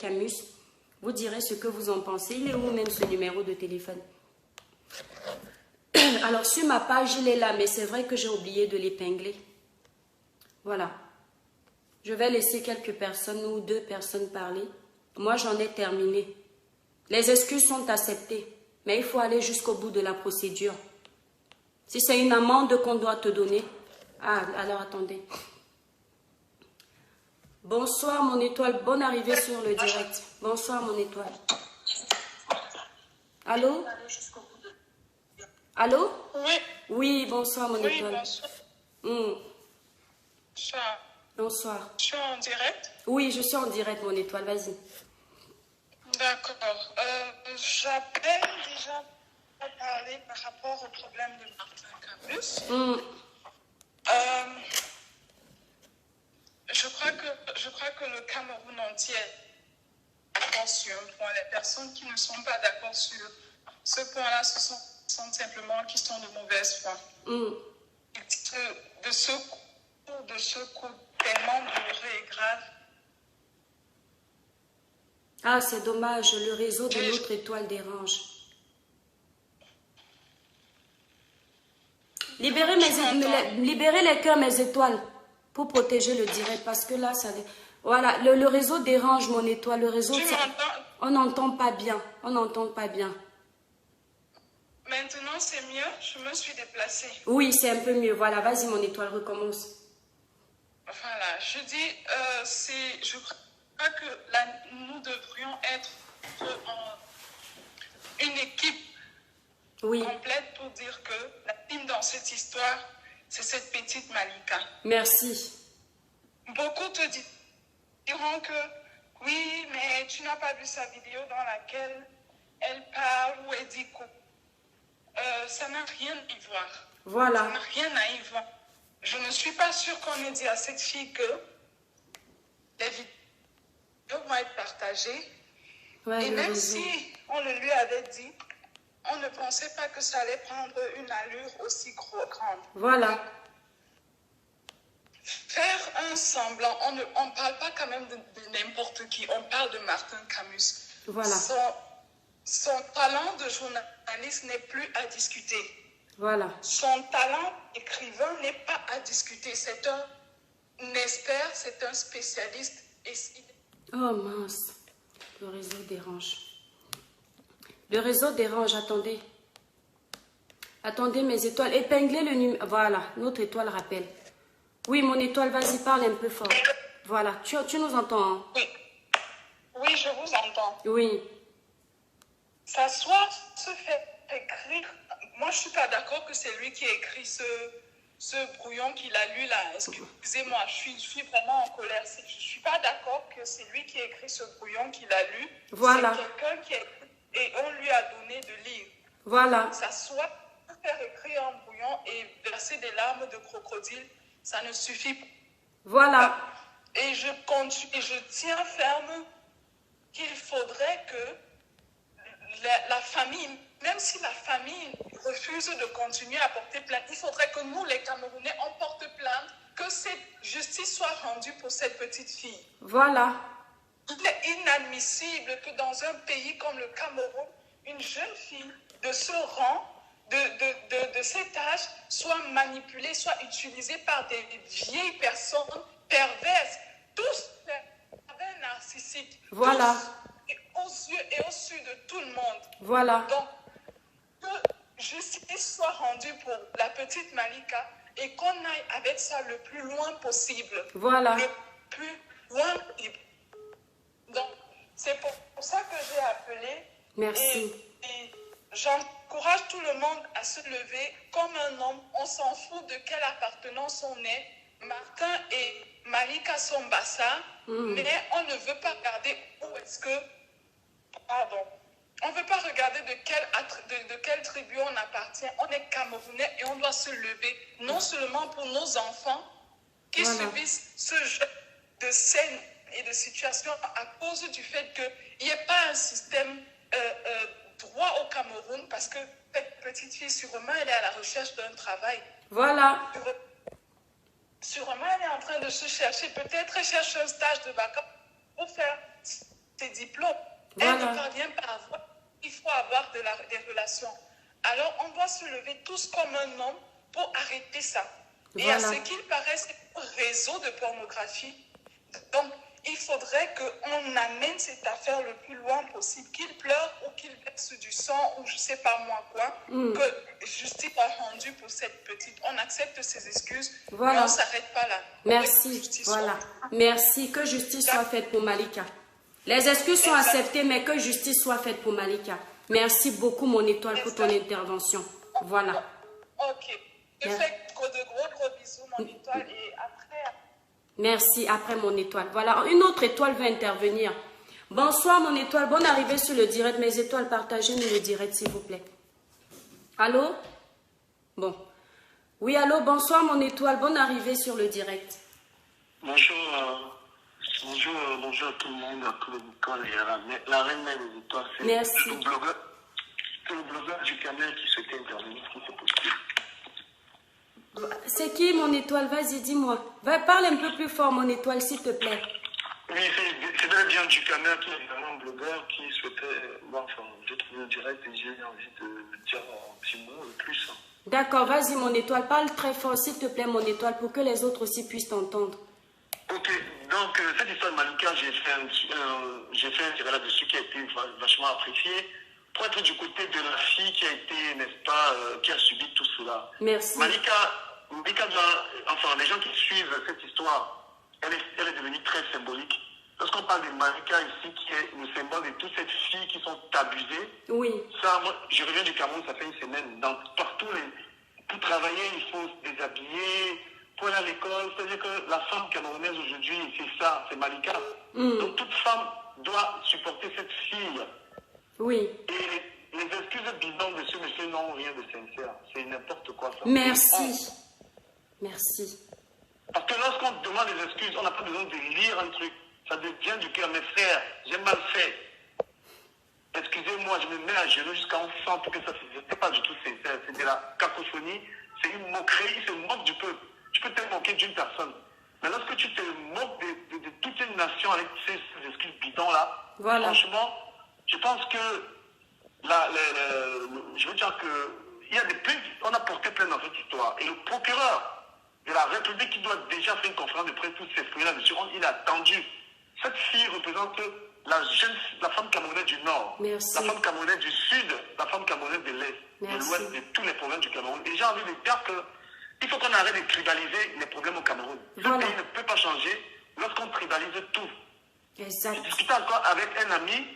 Camus. Vous direz ce que vous en pensez. Il est où même ce numéro de téléphone? Alors, sur ma page, il est là, mais c'est vrai que j'ai oublié de l'épingler. Voilà. Je vais laisser quelques personnes ou 2 personnes parler. Moi, j'en ai terminé. Les excuses sont acceptées, mais il faut aller jusqu'au bout de la procédure. Si c'est une amende qu'on doit te donner... Ah, alors attendez. Bonsoir, mon étoile. Bonne arrivée sur le direct. Bonsoir, mon étoile. Allô? Allô? Oui. Oui, bonsoir, mon étoile. Bonsoir. Bonsoir. Je suis en direct? Oui, je suis en direct, mon étoile. Vas-y. D'accord. J'appelle déjà à parler par rapport au problème de Martin Camus. Je crois que le Cameroun entier est d'accord sur un point. Les personnes qui ne sont pas d'accord sur ce point-là, ce sont simplement qui sont de mauvaise foi. De ce coup tellement douloureux et grave. Ah, c'est dommage, le réseau de l'autre étoile dérange. Libérez les cœurs, mes étoiles, pour protéger le direct, parce que là, ça... Voilà, le réseau dérange, mon étoile, le réseau... On n'entend pas bien, on n'entend pas bien. Maintenant, c'est mieux, je me suis déplacée. Oui, c'est un peu mieux, voilà, vas-y, mon étoile, recommence. Voilà, je dis, je crois que nous devrions être une équipe complète pour dire que la team dans cette histoire, c'est cette petite Malika. Merci. Beaucoup te diront que oui, mais tu n'as pas vu sa vidéo dans laquelle elle parle ou elle dit quoi. Ça n'a rien à y voir. Voilà. Ça n'a rien à y voir. Je ne suis pas sûre qu'on ait dit à cette fille que les vidéos vont être partagées. Ouais, et même si on le lui avait dit, on ne pensait pas que ça allait prendre une allure aussi grande. Voilà. Faire un semblant, on ne parle pas quand même de n'importe qui, on parle de Martin Camus. Voilà. Son talent de journaliste n'est plus à discuter. Voilà. Son talent d'écrivain n'est pas à discuter. C'est un expert, c'est un spécialiste. Oh mince, le réseau dérange. Le réseau dérange, attendez. Attendez mes étoiles, épinglez le numéro. Voilà, notre étoile rappelle. Oui, mon étoile, vas-y, parle un peu fort. Voilà, tu nous entends, hein? Oui. Oui, je vous entends. Oui. S'asseoir, se fait écrire. Moi, je ne suis pas d'accord que c'est lui qui a écrit ce brouillon qu'il a lu là. Excusez-moi, je suis vraiment en colère. Je ne suis pas d'accord que c'est lui qui a écrit ce brouillon qu'il a lu. Voilà. C'est quelqu'un qui a écrit et on lui a donné de lire. Voilà. S'asseoir, faire écrire un brouillon et verser des larmes de crocodile, ça ne suffit pas. Voilà. Et je continue, et je tiens ferme qu'il faudrait que la famille, même si la famille refuse de continuer à porter plainte, il faudrait que nous, les Camerounais, on porte plainte, que cette justice soit rendue pour cette petite fille. Voilà. Il est inadmissible que dans un pays comme le Cameroun, une jeune fille de ce rang, de cet âge, soit manipulée, soit utilisée par des vieilles personnes perverses, tous pervers narcissiques. Voilà. Tous, aux yeux et au su de tout le monde. Voilà. Donc, que justice soit rendue pour la petite Malika et qu'on aille avec ça le plus loin possible. Voilà. Le plus loin possible. Donc, c'est pour ça que j'ai appelé. Merci. Et j'encourage tout le monde à se lever comme un homme. On s'en fout de quelle appartenance on est. Martin et Malika sont Bassa, mais on ne veut pas regarder où est-ce que... Pardon. On ne veut pas regarder de quelle tribu on appartient. On est Camerounais et on doit se lever, non seulement pour nos enfants qui subissent ce genre de scènes et de situations à cause du fait qu'il n'y ait pas un système droit au Cameroun, parce que cette petite fille, sûrement, elle est à la recherche d'un travail. Voilà. Sûrement, elle est en train de se chercher. Peut-être elle cherche un stage de vacances pour faire ses diplômes. Voilà. Elle ne parvient pas à avoir. Il faut avoir des relations. Alors, on doit se lever tous comme un homme pour arrêter ça. Et Voilà. à ce qu'il paraît, c'est un réseau de pornographie. Donc, il faudrait qu'on amène cette affaire le plus loin possible, qu'il pleure ou qu'il verse du sang ou je ne sais pas moi quoi, que justice soit rendue pour cette petite. On accepte ses excuses, Voilà. mais on ne s'arrête pas là. Merci. Voilà. Merci. Que justice soit faite pour Malika. Les excuses sont acceptées, mais que justice soit faite pour Malika. Merci beaucoup, mon étoile, pour ton intervention. Voilà. Ok. Je fais de gros bisous, mon étoile, et après... Merci, après mon étoile. Voilà, une autre étoile veut intervenir. Bonsoir, mon étoile. Bonne arrivée sur le direct. Mes étoiles, partagez-nous le direct, s'il vous plaît. Allô? Bon. Oui, allô, bonsoir, mon étoile. Bonne arrivée sur le direct. Bonjour, bonjour à tout le monde, à tous les étoiles et la reine des étoiles. Merci. C'est le blogueur du Cameroun qui souhaitait intervenir, si c'est possible. C'est qui, mon étoile? Vas-y, dis-moi. Parle un peu plus fort, mon étoile, s'il te plaît. Oui, c'est très bien du Cameroun qui est évidemment un blogueur qui souhaitait... Bon, enfin, j'ai trouvé le direct et j'ai envie de dire un petit mot de plus. D'accord, vas-y, mon étoile. Parle très fort, s'il te plaît, mon étoile, pour que les autres aussi puissent t'entendre. Ok, donc cette histoire de Malika, j'ai fait un tirage là-dessus qui a été vachement apprécié. Pour être du côté de la fille qui a été, n'est-ce pas, qui a subi tout cela. Merci. Malika enfin, les gens qui suivent cette histoire, elle est devenue très symbolique. Lorsqu'on parle de Malika ici, qui est le symbole de toutes ces filles qui sont abusées, oui. Ça, moi, je reviens du Cameroun, ça fait une semaine. Partout, pour travailler, il faut se déshabiller, pour aller à l'école. C'est-à-dire que la femme camerounaise aujourd'hui, c'est ça, c'est Malika. Donc toute femme doit supporter cette fille. Oui. Et les excuses bidons de ce monsieur n'ont rien de sincère. C'est n'importe quoi. Ça. Merci. Merci. Parce que lorsqu'on demande des excuses, on n'a pas besoin de lire un truc. Ça devient du cœur. Mes frères, j'ai mal fait. Excusez-moi, je me mets à genoux jusqu'à en sang pour que ça ne soit pas du tout sincère. C'est de la cacophonie, c'est une moquerie, il se moque du peuple. Tu peux te moquer d'une personne. Mais lorsque tu te moques de toute une nation avec ces excuses bidons-là, voilà. Franchement, je pense que je veux dire que il y a des plaintes, on a porté plainte dans cette histoire. Et le procureur de la République qui doit déjà faire une conférence de presse pour s'exprimer là-dessus, il a attendu. Cette fille représente la femme camerounaise du Nord, merci. La femme camerounaise du Sud, la femme camerounaise de l'Est, de l'Ouest, de tous les problèmes du Cameroun. Et j'ai envie de dire qu'il faut qu'on arrête de tribaliser les problèmes au Cameroun. Voilà. Ce pays ne peut pas changer lorsqu'on tribalise tout. Exact. J'ai discuté encore avec un ami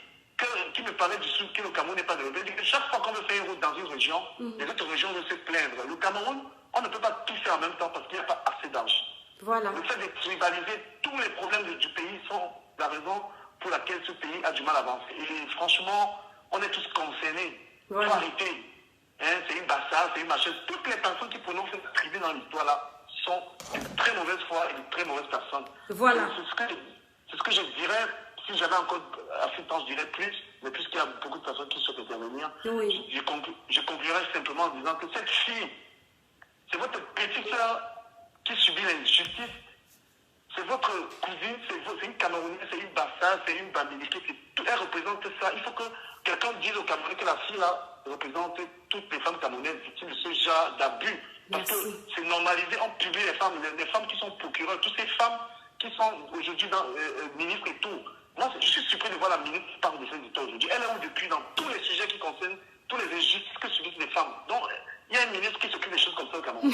qui me parlait du Sud, que le Cameroun n'est pas développé. Il dit que chaque fois qu'on veut faire une route dans une région, les autres régions veulent se plaindre. Le Cameroun, on ne peut pas tout faire en même temps parce qu'il n'y a pas assez d'argent. Voilà. Le fait de tribaliser tous les problèmes du pays sont la raison pour laquelle ce pays a du mal à avancer. Et franchement, on est tous concernés. Il faut arrêter. C'est une bassade, c'est une machine. Toutes les personnes qui prononcent cette tribune dans l'histoire-là sont de très mauvaise foi et de très mauvaises personnes. Voilà. C'est ce que je dirais. Si j'avais encore assez de temps, je dirais plus. Mais puisqu'il y a beaucoup de personnes qui souhaitent intervenir, oui. je conclurai simplement en disant que cette fille, c'est votre petite soeur qui subit l'injustice. C'est votre cousine, c'est une Camerounaise, c'est une Bassa, c'est une Bamileke, elle représente ça. Il faut que quelqu'un dise au Cameroun que la fille-là représente toutes les femmes camerounaises victimes de ce genre d'abus. Parce que c'est normalisé, on publie les femmes qui sont procureurs, toutes ces femmes qui sont aujourd'hui ministres et tout. Moi, je suis surpris de voir la ministre qui parle de cette histoire aujourd'hui. Elle est depuis dans tous les sujets qui concernent tous les injustices que subissent les femmes. Donc, il y a un ministre qui s'occupe des choses comme ça au Cameroun.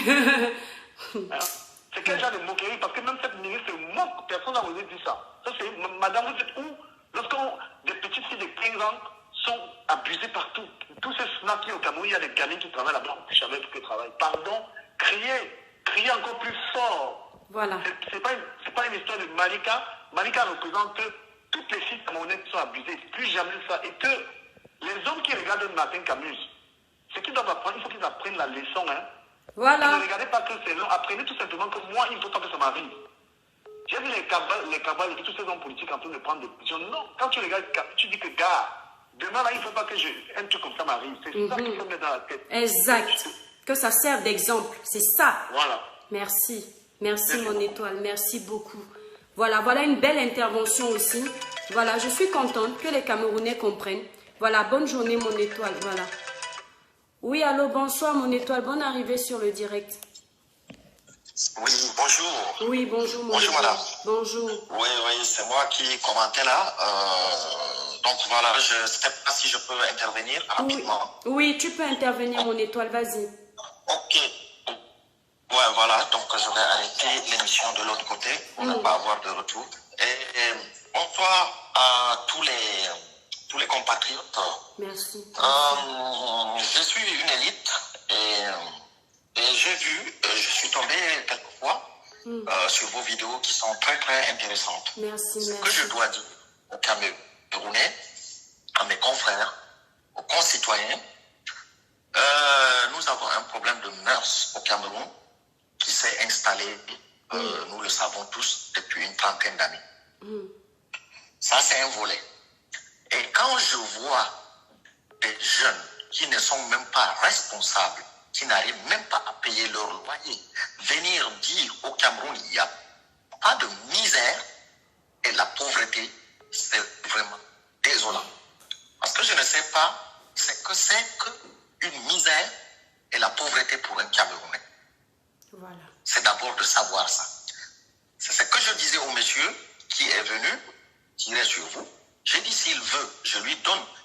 C'est quel genre de moquerie? Parce que même cette ministre se moque, personne n'a osé dire ça. Ça, c'est madame, vous êtes où? Lorsqu'on des petites filles de 15 ans sont abusées partout. Tous ces snacks qui au Cameroun, il y a des gamines qui travaillent là-bas, on ne jamais pour qu'elles travaillent. Pardon, criez encore plus fort. Voilà. C'est pas une histoire de Malika. Malika représente toutes les filles camerounaises qui sont abusées. Plus jamais ça. Et que les hommes qui regardent Martin Camus, ce qu'ils doivent apprendre, il faut qu'ils apprennent la leçon, hein. Voilà. Ne regardez pas que c'est long. Apprenez tout simplement que moi, il ne faut pas que ça m'arrive. J'ai vu les cabales et tous ces hommes politiques en train de prendre des décisions. Non, quand tu regardes, tu dis que, gars, demain, là, il ne faut pas que un truc comme ça m'arrive. C'est ça qu'il faut mettre dans la tête. Exact. Que ça serve d'exemple. C'est ça. Voilà. Merci. Merci, mon étoile. Merci beaucoup. Voilà une belle intervention aussi. Voilà, je suis contente que les Camerounais comprennent. Voilà, bonne journée mon étoile, voilà. Oui, allô, bonsoir mon étoile, bonne arrivée sur le direct. Oui, bonjour. Oui, bonjour mon Bonjour étoile. madame. Bonjour. Oui, c'est moi qui commentais là. Donc voilà, je ne sais pas si je peux intervenir rapidement. Oui, tu peux intervenir mon étoile, vas-y. Ok. Ouais, voilà, donc je vais arrêter l'émission de l'autre côté pour ne pas avoir de retour. Et bonsoir à tous les compatriotes. Merci. Je suis une élite et j'ai vu, je suis tombé quelquefois sur vos vidéos qui sont très très intéressantes. Merci, Ce que je dois dire aux Camerounais, à mes confrères, aux concitoyens, nous avons un problème de mœurs au Cameroun qui s'est installé, nous le savons tous, depuis une trentaine d'années. Ça, c'est un volet. Et quand je vois des jeunes qui ne sont même pas responsables, qui n'arrivent même pas à payer leur loyer, venir dire au Cameroun, il n'y a pas de misère et la pauvreté, c'est vraiment désolant. Parce que je ne sais pas ce que c'est qu'une misère et la pauvreté pour un Camerounais. Voilà. C'est d'abord de savoir ça. C'est ce que je disais au monsieur qui est venu tirer sur vous. J'ai dit s'il veut,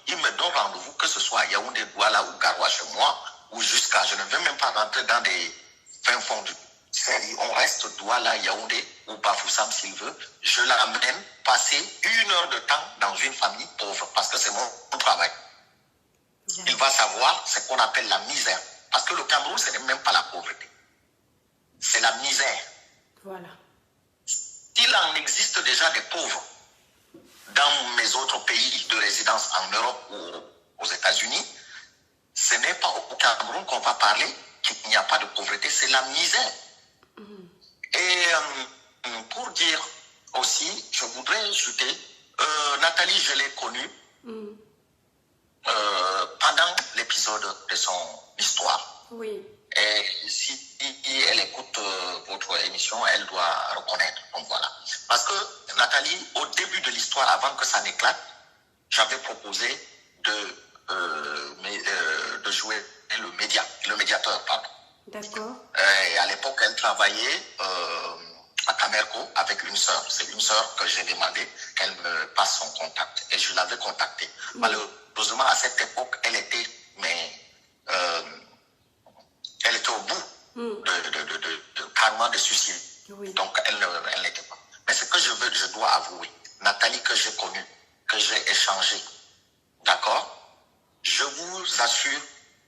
il me donne rendez-vous, que ce soit à Yaoundé, Douala ou Garoua chez moi, ou jusqu'à, je ne veux même pas rentrer dans des fins fonds du série. On reste Douala, Yaoundé ou Bafoussam s'il veut. Je l'amène passer 1 heure de temps dans une famille pauvre, parce que c'est mon travail. Il va savoir ce qu'on appelle la misère. Parce que le Cameroun, ce n'est même pas la pauvreté. C'est la misère. Voilà. Il en existe déjà des pauvres dans mes autres pays de résidence en Europe ou aux États-Unis. Ce n'est pas au Cameroun qu'on va parler qu'il n'y a pas de pauvreté, c'est la misère. Et pour dire aussi, je voudrais ajouter, Nathalie, je l'ai connue pendant l'épisode de son histoire. Oui. Et si elle écoute votre émission, elle doit reconnaître. Donc voilà. Parce que Nathalie, au début de l'histoire, avant que ça n'éclate, j'avais proposé de jouer le médiateur, pardon. D'accord. Et à l'époque, elle travaillait à Camerco avec une sœur. C'est une sœur que j'ai demandé qu'elle me passe son contact. Et je l'avais contactée. Malheureusement, à cette époque, elle était au bout carrément de suicide. Oui. Donc, elle n'était pas. Mais ce que je dois avouer, Nathalie que j'ai connue, que j'ai échangé, d'accord? Je vous assure,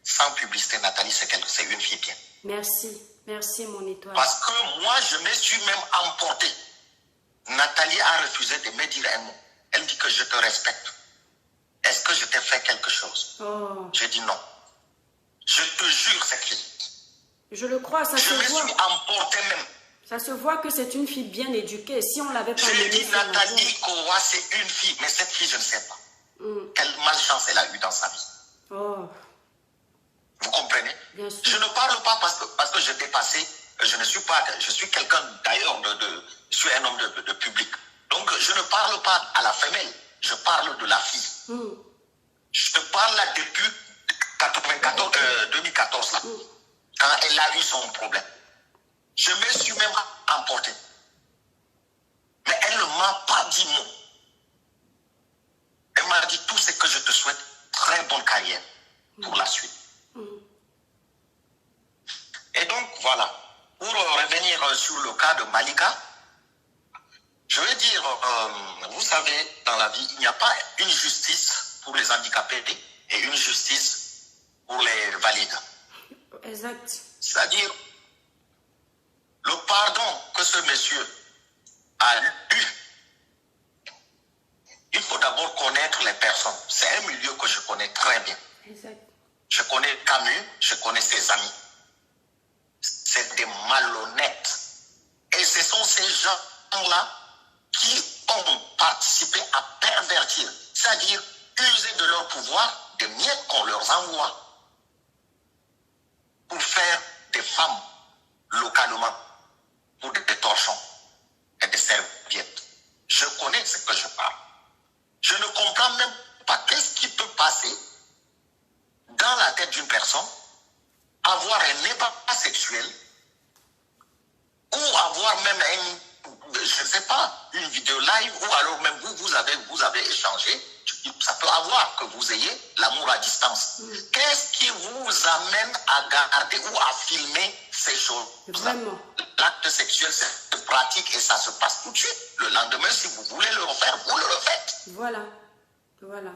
sans publicité, Nathalie, c'est une fille bien. Merci. Merci, mon étoile. Parce que moi, je me suis même emporté. Nathalie a refusé de me dire un mot. Elle dit que je te respecte. Est-ce que je t'ai fait quelque chose? J'ai dit non. Je te jure, cette fille. Je le crois, ça se voit. Je me suis emporté même. Ça se voit que c'est une fille bien éduquée. Si on l'avait pas J'ai dit Nathalie Kowa, c'est une fille. Mais cette fille, je ne sais pas. Quelle malchance elle a eu dans sa vie. Vous comprenez? Bien sûr. Je ne parle pas parce que j'ai dépassé. Je suis quelqu'un d'ailleurs, je suis un homme de public. Donc je ne parle pas à la femelle. Je parle de la fille. Je te parle là depuis 2014 là. Quand elle a eu son problème. Je me suis même emporté. Mais elle ne m'a pas dit mot. Elle m'a dit tout ce que je te souhaite. Très bonne carrière pour la suite. Et donc, voilà. Pour revenir sur le cas de Malika, je vais dire, vous savez, dans la vie, il n'y a pas une justice pour les handicapés et une justice pour les valides. Exact. C'est-à-dire, le pardon que ce monsieur a eu, il faut d'abord connaître les personnes. C'est un milieu que je connais très bien. Exact. Je connais Camus, je connais ses amis. C'est des malhonnêtes. Et ce sont ces gens-là qui ont participé à pervertir, c'est-à-dire user de leur pouvoir, des miettes qu'on leur envoie, pour faire des femmes localement, pour des torchons et des serviettes. Je connais ce que je parle. Je ne comprends même pas qu'est-ce qui peut passer dans la tête d'une personne, avoir un ébat sexuel, ou avoir même je ne sais pas, une vidéo live, ou alors même vous avez échangé, ça peut avoir que vous ayez l'amour à distance. Qu'est-ce qui vous amène à garder ou à filmer ces choses? Vraiment. L'acte sexuel, c'est pratique et ça se passe tout de suite. Le lendemain, si vous voulez le refaire, vous le refaites. Voilà. Voilà.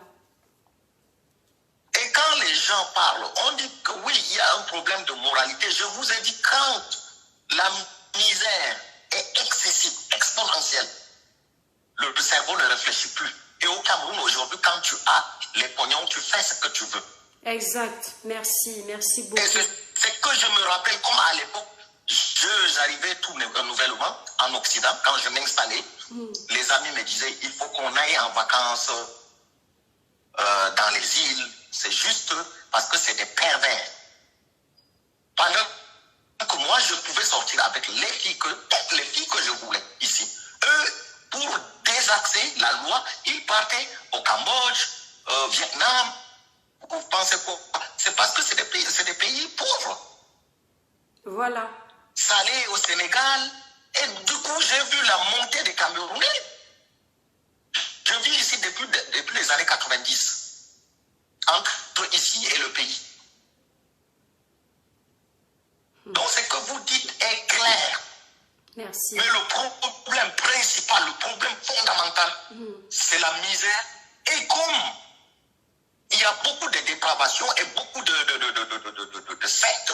Et quand les gens parlent, on dit que oui, il y a un problème de moralité. Je vous ai dit, quand la misère est excessive, exponentielle, le cerveau ne réfléchit plus. Et au Cameroun, aujourd'hui, quand tu as les pognons, tu fais ce que tu veux. Exact. Merci. Merci beaucoup. Et c'est que je me rappelle, comme à l'époque, j'arrivais tout nouvellement en Occident, quand je m'installais, les amis me disaient, il faut qu'on aille en vacances dans les îles. C'est juste parce que c'est des pervers. Pendant que moi, je pouvais sortir avec toutes les filles que je voulais ici. Eux, pour désaxer la loi, ils partaient au Cambodge, au Vietnam. Vous pensez quoi? C'est parce que c'est des pays pauvres. Voilà. Salé au Sénégal. Et du coup, j'ai vu la montée des Camerounais. Je vis ici depuis les années 90. Entre ici et le pays. Donc, ce que vous dites est clair. Merci. Mais le problème principal, le problème fondamental, c'est la misère. Et comme il y a beaucoup de dépravations et beaucoup de sectes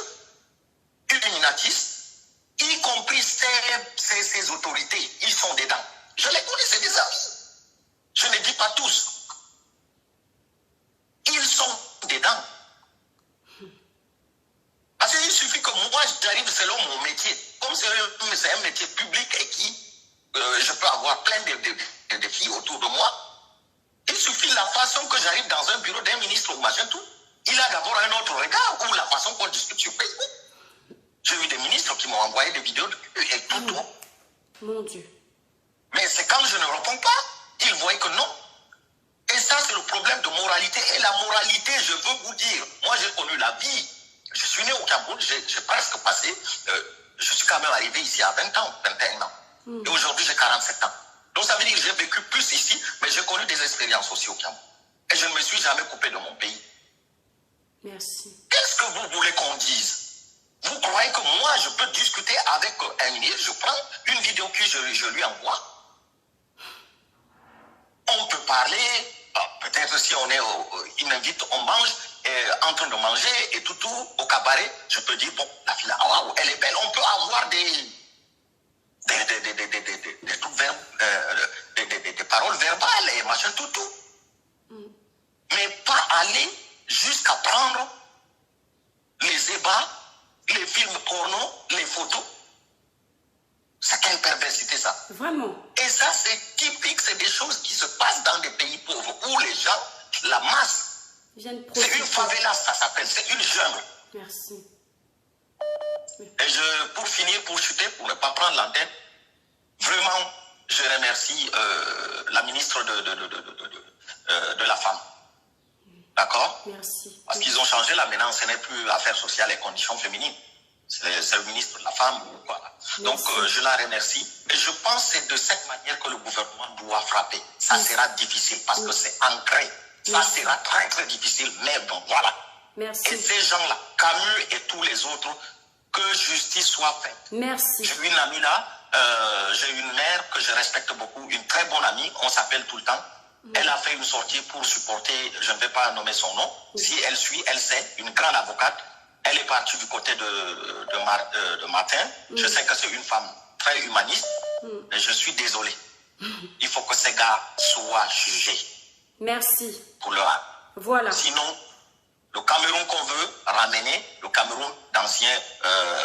illuminatistes, y compris ces autorités, ils sont dedans. Je les connais, c'est des amis. Je ne dis pas tous. Ils sont dedans. Parce qu'il suffit que moi, j'arrive selon mon métier. Comme c'est un métier public et je peux avoir plein de filles autour de moi. Il suffit la façon que j'arrive dans un bureau d'un ministre ou machin tout. Il a d'abord un autre regard ou la façon qu'on discute sur Facebook. J'ai eu des ministres qui m'ont envoyé des vidéos et tout. Mon Dieu. Mais c'est quand je ne réponds pas, ils voient que non. Et ça, c'est le problème de moralité. Et la moralité, je veux vous dire, moi j'ai connu la vie. Je suis né au Cameroun, j'ai presque passé, je suis quand même arrivé ici à 20 ans, 21 ans. Et aujourd'hui, j'ai 47 ans. Donc ça veut dire que j'ai vécu plus ici, mais j'ai connu des expériences aussi au Cameroun. Et je ne me suis jamais coupé de mon pays. Merci. Qu'est-ce que vous voulez qu'on dise? Vous croyez que moi, je peux discuter avec un ministre, je prends une vidéo que je lui envoie. On peut parler, peut-être si on est, il m'invite, on mange, en train de manger et tout au cabaret, je peux dire, bon, la fille là, wow, elle est belle, on peut avoir des paroles verbales et machin tout. Mais pas aller jusqu'à prendre les ébats, les films porno, les photos. C'est quelle perversité ça? Vraiment. Et ça, c'est typique, c'est des choses qui se passent dans des pays pauvres où les gens, la masse, c'est une favela, ça s'appelle, c'est une jungle. Merci. Et pour finir, pour chuter, pour ne pas prendre l'antenne, vraiment, je remercie la ministre de la Femme. D'accord? Merci. Parce qu'ils ont changé là, maintenant, ce n'est plus affaires sociales et conditions féminines. C'est le ministre de la Femme. Voilà. Donc, je la remercie. Et je pense que c'est de cette manière que le gouvernement doit frapper. Ça sera difficile parce que c'est ancré. Ça sera très, très difficile. Mais bon, voilà. Merci. Et ces gens-là, Camus et tous les autres, que justice soit faite. Merci. J'ai une amie là, j'ai une mère que je respecte beaucoup, une très bonne amie, on s'appelle tout le temps. Elle a fait une sortie pour supporter, je ne vais pas nommer son nom. Si elle suit, elle sait, une grande avocate. Elle est partie du côté de Martin. Je sais que c'est une femme très humaniste, mais je suis désolé. Il faut que ces gars soient jugés. Merci. Pour leur... Voilà. Sinon, le Cameroun qu'on veut ramener, le Cameroun d'ancien,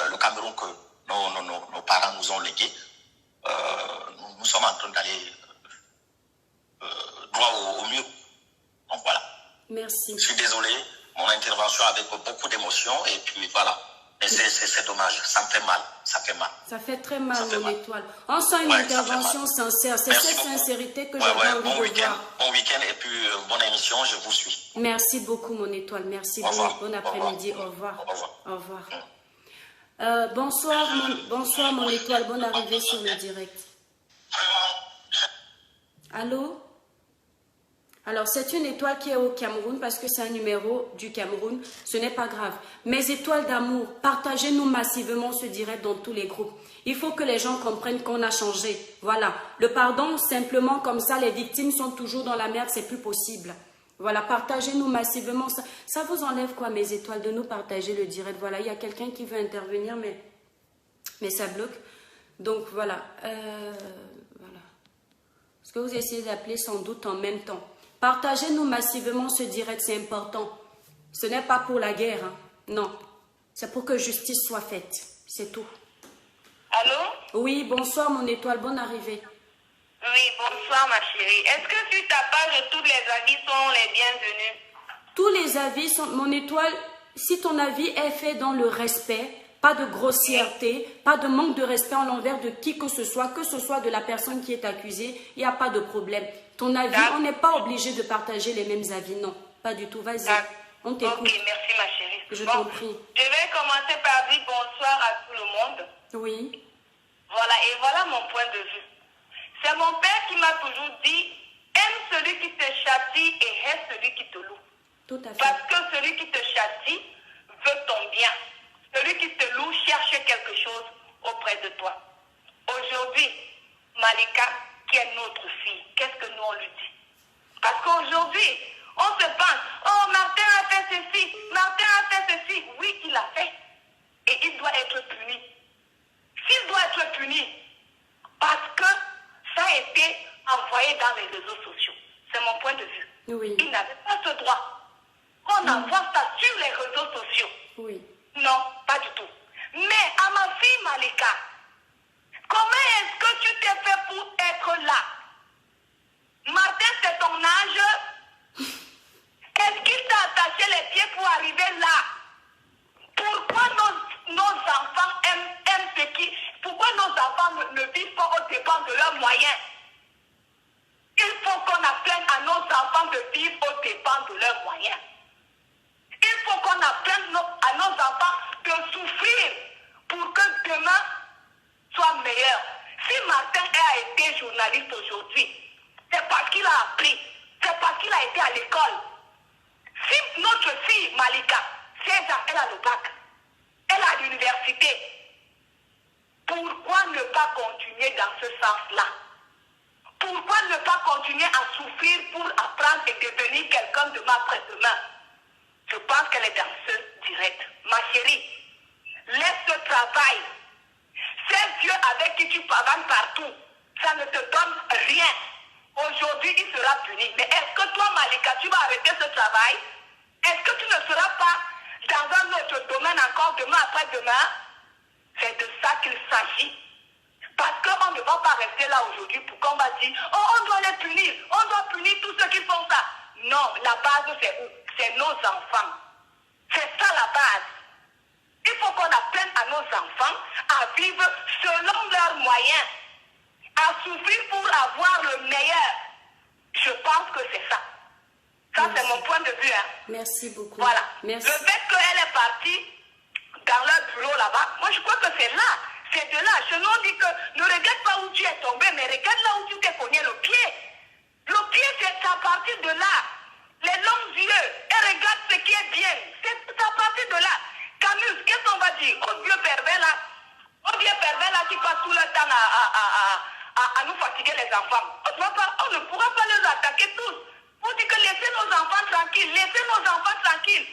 le Cameroun que nos parents nous ont légué, nous sommes en train d'aller droit au mur. Donc voilà. Merci. Je suis désolé, mon intervention avec beaucoup d'émotion et puis voilà. Mais c'est dommage, ça me fait mal. ça fait mal. Ça fait très mal, Ça fait mon mal. étoile. On sent une Ouais, ça fait intervention mal. sincère. C'est Merci cette beaucoup. sincérité que Ouais, j'avais envie bon de week-end. voir. Bon week-end et puis bonne émission, je vous suis. Merci beaucoup, mon étoile. Merci. Au revoir. Bon après-midi. Au revoir. Au revoir. Au revoir. Bonsoir, mon étoile. Bonne arrivée sur le direct. Allô? Alors, c'est une étoile qui est au Cameroun parce que c'est un numéro du Cameroun. Ce n'est pas grave. Mes étoiles d'amour, partagez-nous massivement ce direct dans tous les groupes. Il faut que les gens comprennent qu'on a changé. Voilà. Le pardon, simplement comme ça, les victimes sont toujours dans la merde, c'est plus possible. Voilà, partagez-nous massivement. Ça vous enlève quoi, mes étoiles, de nous partager le direct? Voilà, il y a quelqu'un qui veut intervenir, mais ça bloque. Donc, voilà. Voilà. Est-ce que vous essayez d'appeler sans doute en même temps? Partagez-nous massivement ce direct, c'est important. Ce n'est pas pour la guerre, hein. Non. C'est pour que justice soit faite. C'est tout. Allô? Oui, bonsoir mon étoile, bonne arrivée. Oui, bonsoir ma chérie. Est-ce que sur ta page, tous les avis sont les bienvenus? Tous les avis sont... Mon étoile, si ton avis est fait dans le respect, pas de grossièreté, pas de manque de respect en l'envers de qui que ce soit de la personne qui est accusée, il n'y a pas de problème. Ton avis, on n'est pas obligé de partager les mêmes avis, non. Pas du tout, vas-y, on t'écoute. Ok, merci ma chérie. Je t'en prie. Je vais commencer par dire bonsoir à tout le monde. Oui. Voilà, et voilà mon point de vue. C'est mon père qui m'a toujours dit, aime celui qui te châtie et hais celui qui te loue. Tout à fait. Parce que celui qui te châtie veut ton bien. Celui qui te loue cherche quelque chose auprès de toi. Aujourd'hui, Malika, qui est notre fille, qu'est-ce que nous on lui dit? Parce qu'aujourd'hui, on se pense, oh Martin a fait ceci, Martin a fait ceci. Oui, il a fait. Et il doit être puni. S'il doit être puni, parce que ça a été envoyé dans les réseaux sociaux. C'est mon point de vue. Oui. Il n'avait pas ce droit. On envoie ça sur les réseaux sociaux. Oui. Non, pas du tout. Mais à ma fille Malika, comment est-ce que tu t'es fait pour être là? Martin, c'est ton âge. Est-ce qu'il t'a attaché les pieds pour arriver là? Pourquoi nos enfants aiment ce qui... Pourquoi nos enfants ne vivent pas aux dépens de leurs moyens? Il faut qu'on apprenne à nos enfants de vivre aux dépens de leurs moyens. Il faut qu'on apprenne à nos enfants de souffrir pour que demain soit meilleur. Si Martin a été journaliste aujourd'hui, c'est parce qu'il a appris, c'est parce qu'il a été à l'école. Si notre fille Malika, 16 ans, elle a le bac, elle a l'université, pourquoi ne pas continuer dans ce sens-là? Pourquoi ne pas continuer à souffrir pour apprendre et devenir quelqu'un demain après-demain? Je pense qu'elle est dans ce direct. Ma chérie, laisse ce travail. Ces yeux avec qui tu pavanes partout, ça ne te donne rien. Aujourd'hui, il sera puni. Mais est-ce que toi, Malika, tu vas arrêter ce travail? Est-ce que tu ne seras pas dans un autre domaine encore demain après-demain? C'est de ça qu'il s'agit. Parce qu'on ne va pas rester là aujourd'hui pour qu'on va dire, oh, on doit les punir, on doit punir tous ceux qui font ça. Non, la base c'est où? C'est nos enfants. C'est ça la base. Il faut qu'on apprenne à nos enfants à vivre selon leurs moyens, à souffrir pour avoir le meilleur. Je pense que c'est ça. Ça, c'est mon point de vue. Hein. Merci beaucoup. Voilà. Merci. Le fait qu'elle est partie dans leur bureau là-bas, moi je crois que c'est là. C'est de là. Je nous dis que ne regarde pas où tu es tombé, mais regarde là où tu t'es cogné le pied. Le pied, c'est à partir de là. Les longs yeux, et regarde ce qui est bien. C'est à partir de là. Camus, qu'est-ce qu'on va dire? Au vieux pervers là qui passe tout le temps à nous fatiguer les enfants. On ne pourra pas les attaquer tous. On dit que laissez nos enfants tranquilles, laissez nos enfants tranquilles.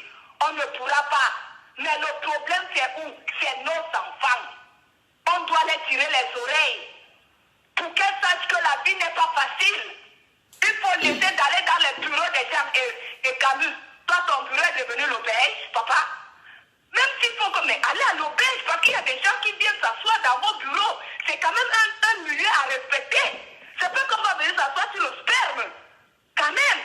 On ne pourra pas. Mais le problème c'est où? C'est nos enfants. On doit les tirer les oreilles pour qu'elles sachent que la vie n'est pas facile. Il faut laisser d'aller dans les bureaux des gens et Camus. Toi, ton bureau est devenu l'auberge, papa. Même s'il faut que, mais allez à l'auberge parce qu'il y a des gens qui viennent s'asseoir dans vos bureaux. C'est quand même un milieu à respecter. C'est pas qu'on va venir s'asseoir sur le sperme. Quand même.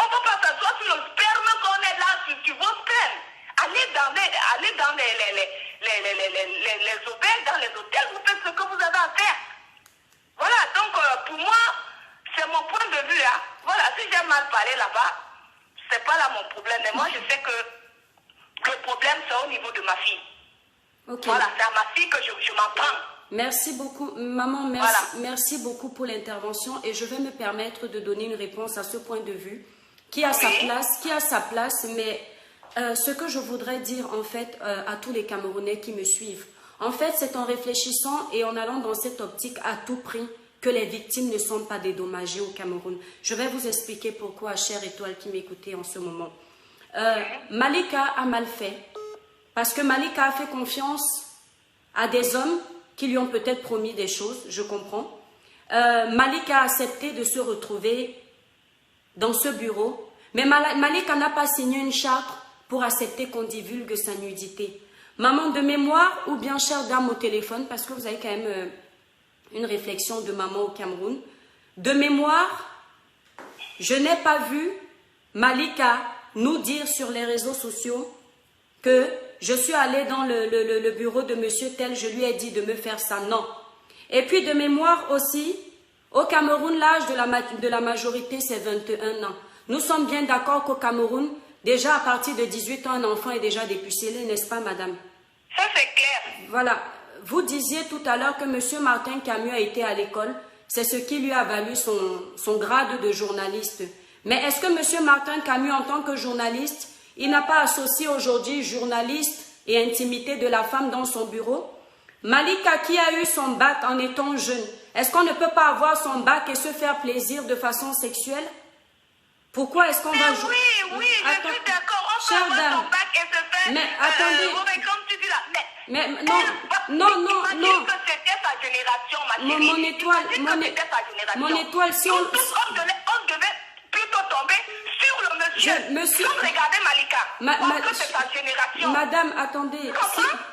On ne peut pas s'asseoir sur le sperme quand on est là sur vos spermes. Allez dans les auberges, dans les hôtels, vous faites ce que vous avez à faire. Voilà, donc pour moi, c'est mon point de vue. Hein. Voilà, si j'ai mal parlé là-bas, c'est pas là mon problème. Mais moi, je sais que le problème, c'est au niveau de ma fille. Okay. Voilà, c'est à ma fille que je m'en prends. Merci beaucoup, maman, merci beaucoup pour l'intervention et je vais me permettre de donner une réponse à ce point de vue qui a sa place, mais ce que je voudrais dire en fait à tous les Camerounais qui me suivent, en fait c'est en réfléchissant et en allant dans cette optique à tout prix que les victimes ne sont pas dédommagées au Cameroun. Je vais vous expliquer pourquoi, chère étoile qui m'écoutez en ce moment. Malika a mal fait parce que Malika a fait confiance à des hommes qui lui ont peut-être promis des choses, je comprends. Malika a accepté de se retrouver dans ce bureau, mais Malika n'a pas signé une charte pour accepter qu'on divulgue sa nudité. Maman de mémoire ou bien chère dame au téléphone, parce que vous avez quand même une réflexion de maman au Cameroun. De mémoire, je n'ai pas vu Malika nous dire sur les réseaux sociaux que je suis allée dans le bureau de monsieur tel, je lui ai dit de me faire ça. Non. Et puis de mémoire aussi, au Cameroun, l'âge de la majorité, c'est 21 ans. Nous sommes bien d'accord qu'au Cameroun, déjà à partir de 18 ans, un enfant est déjà dépucellé, n'est-ce pas, madame? Ça, c'est clair. Voilà. Vous disiez tout à l'heure que monsieur Martin Camus a été à l'école. C'est ce qui lui a valu son grade de journaliste. Mais est-ce que monsieur Martin Camus, en tant que journaliste, il n'a pas associé aujourd'hui journaliste et intimité de la femme dans son bureau? Malika qui a eu son bac en étant jeune, est-ce qu'on ne peut pas avoir son bac et se faire plaisir de façon sexuelle? Pourquoi est-ce qu'on va jouer? Oui, je suis d'accord. On peut avoir son bac et se faire... Mais attendez... comme tu dis là, mais non. Imagine que c'était sa génération, ma chérie. Mon étoile, si on devait plutôt tomber sur le monsieur. Comme regarder Malika. Parce que c'est sa génération. Madame, attendez.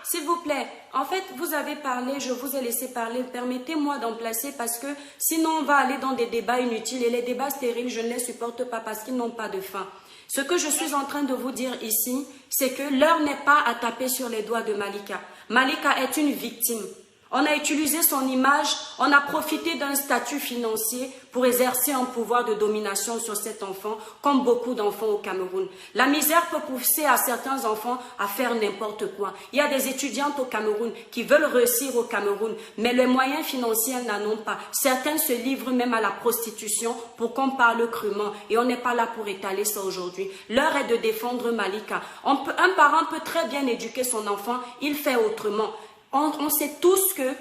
S'il vous plaît. En fait, vous avez parlé, je vous ai laissé parler. Permettez-moi d'en placer parce que sinon on va aller dans des débats inutiles. Et les débats stériles, je ne les supporte pas parce qu'ils n'ont pas de fin. Ce que je suis en train de vous dire ici, c'est que l'heure n'est pas à taper sur les doigts de Malika. Malika est une victime. On a utilisé son image, on a profité d'un statut financier pour exercer un pouvoir de domination sur cet enfant, comme beaucoup d'enfants au Cameroun. La misère peut pousser à certains enfants à faire n'importe quoi. Il y a des étudiantes au Cameroun qui veulent réussir au Cameroun, mais les moyens financiers n'en ont pas. Certaines se livrent même à la prostitution pour qu'on parle crûment, et on n'est pas là pour étaler ça aujourd'hui. L'heure est de défendre Malika. Un parent peut très bien éduquer son enfant, il fait autrement. On sait tous que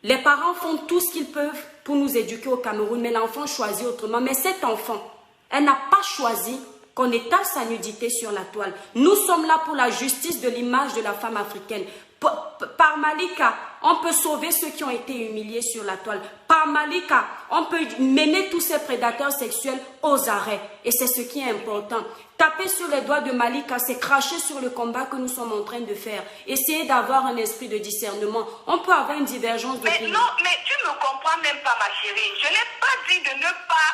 les parents font tout ce qu'ils peuvent pour nous éduquer au Cameroun, mais l'enfant choisit autrement. Mais cet enfant, elle n'a pas choisi qu'on étale sa nudité sur la toile. Nous sommes là pour la justice de l'image de la femme africaine. Par Malika, on peut sauver ceux qui ont été humiliés sur la toile. Par Malika, on peut mener tous ces prédateurs sexuels aux arrêts. Et c'est ce qui est important. Taper sur les doigts de Malika, c'est cracher sur le combat que nous sommes en train de faire. Essayer d'avoir un esprit de discernement. On peut avoir une divergence de mais non, mais tu ne me comprends même pas, ma chérie. Je n'ai pas dit de ne pas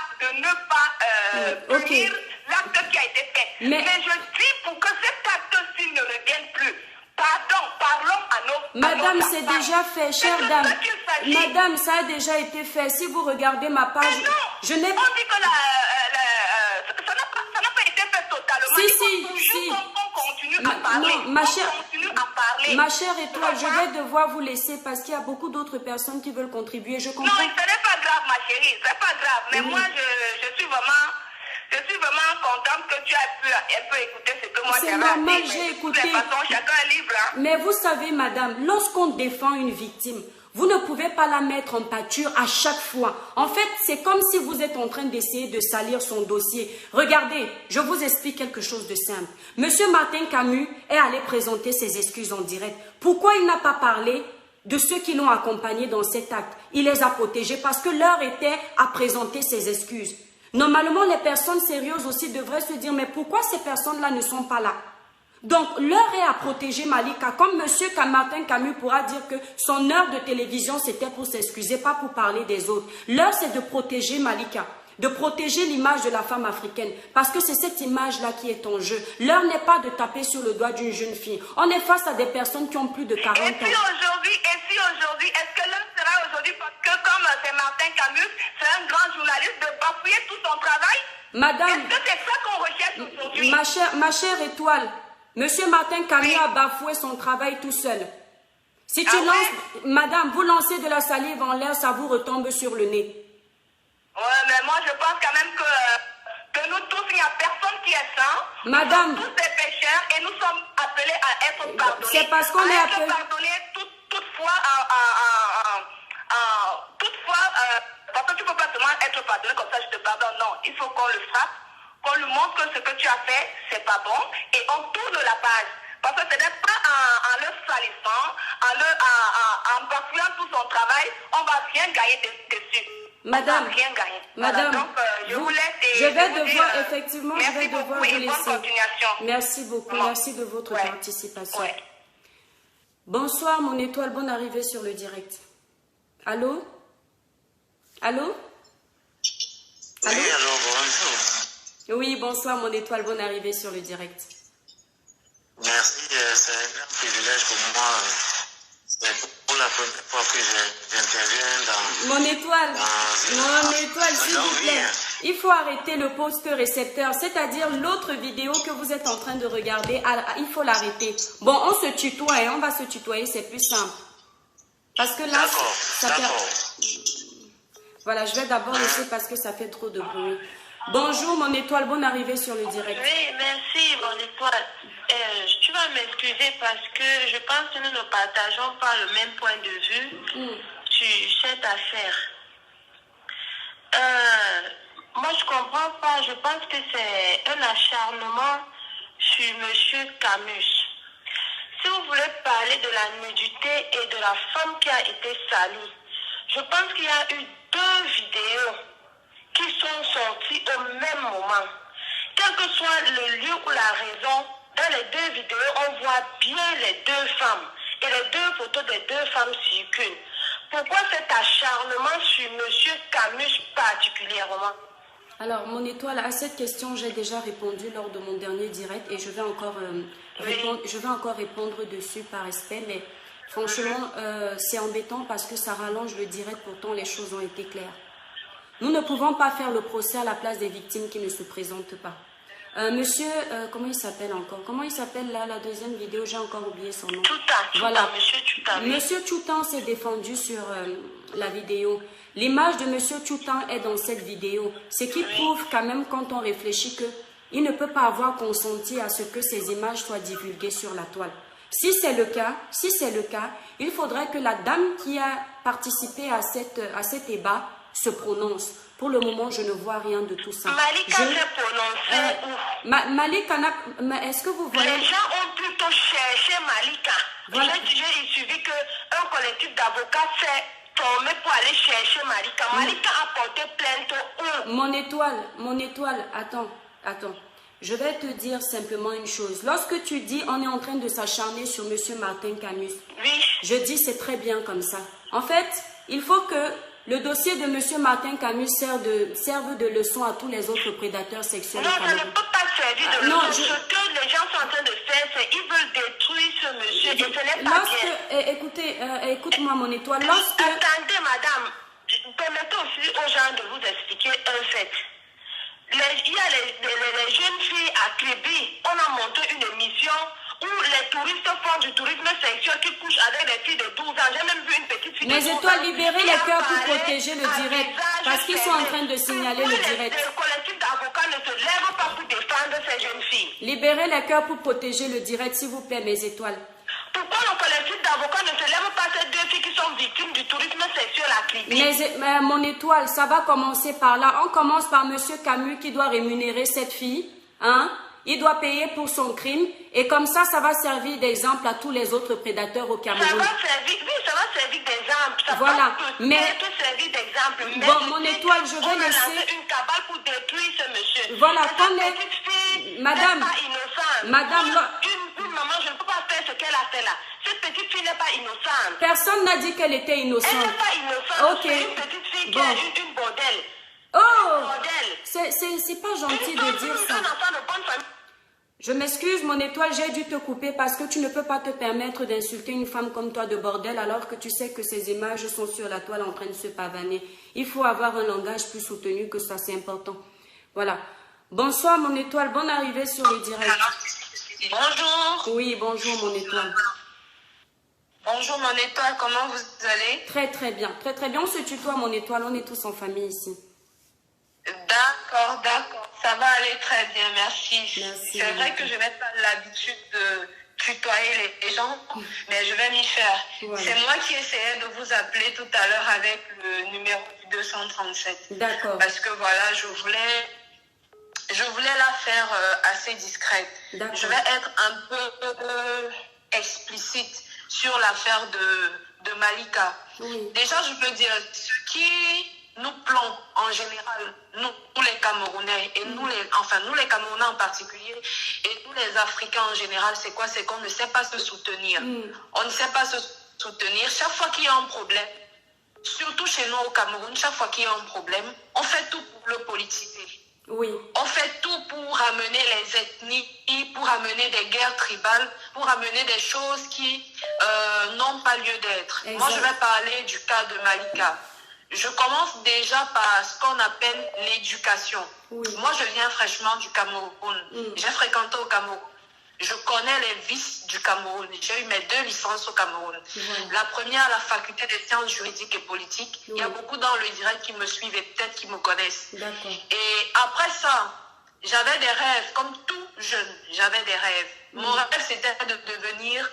punir l'acte qui a été fait. Mais je dis pour que cet acte-ci ne revienne plus. Pardon, parlons à nos... Madame, c'est déjà fait, chère dame. Madame, ça a déjà été fait. Si vous regardez ma page... Mais non, je n'ai... on dit que ça n'a pas été fait totalement. Si. On continue à parler. Non, ma chère étoile, je vais devoir vous laisser parce qu'il y a beaucoup d'autres personnes qui veulent contribuer. Je comprends. Non, ce n'est pas grave, ma chérie. C'est pas grave. Mais moi, je suis vraiment contente que tu aies pu un peu écouter ce que moi j'avais à dire. J'ai écouté. De toute façon, chacun est libre. Hein. Mais vous savez, madame, lorsqu'on défend une victime, vous ne pouvez pas la mettre en pâture à chaque fois. En fait, c'est comme si vous êtes en train d'essayer de salir son dossier. Regardez, je vous explique quelque chose de simple. Monsieur Martin Camus est allé présenter ses excuses en direct. Pourquoi il n'a pas parlé de ceux qui l'ont accompagné dans cet acte? Il les a protégés parce que l'heure était à présenter ses excuses. Normalement, les personnes sérieuses aussi devraient se dire, mais pourquoi ces personnes-là ne sont pas là? Donc, l'heure est à protéger Malika. Comme monsieur Martin Camus pourra dire que son heure de télévision, c'était pour s'excuser, pas pour parler des autres. L'heure, c'est de protéger Malika. de protéger l'image de la femme africaine. Parce que c'est cette image-là qui est en jeu. L'heure n'est pas de taper sur le doigt d'une jeune fille. On est face à des personnes qui ont plus de 40 ans. Et puis aujourd'hui, est-ce que l'heure sera aujourd'hui parce que comme c'est Martin Camus, c'est un grand journaliste de bafouiller tout son travail? Madame, est-ce que c'est ça qu'on recherche aujourd'hui? ma chère étoile, Monsieur Martin Camus a bafoué son travail tout seul. Si tu lances, madame, vous lancez de la salive en l'air, ça vous retombe sur le nez. Ouais, mais moi je pense quand même que nous tous, il n'y a personne qui est saint. Madame. Nous sommes tous des pécheurs et nous sommes appelés à être pardonnés. C'est parce qu'on est appelés. Pardonnés toutefois, parce que tu ne peux pas seulement être pardonné comme ça, je te pardonne. Non, il faut qu'on le frappe, qu'on lui montre que ce que tu as fait, c'est pas bon, et on tourne la page. Parce que ce n'est pas en le salissant, en bafouillant tout son travail, on ne va rien gagner dessus. Madame, on va rien gagner. Madame, voilà, donc, je vous laisse et je vais devoir, effectivement, je vais devoir vous laisser. Bonne continuation. Merci beaucoup, merci de votre participation. Bonsoir, mon étoile, bonne arrivée sur le direct. Allô? Allô? Oui, allô, bonjour. Oui, bonsoir, mon étoile, bonne arrivée sur le direct. Merci, c'est un grand privilège pour moi. C'est pour la première fois que j'interviens dans... Mon étoile, s'il vous plaît. Il faut arrêter le poste récepteur, c'est-à-dire l'autre vidéo que vous êtes en train de regarder, il faut l'arrêter. Bon, on se tutoie, on va se tutoyer, c'est plus simple. Parce que là, ça fait... Voilà, je vais d'abord laisser parce que ça fait trop de bruit. Bonjour, mon étoile, bonne arrivée sur le direct. Oui, merci, mon étoile. Tu vas m'excuser parce que je pense que nous ne partageons pas le même point de vue sur cette affaire. Moi, je comprends pas. Je pense que c'est un acharnement sur M. Camus. Si vous voulez parler de la nudité et de la femme qui a été salie, je pense qu'il y a eu 2 vidéos qui sont sorties au même moment. Quel que soit le lieu ou la raison, dans les 2 vidéos, on voit bien les 2 femmes. Et les 2 photos des 2 femmes circulent. Pourquoi cet acharnement sur M. Camus particulièrement? Alors, mon étoile, à cette question, j'ai déjà répondu lors de mon dernier direct et je vais encore, répondre dessus par respect. Mais franchement, c'est embêtant parce que ça rallonge le direct. Pourtant, les choses ont été claires. Nous ne pouvons pas faire le procès à la place des victimes qui ne se présentent pas. Monsieur, comment il s'appelle encore? Comment il s'appelle là, la deuxième vidéo? J'ai encore oublié son nom. Voilà. Monsieur Tchoutan. Monsieur Tchoutan s'est défendu sur la vidéo. L'image de Monsieur Tchoutan est dans cette vidéo. Ce qui prouve quand même, quand on réfléchit, qu'il ne peut pas avoir consenti à ce que ces images soient divulguées sur la toile. Si c'est le cas, il faudrait que la dame qui a participé à cet débat se prononce. Pour le moment, je ne vois rien de tout ça. Malika s'est prononcée où? Malika, est-ce que vous voyez... Les gens ont plutôt cherché Malika. Voilà. Il suffit qu'un collectif d'avocats s'est formé pour aller chercher Malika. Malika a porté plainte où? Mon étoile, attends. Je vais te dire simplement une chose. Lorsque tu dis on est en train de s'acharner sur M. Martin Camus, je dis c'est très bien comme ça. En fait, il faut que le dossier de M. Martin Camus serve de leçon à tous les autres prédateurs sexuels. Non, ça ne peut pas servir de leçon. Ce que les gens sont en train de faire, c'est qu'ils veulent détruire ce monsieur et ce n'est pas bien. Écoutez, écoute-moi mon étoile. Attendez, madame, permettez aussi aux gens de vous expliquer un fait. Il y a les jeunes filles à Kribi. On a monté une émission où les touristes font du tourisme sexuel qui couchent avec des filles de 12 ans. J'ai même vu une petite fille de 12 ans. Mais étoile, libérez les cœurs pour protéger le direct. Parce qu'ils sont en train de signaler le direct. Le collectif d'avocats ne se lève pas pour défendre ces jeunes filles. Libérez les cœurs pour protéger le direct, s'il vous plaît, mes étoiles. Pourquoi le collectif d'avocats ne se lève pas ces 2 filles qui sont victimes du tourisme sexuel à Kribi? Mais mon étoile, ça va commencer par là. On commence par M. Camus qui doit rémunérer cette fille. Il doit payer pour son crime. Et comme ça, ça va servir d'exemple à tous les autres prédateurs au Cameroun. Ça va servir d'exemple. Ça voilà. peut servir d'exemple. Bon, mon étoile, je vais laisser... On a lancé une cabale pour détruire ce monsieur. Voilà. Cette petite fille n'est pas innocente. Madame... Une maman, je ne peux pas faire ce qu'elle a fait là. Cette petite fille n'est pas innocente. Personne n'a dit qu'elle était innocente. Elle n'est pas innocente. Ok. C'est une petite fille qui a eu une bordelle. Oh! C'est pas gentil de dire ça. Je m'excuse, mon étoile, j'ai dû te couper parce que tu ne peux pas te permettre d'insulter une femme comme toi de bordel alors que tu sais que ces images sont sur la toile en train de se pavaner. Il faut avoir un langage plus soutenu que ça, c'est important. Voilà. Bonsoir, mon étoile. Bonne arrivée sur les directs. Bonjour. Oui, bonjour, mon étoile. Bonjour, mon étoile. Comment vous allez? Très, très bien. Très, très bien. On se tutoie, mon étoile. On est tous en famille ici. D'accord, d'accord. Ça va aller très bien, merci. Merci. C'est vrai que je n'ai pas l'habitude de tutoyer les gens, mais je vais m'y faire. Voilà. C'est moi qui essayais de vous appeler tout à l'heure avec le numéro du 237. D'accord. Parce que voilà, je voulais la faire assez discrète. Je vais être un peu explicite sur l'affaire de Malika. Oui. Déjà, je peux dire, ce qui nous plombe en général, nous les Camerounais, et nous les Camerounais en particulier, et nous les Africains en général, c'est quoi? C'est qu'on ne sait pas se soutenir. On ne sait pas se soutenir. Chaque fois qu'il y a un problème, surtout chez nous au Cameroun, chaque fois qu'il y a un problème, on fait tout pour le politiser. Oui. On fait tout pour amener les ethnies, pour amener des guerres tribales, pour amener des choses qui n'ont pas lieu d'être. Moi, je vais parler du cas de Malika. Je commence déjà par ce qu'on appelle l'éducation. Oui. Moi, je viens fraîchement du Cameroun. J'ai fréquenté au Cameroun. Je connais les vices du Cameroun. J'ai eu mes 2 licences au Cameroun. La première à la faculté des sciences juridiques et politiques. Il y a beaucoup dans le direct qui me suivent et peut-être qui me connaissent. Et après ça, j'avais des rêves. Comme tout jeune, j'avais des rêves. Mon rêve, c'était de devenir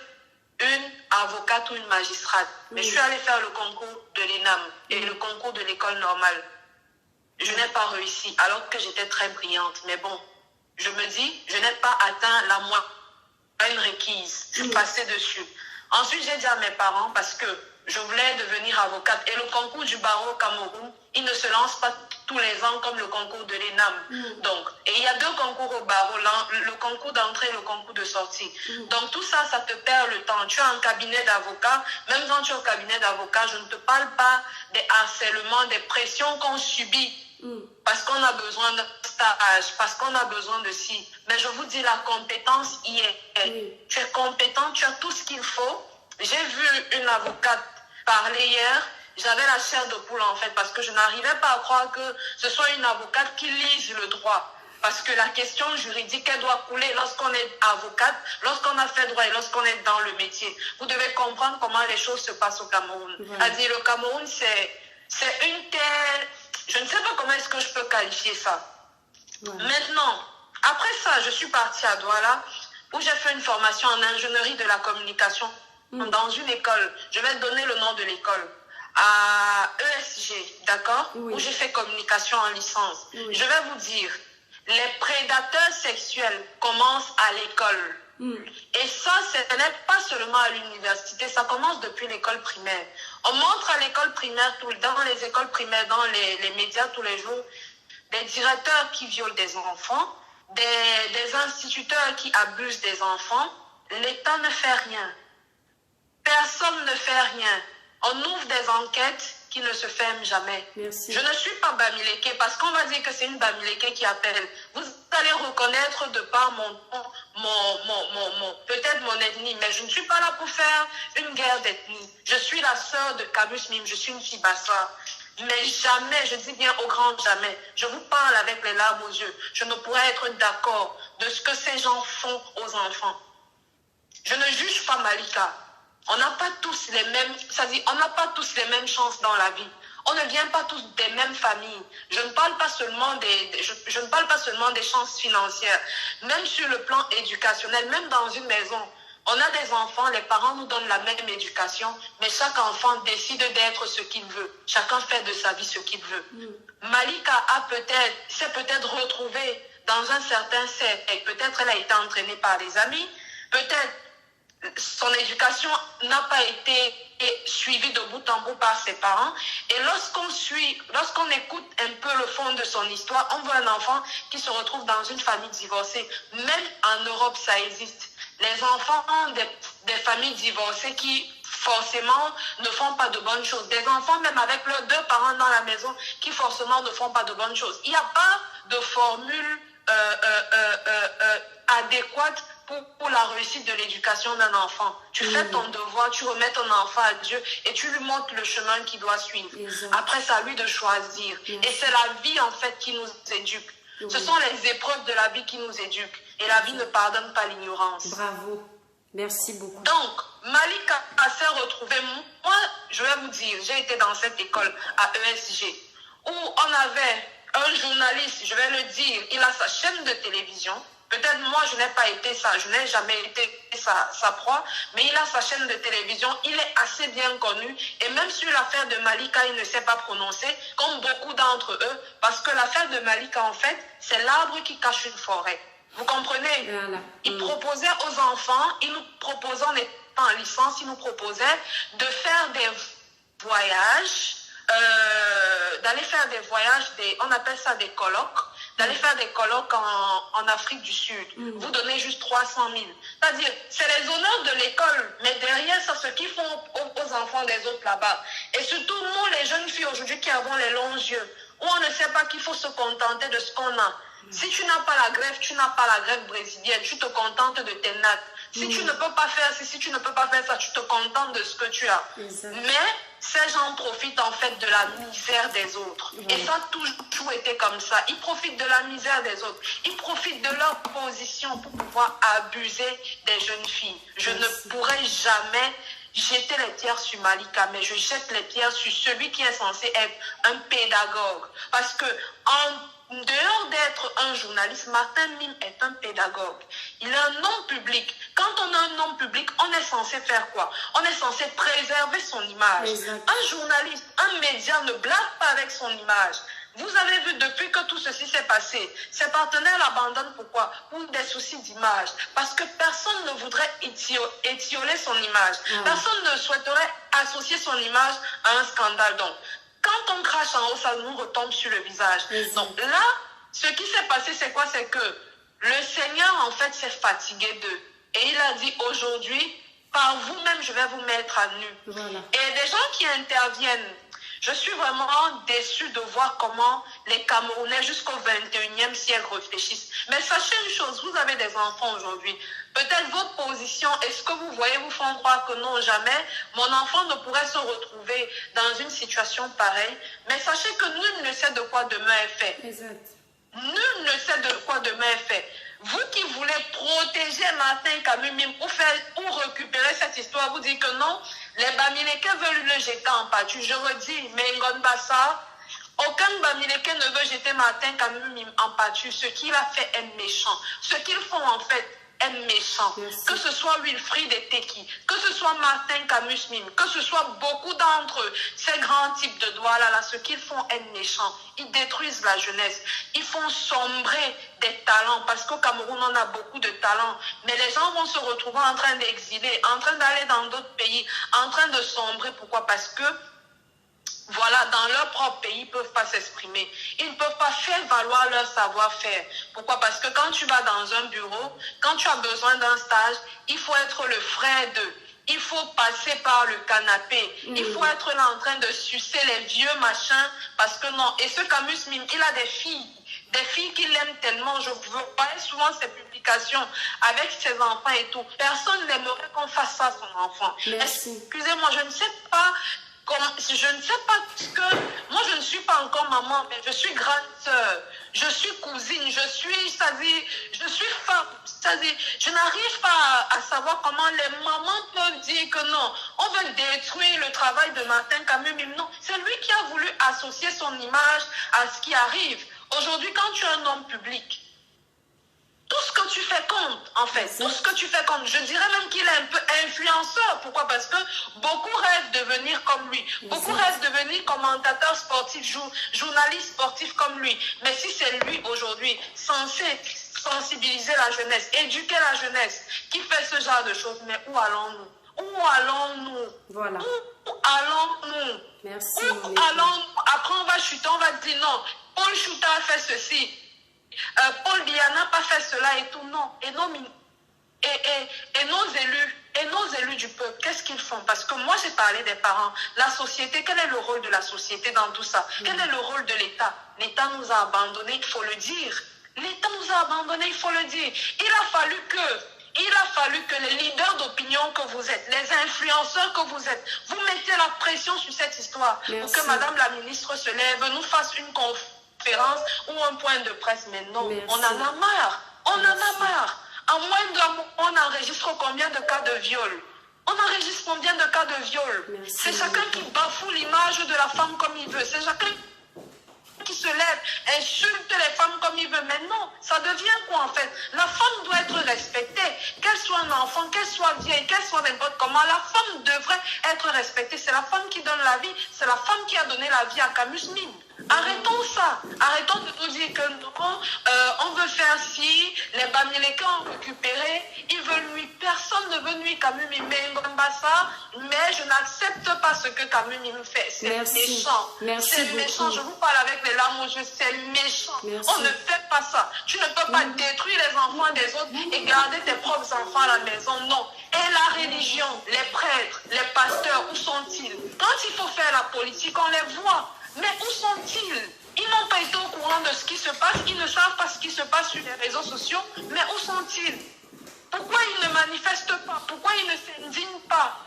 une avocate ou une magistrate. Mais je suis allée faire le concours de l'ENAM et le concours de l'école normale. Je n'ai pas réussi, alors que j'étais très brillante. Mais bon, je me dis, je n'ai pas atteint la moyenne requise. Je passais dessus. Ensuite, j'ai dit à mes parents, parce que je voulais devenir avocate. Et le concours du barreau au Cameroun, il ne se lance pas tous les ans comme le concours de l'ENAM. Donc, et il y a 2 concours au barreau, le concours d'entrée et le concours de sortie. Donc tout ça, ça te perd le temps. Tu es en cabinet d'avocat, même quand tu es au cabinet d'avocat, je ne te parle pas des harcèlements, des pressions qu'on subit. Parce qu'on a besoin d'un stage, parce qu'on a besoin de ci. Mais je vous dis, la compétence y est. Tu es compétent, tu as tout ce qu'il faut. J'ai vu une avocate parler hier. J'avais la chair de poule en fait, parce que je n'arrivais pas à croire que ce soit une avocate qui lise le droit. Parce que la question juridique, elle doit couler lorsqu'on est avocate, lorsqu'on a fait droit et lorsqu'on est dans le métier. Vous devez comprendre comment les choses se passent au Cameroun. C'est-à-dire, le Cameroun, c'est une terre... Je ne sais pas comment est-ce que je peux qualifier ça. Maintenant, après ça, je suis partie à Douala, où j'ai fait une formation en ingénierie de la communication dans une école. Je vais te donner le nom de l'école. À ESG, d'accord? Où j'ai fait communication en licence. Je vais vous dire, les prédateurs sexuels commencent à l'école. Et ça, ce n'est pas seulement à l'université, ça commence depuis l'école primaire. On montre à l'école primaire, dans les écoles primaires, dans les médias tous les jours, des directeurs qui violent des enfants, des instituteurs qui abusent des enfants. L'État ne fait rien. Personne ne fait rien. On ouvre des enquêtes qui ne se ferment jamais. Je ne suis pas Bamileke parce qu'on va dire que c'est une Bamileke qui appelle. Vous allez reconnaître de par peut-être mon ethnie, mais je ne suis pas là pour faire une guerre d'ethnie. Je suis la sœur de Camus Mime, je suis une fille Bassa. Mais jamais, je dis bien au grand jamais, je vous parle avec les larmes aux yeux. Je ne pourrais être d'accord de ce que ces gens font aux enfants. Je ne juge pas Malika. On n'a pas tous les mêmes, c'est-à-dire on n'a pas tous les mêmes chances dans la vie. On ne vient pas tous des mêmes familles. Je ne parle pas seulement je ne parle pas seulement des chances financières. Même sur le plan éducationnel, même dans une maison, on a des enfants, les parents nous donnent la même éducation, mais chaque enfant décide d'être ce qu'il veut. Chacun fait de sa vie ce qu'il veut. Malika s'est peut-être retrouvée dans un certain cercle. Peut-être elle a été entraînée par des amis. Peut-être son éducation n'a pas été suivie de bout en bout par ses parents. Et lorsqu'on écoute un peu le fond de son histoire, on voit un enfant qui se retrouve dans une famille divorcée. Même en Europe, ça existe. Les enfants ont des familles divorcées qui forcément ne font pas de bonnes choses. Des enfants, même avec leurs deux parents dans la maison, qui forcément ne font pas de bonnes choses. Il n'y a pas de formule adéquate pour la réussite de l'éducation d'un enfant. Tu fais ton devoir, tu remets ton enfant à Dieu et tu lui montres le chemin qu'il doit suivre. Après, c'est à lui de choisir. Et c'est la vie, en fait, qui nous éduque. Ce sont les épreuves de la vie qui nous éduquent. Et la vie ne pardonne pas l'ignorance. Bravo. Merci beaucoup. Donc, Malika s'est retrouvée. Moi, je vais vous dire, j'ai été dans cette école à ESG où on avait un journaliste, je vais le dire, il a sa chaîne de télévision. Peut-être moi, je n'ai pas été ça, je n'ai jamais été sa proie, mais il a sa chaîne de télévision, il est assez bien connu. Et même sur l'affaire de Malika, il ne s'est pas prononcé, comme beaucoup d'entre eux, parce que l'affaire de Malika, en fait, c'est l'arbre qui cache une forêt. Vous comprenez? Voilà. Il proposait aux enfants, il nous proposait, en étant en licence, il nous proposait de faire des voyages, d'aller faire des voyages, on appelle ça des colloques, d'aller faire des colloques en Afrique du Sud. Vous donnez juste 300 000. C'est-à-dire, c'est les honneurs de l'école, mais derrière ça, ce qu'ils font aux enfants des autres là-bas. Et surtout, nous, les jeunes filles aujourd'hui qui avons les longs yeux, où on ne sait pas qu'il faut se contenter de ce qu'on a. Si tu n'as pas la greffe, tu n'as pas la greffe brésilienne, tu te contentes de tes nattes. Si tu ne peux pas faire ça, si tu ne peux pas faire ça, tu te contentes de ce que tu as. Mais ces gens profitent en fait de la misère des autres. Et ça a toujours été comme ça. Ils profitent de la misère des autres. Ils profitent de leur position pour pouvoir abuser des jeunes filles. Je ne pourrai jamais jeter les pierres sur Malika, mais je jette les pierres sur celui qui est censé être un pédagogue. Parce que en dehors d'être un journaliste, Martin Mime est un pédagogue. Il est un nom public. Quand on a un nom public, on est censé faire quoi? On est censé préserver son image. Un journaliste, un média ne blague pas avec son image. Vous avez vu depuis que tout ceci s'est passé, ses partenaires l'abandonnent. Pourquoi? Pour des soucis d'image. Parce que personne ne voudrait étioler son image. Personne ne souhaiterait associer son image à un scandale. Donc, quand on crache en haut, ça nous retombe sur le visage. Donc là, ce qui s'est passé, c'est quoi? C'est que le Seigneur, en fait, s'est fatigué d'eux. Et il a dit, aujourd'hui, par vous-même, je vais vous mettre à nu. Et des gens qui interviennent, je suis vraiment déçue de voir comment les Camerounais jusqu'au 21e siècle réfléchissent. Mais sachez une chose, vous avez des enfants aujourd'hui. Peut-être votre position et ce que vous voyez vous font croire que non, jamais mon enfant ne pourrait se retrouver dans une situation pareille. Mais sachez que nul ne sait de quoi demain est fait. Nul ne sait de quoi demain est fait. Vous qui voulez protéger Martin Kamumim ou récupérer cette histoire, vous dites que non, les Bamileke veulent le jeter en pâture. Je redis, mais Ngon Bassa, aucun Bamileke ne veut jeter Martin Kamumim en pâture. Ce qu'il a fait est méchant. Ce qu'ils font en fait est méchant. Que ce soit Wilfried et Teki, que ce soit Martin Camus Mime, que ce soit beaucoup d'entre eux, ces grands types de doigts là, ce qu'ils font est méchant. Ils détruisent la jeunesse. Ils font sombrer des talents parce qu'au Cameroun, on a beaucoup de talents. Mais les gens vont se retrouver en train d'exiler, en train d'aller dans d'autres pays, en train de sombrer. Pourquoi? Parce que voilà, dans leur propre pays, ils ne peuvent pas s'exprimer. Ils ne peuvent pas faire valoir leur savoir-faire. Pourquoi? Parce que quand tu vas dans un bureau, quand tu as besoin d'un stage, il faut être le frère d'eux. Il faut passer par le canapé. Il faut être là en train de sucer les vieux machins. Parce que non. Et ce Camus Mime, il a des filles qu'il aime tellement. Je voyais souvent ses publications avec ses enfants et tout. Personne n'aimerait qu'on fasse ça à son enfant. Excusez-moi, je ne sais pas... Je ne sais pas ce que... Moi, je ne suis pas encore maman, mais je suis grande sœur. Je suis cousine. Je suis femme. C'est-à-dire, je n'arrive pas à savoir comment les mamans peuvent dire que non, on veut détruire le travail de Martin Kamumim. Non, c'est lui qui a voulu associer son image à ce qui arrive. Aujourd'hui, quand tu es un homme public, tout ce que tu fais compte, en fait. Tout ce que tu fais compte. Je dirais même qu'il est un peu influenceur. Pourquoi? Parce que beaucoup rêvent de devenir comme lui. Beaucoup rêvent de devenir commentateur sportif, journaliste sportif comme lui. Mais si c'est lui aujourd'hui censé sensibiliser la jeunesse, éduquer la jeunesse, qui fait ce genre de choses, mais où allons-nous? Où allons-nous? Voilà. Où allons-nous? Merci. Où allons-nous? Après, on va chuter, on va dire non. Paul Chouta a fait ceci. Paul Biya n'a pas fait cela et tout, non. Et non, Et nos élus du peuple, qu'est-ce qu'ils font? Parce que moi, j'ai parlé des parents. La société, quel est le rôle de la société dans tout ça? Quel est le rôle de l'État? L'État nous a abandonnés, il faut le dire. L'État nous a abandonnés, il faut le dire. Il a fallu que les leaders d'opinion que vous êtes, les influenceurs que vous êtes, vous mettez la pression sur cette histoire. Pour que Madame la ministre se lève, nous fasse une conférence ou un point de presse. Mais non, on en a marre. On en a marre. En moins d'un mois, on enregistre combien de cas de viol? On enregistre combien de cas de viol? C'est chacun qui bafoue l'image de la femme comme il veut. C'est chacun qui se lève, insulte les femmes comme il veut. Mais non, ça devient quoi en fait? La femme doit être respectée. Qu'elle soit un enfant, qu'elle soit vieille, qu'elle soit n'importe comment, la femme devrait être respectée. C'est la femme qui donne la vie. C'est la femme qui a donné la vie à Camus Mine. Arrêtons ça. Arrêtons de nous dire que non, on veut faire ci, les Bamileke ont récupéré, ils veulent nuire. Personne ne veut nuire Camus Mine Mbassa, mais je n'accepte pas ce que Camus Mine fait. C'est méchant. C'est méchant. Je vous parle avec les larmes aux yeux, c'est méchant. On ne fait pas ça. Tu ne peux pas détruire les enfants des autres et garder tes propres enfants à la maison. Non. Et la religion, les prêtres, les pasteurs, où sont-ils? Quand il faut faire la politique, on les voit. Mais où sont-ils? Ils n'ont pas été au courant de ce qui se passe. Ils ne savent pas ce qui se passe sur les réseaux sociaux. Mais où sont-ils? Pourquoi ils ne manifestent pas? Pourquoi ils ne s'indignent pas?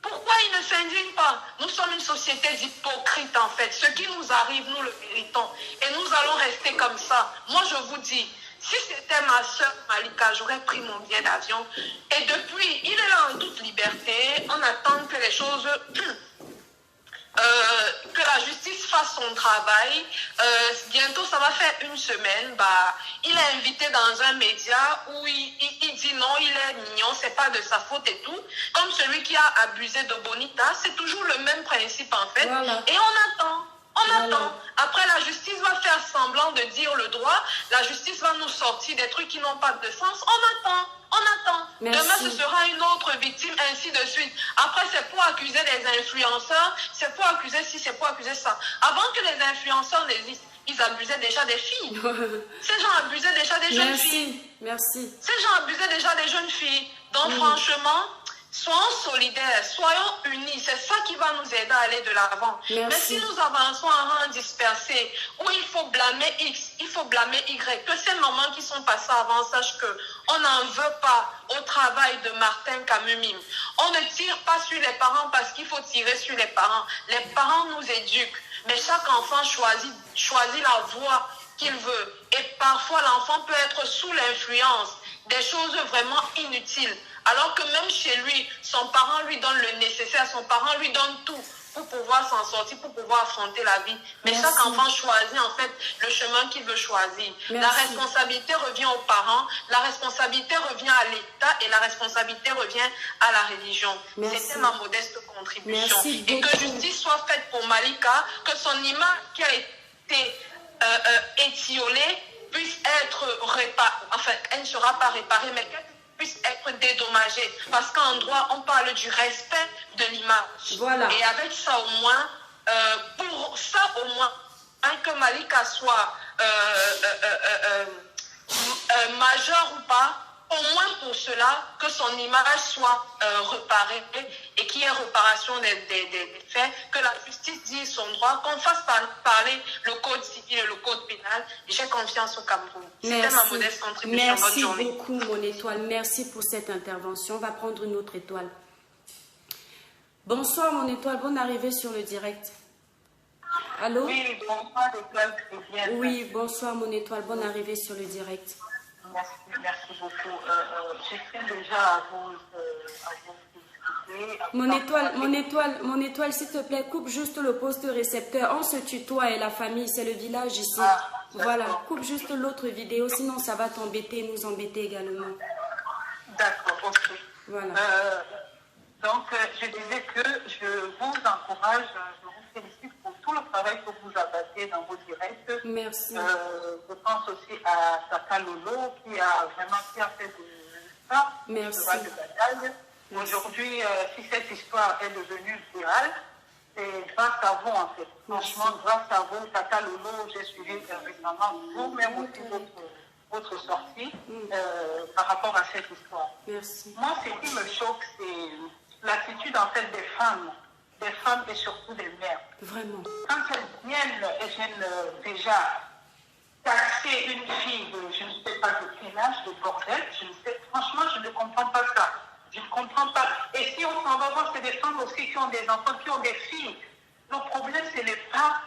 Pourquoi ils ne s'indignent pas? Nous sommes une société d'hypocrites en fait. Ce qui nous arrive, nous le méritons. Et nous allons rester comme ça. Moi, je vous dis, si c'était ma soeur Malika, j'aurais pris mon billet d'avion. Et depuis, il est là en toute liberté. On attend que les choses... que la justice fasse son travail. Bientôt, ça va faire une semaine. Il est invité dans un média où il dit non, il est mignon, c'est pas de sa faute et tout. Comme celui qui a abusé de Bonita, c'est toujours le même principe en fait. Voilà. Et on attend. Attend. Après, la justice va faire semblant de dire le droit. La justice va nous sortir des trucs qui n'ont pas de sens. On attend. Merci. Demain, ce sera une autre victime, ainsi de suite. Après, c'est pour accuser les influenceurs, c'est pour accuser ci, c'est pour accuser ça. Avant que les influenceurs n'existent, ils abusaient déjà des filles. Ces gens abusaient déjà des jeunes filles. Merci. Ces gens abusaient déjà des jeunes filles. Donc, franchement... soyons solidaires, soyons unis, c'est ça qui va nous aider à aller de l'avant. Mais si nous avançons en rang dispersé, où il faut blâmer X, il faut blâmer Y, que ces moments qui sont passés avant, sache qu'on n'en veut pas au travail de Martin Camus Mine. On ne tire pas sur les parents parce qu'il faut tirer sur les parents. Les parents nous éduquent, mais chaque enfant choisit la voie qu'il veut. Et parfois, l'enfant peut être sous l'influence des choses vraiment inutiles. Alors que même chez lui, son parent lui donne le nécessaire, son parent lui donne tout pour pouvoir s'en sortir, pour pouvoir affronter la vie. Mais chaque enfant choisit en fait le chemin qu'il veut choisir. La responsabilité revient aux parents, la responsabilité revient à l'État et la responsabilité revient à la religion. C'était ma modeste contribution. Et que justice soit faite pour Malika, que son image qui a été étiolée puisse être réparée, enfin elle ne sera pas réparée, mais qu'elle puisse être dédommagée. Parce qu'en droit, on parle du respect de l'image. Voilà. Et avec ça au moins, pour ça au moins, que Malika soit majeure ou pas, au moins pour cela, que son image soit réparée et qu'il y ait réparation des faits, que la justice dise son droit, qu'on fasse parler le code civil et le code pénal. J'ai confiance au Cameroun. C'était ma modeste contribution. Merci beaucoup, mon étoile. Merci pour cette intervention. On va prendre une autre étoile. Bonsoir, mon étoile. Bonne arrivée sur le direct. Allô? Oui, bonsoir, étoile chrétienne. Oui, bonsoir, mon étoile. Bonne arrivée sur le direct. Merci beaucoup. Je tiens déjà à vous discuter. Mon étoile, s'il te plaît, coupe juste le poste récepteur. On se tutoie et la famille, c'est le village ici. Voilà, coupe juste l'autre vidéo, sinon ça va t'embêter, nous embêter également. D'accord, ok. Voilà. Donc, je disais que je vous encourage, je vous félicite pour tout le travail que vous abattez dans vos directs. Merci. Je pense aussi à Saka Lolo qui a fait de ça. Merci. De bataille. Aujourd'hui, si cette histoire est devenue virale, c'est grâce à vous en fait. Franchement, grâce à vous, Saka Lolo, j'ai suivi récemment vous-même aussi votre sortie par rapport à cette histoire. Merci. Moi, ce qui me choque, c'est l'attitude en fait des femmes et surtout des mères. Vraiment. Quand elles viennent déjà taxer une fille de je ne sais pas de quel âge, de bordel, franchement, je ne comprends pas ça. Je ne comprends pas. Et si on s'en va voir, c'est des femmes aussi qui ont des enfants, qui ont des filles. Le problème, ce n'est pas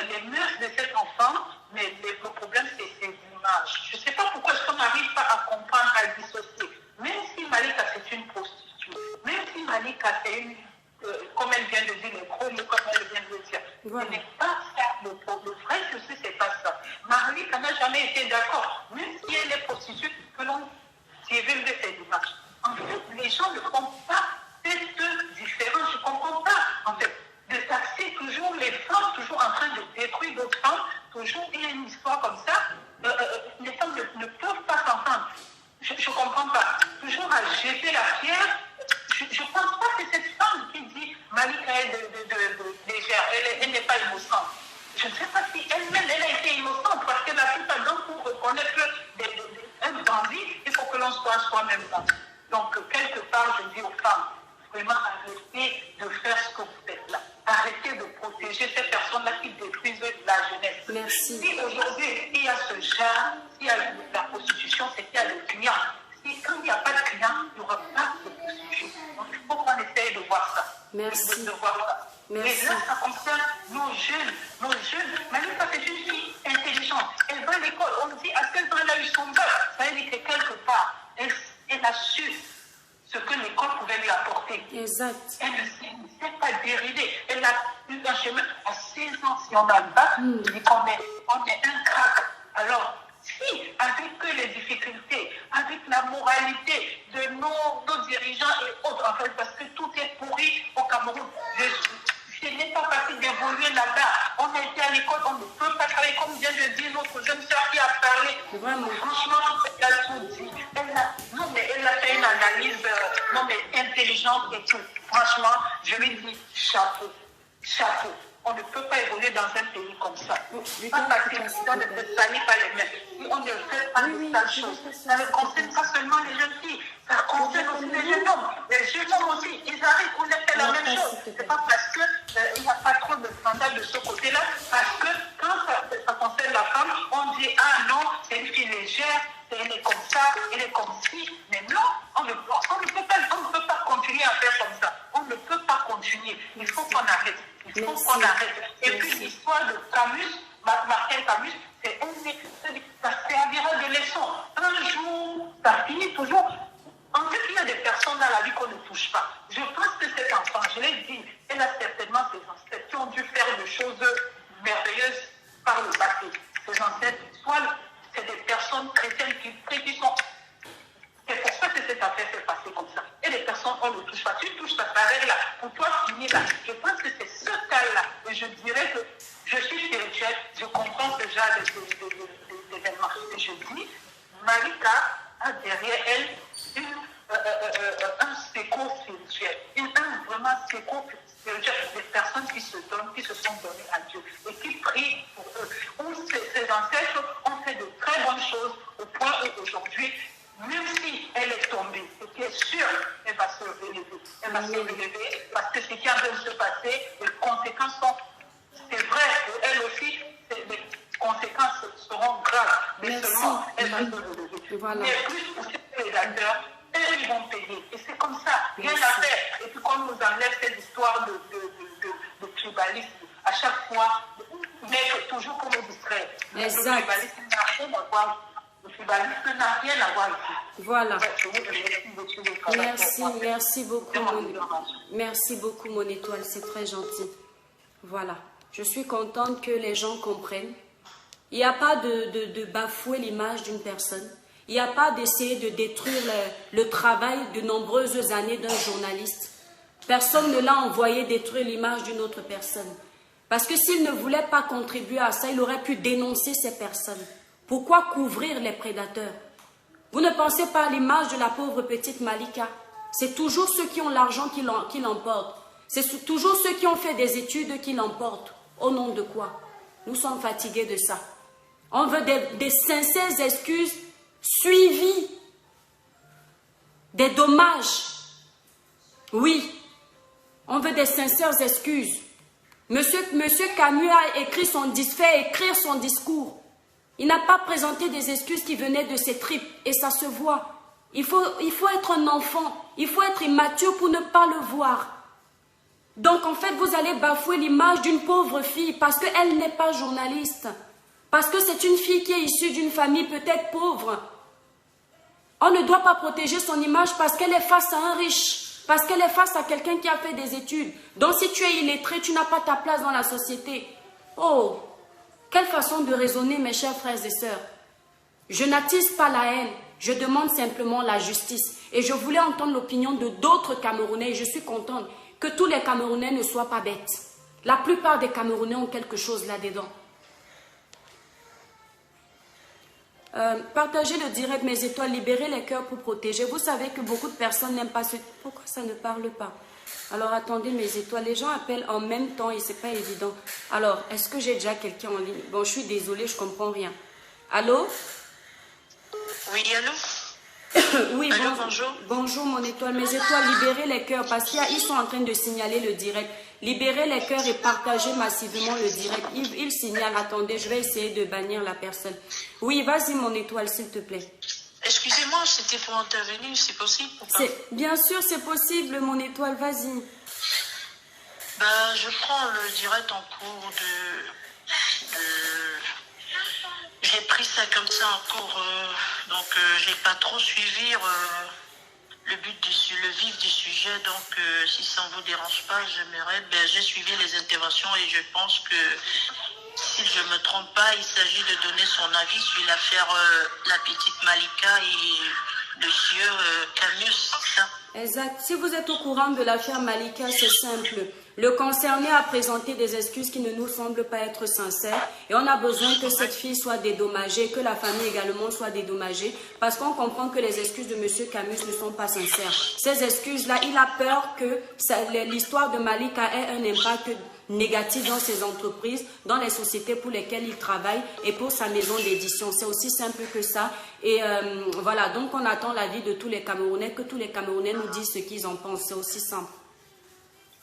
les mœurs de cet enfant, mais le problème, c'est ses images. Je ne sais pas pourquoi est-ce qu'on n'arrive pas à comprendre, à dissocier. Même si Malika, c'est une prostituée, même si Malika, c'est une, comme elle vient de dire, les gros mots, comme elle vient de le dire, voilà. Ce n'est pas ça le vrai souci, c'est pas ça. Malika n'a jamais été d'accord, même si elle est prostituée, que l'on divulgue ses images. En fait, les gens ne font pas cette différence. Je ne comprends pas, en fait, de taxer toujours les femmes, toujours en train de détruire d'autres femmes. Toujours, il y a une histoire comme ça. Les femmes ne peuvent pas s'entendre. Je ne comprends pas. Toujours à jeter la pierre. Je ne pense pas que cette femme qui dit Malika est légère, elle n'est pas innocente. Je ne sais pas si elle-même, elle a été innocente, parce que la plupart d'entre nous, pour reconnaître un bandit, il faut que l'on soit soi-même bandit. Donc, quelque part, je dis aux femmes, vraiment arrêtez de faire ce que vous faites là. Arrêtez de protéger ces personnes-là qui détruisent la jeunesse. Merci. Si aujourd'hui, il y a ce genre, s'il y a la prostitution, c'est qu'il y a le client. Si quand il n'y a pas de client, il n'y aura pas de prostitution. Donc, il faut qu'on essaye de voir ça. Merci. De voir ça. Merci. Et là, ça concerne nos jeunes. Malika, c'est une fille intelligente. Elle va à l'école. On dit à quel temps elle a eu son bac. Ça veut dire que quelque part, elle a su ce que l'école pouvait lui apporter. Exact. Elle ne s'est pas déridée. Elle a eu un chemin à 16 ans. Si on a le bac, on est un crack. Alors, si, avec les difficultés, avec la moralité de nos dirigeants et autres, en fait, parce que tout est pourri au Cameroun, ce n'est pas facile d'évoluer là-bas. On a été à l'école, on ne peut pas travailler, comme vient de dire notre jeune soeur qui a parlé. Vraiment. Franchement, elle a tout dit. Elle a fait une analyse intelligente et tout. Franchement, je lui dis chapeau. Chapeau. On ne peut pas évoluer dans un pays comme ça. Pas facile, on ne peut salir pas les mains. Si on ne fait pas de telles choses, ça ne concerne pas seulement les jeunes filles, ça concerne aussi les jeunes hommes. Les jeunes hommes aussi, ils arrivent, on a fait la même chose. C'est pas parce qu'il n'y a pas trop de scandale de ce côté-là, parce que quand ça concerne la femme, on dit ah non, c'est une fille légère, elle est comme ça, elle est comme ci. Mais non, on ne peut pas continuer à faire comme ça. On ne peut pas continuer. Il faut qu'on arrête. Il faut qu'on arrête. Et puis l'histoire de Camus, Marcel Camus, ça servira de leçon. Un jour, ça finit toujours. En fait, il y a des personnes dans la vie qu'on ne touche pas. Je pense que cet enfant, je l'ai dit, elle a certainement ses ancêtres qui ont dû faire des choses merveilleuses par le passé. Ses ancêtres, soit c'est des personnes chrétiennes qui sont... C'est pour ça que cette affaire s'est passée comme ça. Et les personnes, on ne touche pas. Tu touches ta carrière là, pour toi finir là. Je pense que c'est ce cas-là. Et je dirais que je suis spirituelle, je comprends ce genre d'événements. Et je dis, Malika a derrière elle un secours spirituel. Vraiment secours spirituel. Des personnes qui se donnent, qui se sont données à Dieu et qui prient pour eux. Où ces ancêtres ont fait de très bonnes choses au point où aujourd'hui, même si elle est tombée, ce qui est sûr, elle va se relever. Elle va se relever parce que ce qui est en train de se passer, les conséquences sont... C'est vrai qu'elle aussi, les conséquences seront graves. Mais seulement, elle va se relever. Voilà. Mais plus pour ces prédateurs, eux, ils vont payer. Et c'est comme ça, rien à faire. Et puis qu'on nous enlève cette histoire de tribalisme, à chaque fois, mais toujours pour nous distraire. Exact. Le tribalisme n'a rien à voir. Le tribalisme n'a rien à voir ici. Voilà. Merci beaucoup. Merci beaucoup, mon étoile, c'est très gentil. Voilà. Je suis contente que les gens comprennent. Il n'y a pas de bafouer l'image d'une personne. Il n'y a pas d'essayer de détruire le travail de nombreuses années d'un journaliste. Personne ne l'a envoyé détruire l'image d'une autre personne. Parce que s'il ne voulait pas contribuer à ça, il aurait pu dénoncer ces personnes. Pourquoi couvrir les prédateurs? Vous ne pensez pas à l'image de la pauvre petite Malika? C'est toujours ceux qui ont l'argent qui l'emportent. C'est toujours ceux qui ont fait des études qui l'emportent. Au nom de quoi? Nous sommes fatigués de ça. On veut des sincères excuses suivies. Des dommages. Oui. On veut des sincères excuses. Monsieur Camus a écrit fait écrire son discours. Il n'a pas présenté des excuses qui venaient de ses tripes. Et ça se voit. Il faut être un enfant. Il faut être immature pour ne pas le voir. Donc en fait, vous allez bafouer l'image d'une pauvre fille parce qu'elle n'est pas journaliste. Parce que c'est une fille qui est issue d'une famille peut-être pauvre. On ne doit pas protéger son image parce qu'elle est face à un riche. Parce qu'elle est face à quelqu'un qui a fait des études. Donc si tu es illettré, tu n'as pas ta place dans la société. Oh, quelle façon de raisonner, mes chers frères et sœurs. Je n'attise pas la haine. Je demande simplement la justice. Et je voulais entendre l'opinion de d'autres Camerounais. Et je suis contente que tous les Camerounais ne soient pas bêtes. La plupart des Camerounais ont quelque chose là-dedans. Partagez le direct Mes Étoiles, libérez les cœurs pour protéger. Vous savez que beaucoup de personnes n'aiment pas ce... Pourquoi ça ne parle pas? Alors attendez Mes Étoiles, les gens appellent en même temps et c'est pas évident. Alors, est-ce que j'ai déjà quelqu'un en ligne? Bon, je suis désolée, je comprends rien. Allô? Oui, allô? Oui, allô, bonjour. Bonjour mon étoile. Mes étoiles, libérez les cœurs parce qu'ils sont en train de signaler le direct. Libérez les cœurs et partagez massivement le direct. Ils signalent, attendez, je vais essayer de bannir la personne. Oui, vas-y mon étoile, s'il te plaît. Excusez-moi, c'était pour intervenir, c'est possible ou pas? Bien sûr, c'est possible mon étoile, vas-y. Ben, je prends le direct en cours J'ai pris ça comme ça en cours, donc j'ai pas trop suivi le vif du sujet, donc si ça ne vous dérange pas, j'aimerais, j'ai suivi les interventions et je pense que si je ne me trompe pas, il s'agit de donner son avis sur l'affaire la petite Malika et le sieur Camus, c'est ça? Exact. Si vous êtes au courant de l'affaire Malika, c'est simple. Le concerné a présenté des excuses qui ne nous semblent pas être sincères et on a besoin que cette fille soit dédommagée, que la famille également soit dédommagée parce qu'on comprend que les excuses de M. Camus ne sont pas sincères. Ces excuses-là, il a peur que l'histoire de Malika ait un impact négatif dans ses entreprises, dans les sociétés pour lesquelles il travaille et pour sa maison d'édition. C'est aussi simple que ça. Et voilà, donc on attend l'avis de tous les Camerounais, que tous les Camerounais nous disent ce qu'ils en pensent. C'est aussi simple.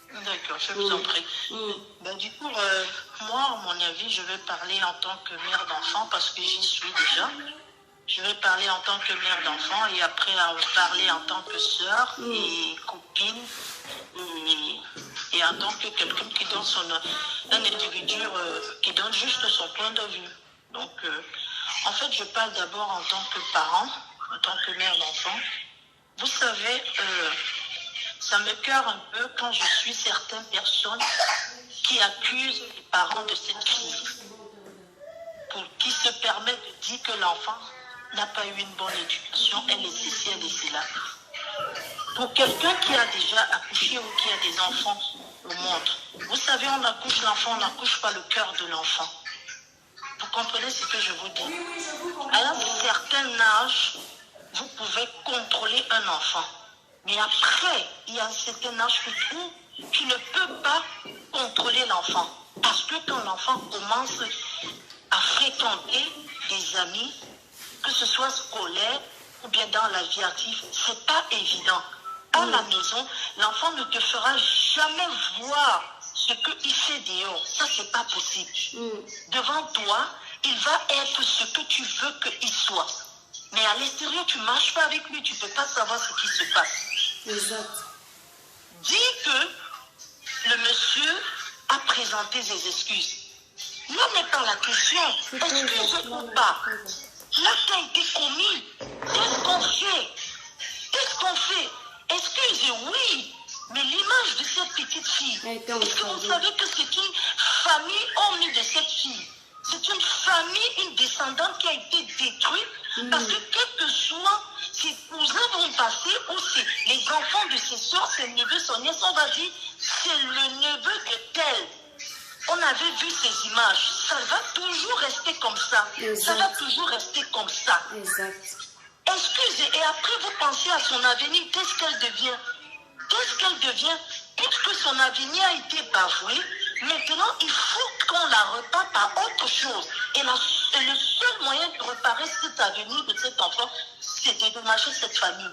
D'accord, je vous en prie. Du coup, moi, à mon avis, je vais parler en tant que mère d'enfant parce que j'y suis déjà. Je vais parler en tant que mère d'enfant et après parler en tant que sœur et copine et en tant que quelqu'un qui donne un individu qui donne juste son point de vue. Donc, en fait, je parle d'abord en tant que parent, en tant que mère d'enfant. Vous savez, ça me cœur un peu quand je suis certaines personnes qui accusent les parents de cette fille, qui se permettent de dire que l'enfant n'a pas eu une bonne éducation, elle est ceci, elle est cela. Pour quelqu'un qui a déjà accouché ou qui a des enfants au monde, vous savez, on accouche l'enfant, on n'accouche pas le cœur de l'enfant. Vous comprenez ce que je vous dis? À un certain âge, vous pouvez contrôler un enfant. Mais après, il y a un certain âge où tu ne peux pas contrôler l'enfant. Parce que quand l'enfant commence à fréquenter des amis, que ce soit scolaire ou bien dans la vie active, c'est pas évident. À la maison, l'enfant ne te fera jamais voir ce qu'il fait dehors. Ça, c'est pas possible. Devant toi, il va être ce que tu veux qu'il soit. Mais à l'extérieur, tu ne marches pas avec lui, tu ne peux pas savoir ce qui se passe. Exact. Dis que le monsieur a présenté ses excuses. Là n'est pas la question. Excuse ou pas. L'acte a été commis. Qu'est-ce qu'on fait? Qu'est-ce qu'on fait? Excusez, oui. Mais l'image de cette petite fille, est-ce que vous savez que c'est une famille hormis de cette fille? C'est une famille, une descendante qui a été détruite parce que quel que soit ses cousins vont passer ou les enfants de ses soeurs, ses neveux, son nièce, on va dire c'est le neveu de tel. On avait vu ces images. Ça va toujours rester comme ça. Exact. Ça va toujours rester comme ça. Exact. Excusez, et après vous pensez à son avenir, qu'est-ce qu'elle devient? Qu'est-ce qu'elle devient? Puisque son avenir a été bafoué, Maintenant, il faut qu'on la repare par autre chose. Et le seul moyen de réparer cet avenir de cet enfant, c'est de dédommager cette famille.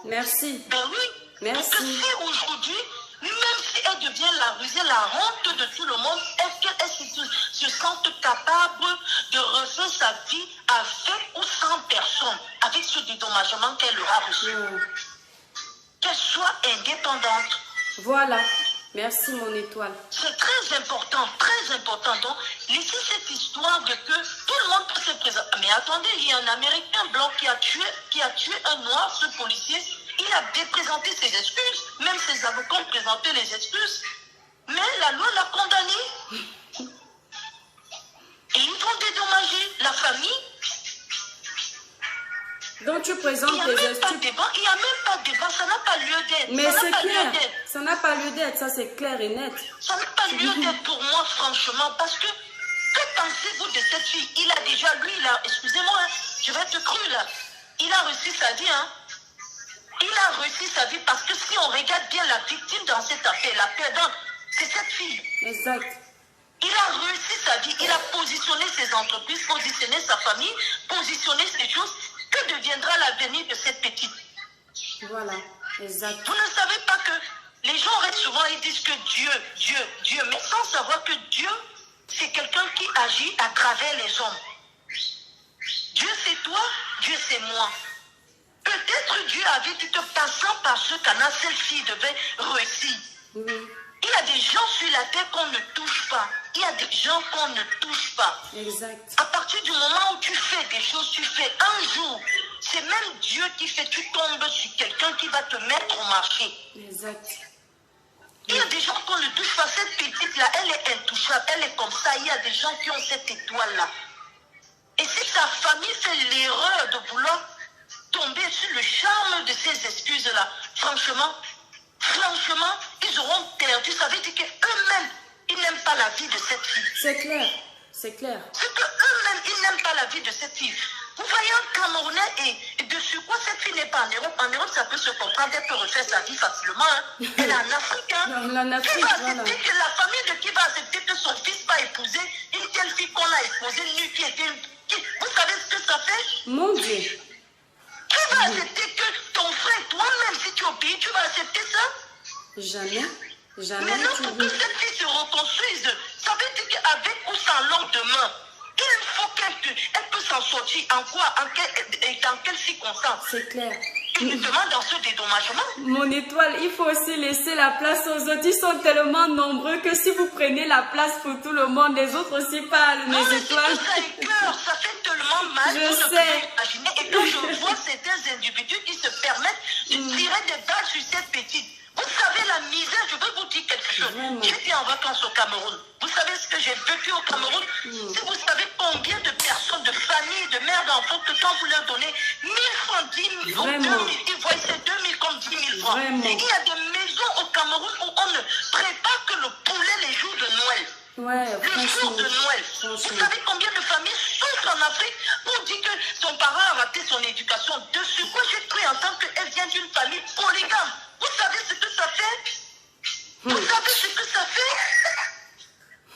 Merci. Ben oui. Merci. Parce que si aujourd'hui, même si elle devient la rusée, la honte de tout le monde, est-ce qu'elle se sente capable de refaire sa vie avec ou sans personne, avec ce dédommagement qu'elle aura reçu? Qu'elle soit indépendante. Voilà. Merci, mon étoile. C'est très important, très important. Donc, laissez cette histoire de que tout le monde peut se présenter. Mais attendez, il y a un Américain blanc qui a tué un noir, ce policier. Il a déprésenté ses excuses. Même ses avocats ont présenté les excuses. Mais la loi l'a condamné. Et ils vont dédommager la famille. Donc tu présentes les excuses. Il n'y a même pas de débat, ça n'a pas lieu d'être. Mais c'est clair, ça n'a pas lieu d'être, ça c'est clair et net. Ça n'a pas lieu d'être pour moi, franchement, parce que pensez-vous de cette fille? Il a déjà, lui, excusez-moi, hein, je vais te cru là, il a reçu sa vie, hein. Il a reçu sa vie parce que si on regarde bien la victime dans cette affaire, la perdante, c'est cette fille. Exact. Il a réussi sa vie, il a positionné ses entreprises, positionné sa famille, positionné ses choses. Que deviendra l'avenir de cette petite? Voilà, exact. Vous ne savez pas que les gens restent souvent, ils disent que Dieu, mais sans savoir que Dieu, c'est quelqu'un qui agit à travers les hommes. Dieu c'est toi, Dieu c'est moi. Peut-être Dieu avait dit que passant par ce canal, cette fille devait réussir. Il y a des gens sur la terre qu'on ne touche pas. Il y a des gens qu'on ne touche pas. Exact. À partir du moment où tu fais des choses, tu fais un jour, c'est même Dieu qui fait, tu tombes sur quelqu'un qui va te mettre au marché. Exact. Il y a des gens qu'on ne touche pas. Cette petite-là, elle est intouchable, elle est comme ça. Il y a des gens qui ont cette étoile-là. Et si sa famille fait l'erreur de vouloir tomber sur le charme de ces excuses-là, franchement, ils auront perdu. Ça veut dire qu'eux-mêmes, ils n'aiment pas la vie de cette fille. C'est clair, c'est clair. C'est qu'eux-mêmes, ils n'aiment pas la vie de cette fille. Vous voyez un Camerounais et de sur quoi cette fille n'est pas en Europe. En Europe, ça peut se comprendre, elle peut refaire sa vie facilement. Hein. Elle est en Afrique. Hein. En Afrique, qui va accepter que la famille de qui va accepter que son fils va épouser une telle fille qu'on a épousée, une qui était... Vous savez ce que ça fait? Mon Dieu. Qui va accepter que ton frère, toi-même, si tu es au pays, tu vas accepter ça? Jamais. Jamais. Maintenant, pour que cette fille se reconstruise, ça veut dire qu'avec ou sans lendemain, il faut qu'elle peut s'en sortir. En quoi? Dans quelles circonstances? C'est clair. Justement dans ce dédommagement. Mon étoile, il faut aussi laisser la place aux autres. Ils sont tellement nombreux que si vous prenez la place pour tout le monde, les autres aussi parlent. Non, mes étoiles. Ça écœure, ça fait tellement mal. Je sais. Et quand je vois certains individus qui se permettent de tirer des balles sur cette petite, vous savez la misère, je veux vous dire quelque chose. J'étais en vacances au Cameroun. Vous savez ce que j'ai vécu au Cameroun? Si vous savez combien de personnes, de familles, de mères d'enfants, que quand vous leur donnez 1000 francs, 10 000, 2000, ils voient ces 2000 comme 10 000 francs. Et il y a des maisons au Cameroun où on ne prépare que le poulet les jours de Noël. Le jour de Noël. Vous savez combien de familles souffrent en Afrique pour dire que son parent a raté son éducation? De ce quoi j'ai cru entendre qu'elle vient d'une famille polygame. Vous savez ce que ça fait? Vous savez ce que ça fait?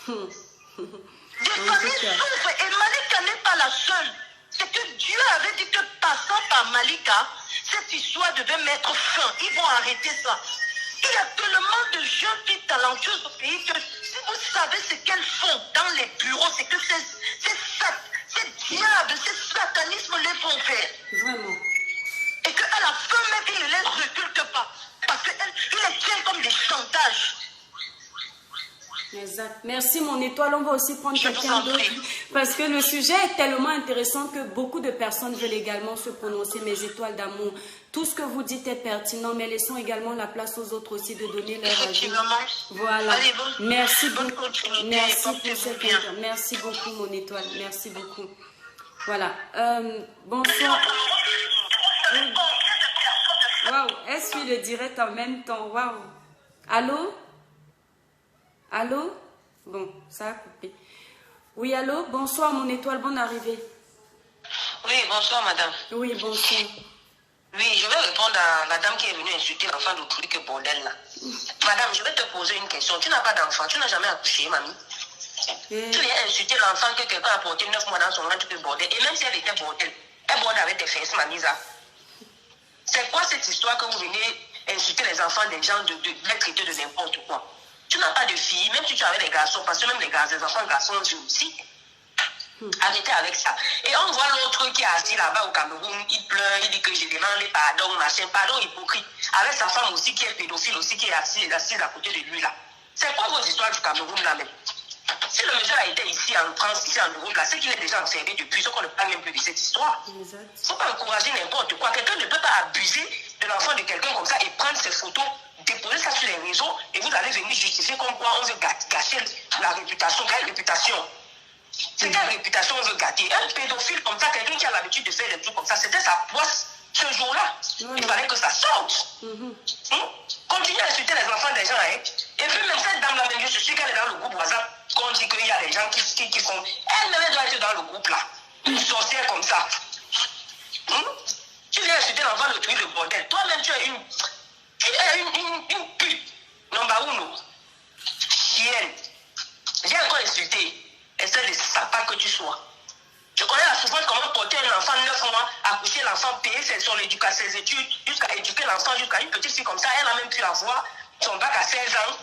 Des familles souffrent et Malika n'est pas la seule. C'est que Dieu avait dit que passant par Malika, cette histoire devait mettre fin. Ils vont arrêter ça. Il y a tellement de jeunes filles talentueuses au pays que si vous savez ce qu'elles font dans les bureaux, c'est que ces diables, ces satanismes les font faire. Vraiment. Et qu'à la fin même, ils ne les reculent pas. Parce qu'ils les tiennent comme des chantages. Exact. Merci mon étoile, on va aussi prendre quelqu'un d'autre parce que le sujet est tellement intéressant que beaucoup de personnes veulent également se prononcer. Mes étoiles d'amour, tout ce que vous dites est pertinent, mais laissons également la place aux autres aussi de donner leur avis. Voilà. Allez, merci beaucoup. Merci pour cette étoile. Merci beaucoup mon étoile. Merci beaucoup. Voilà. Bonsoir. Waouh, elle suit le direct en même temps. Waouh. Allô? Allô? Bon, ça a coupé. Oui, allô? Bonsoir, mon étoile, bonne arrivée. Oui, bonsoir, madame. Oui, bonsoir. Oui, je vais répondre à la dame qui est venue insulter l'enfant d'autrui que bordel, là. Madame, je vais te poser une question. Tu n'as pas d'enfant, tu n'as jamais accouché, mamie. Tu viens insulter l'enfant que quelqu'un a porté 9 mois dans son ventre, tu peux border. Et même si elle était bordée, elle borde avec tes fesses, mamie. C'est quoi cette histoire que vous venez insulter les enfants des gens, de les traiter de n'importe quoi? Tu n'as pas de fille, même si tu avais des garçons, parce que même les enfants garçons ont aussi. Arrêtez avec ça. Et on voit l'autre qui est assis là-bas au Cameroun, il pleure, il dit que je demande pardon, machin, pardon hypocrite. Avec sa femme aussi qui est pédophile, aussi qui est assise à côté de lui là. C'est quoi vos histoires du Cameroun là même? Si le monsieur a été ici en France, ici en Europe, là, c'est qu'il est déjà observé depuis, sauf qu'on ne parle même plus de cette histoire. Il ne faut pas encourager n'importe quoi. Quelqu'un ne peut pas abuser de l'enfant de quelqu'un comme ça et prendre ses photos, déposer ça sur les réseaux et vous allez venir justifier comme quoi on veut gâcher la réputation. Quelle réputation? C'est quelle réputation on veut gâter? Un pédophile comme ça, quelqu'un qui a l'habitude de faire des trucs comme ça, c'était sa poisse ce jour-là. Il fallait que ça sorte. Continuez à insulter les enfants des gens. Et puis même cette dame-là, je suis sûre qu'elle est dans le groupe WhatsApp, qu'on dit qu'il y a des gens qui font... Elle-même doit être dans le groupe là. Une sorcière comme ça. Tu viens insulter l'enfant de truc de bordel. Toi-même, tu es une pute. Number uno. Chienne. J'ai encore insulté. Essaie de savoir que tu sois. Tu connais la souffrance, comment porter un enfant 9 mois, accoucher l'enfant, payer son éducation, ses études, jusqu'à éduquer l'enfant, jusqu'à une petite fille comme ça, elle a même pu avoir son bac à 16 ans.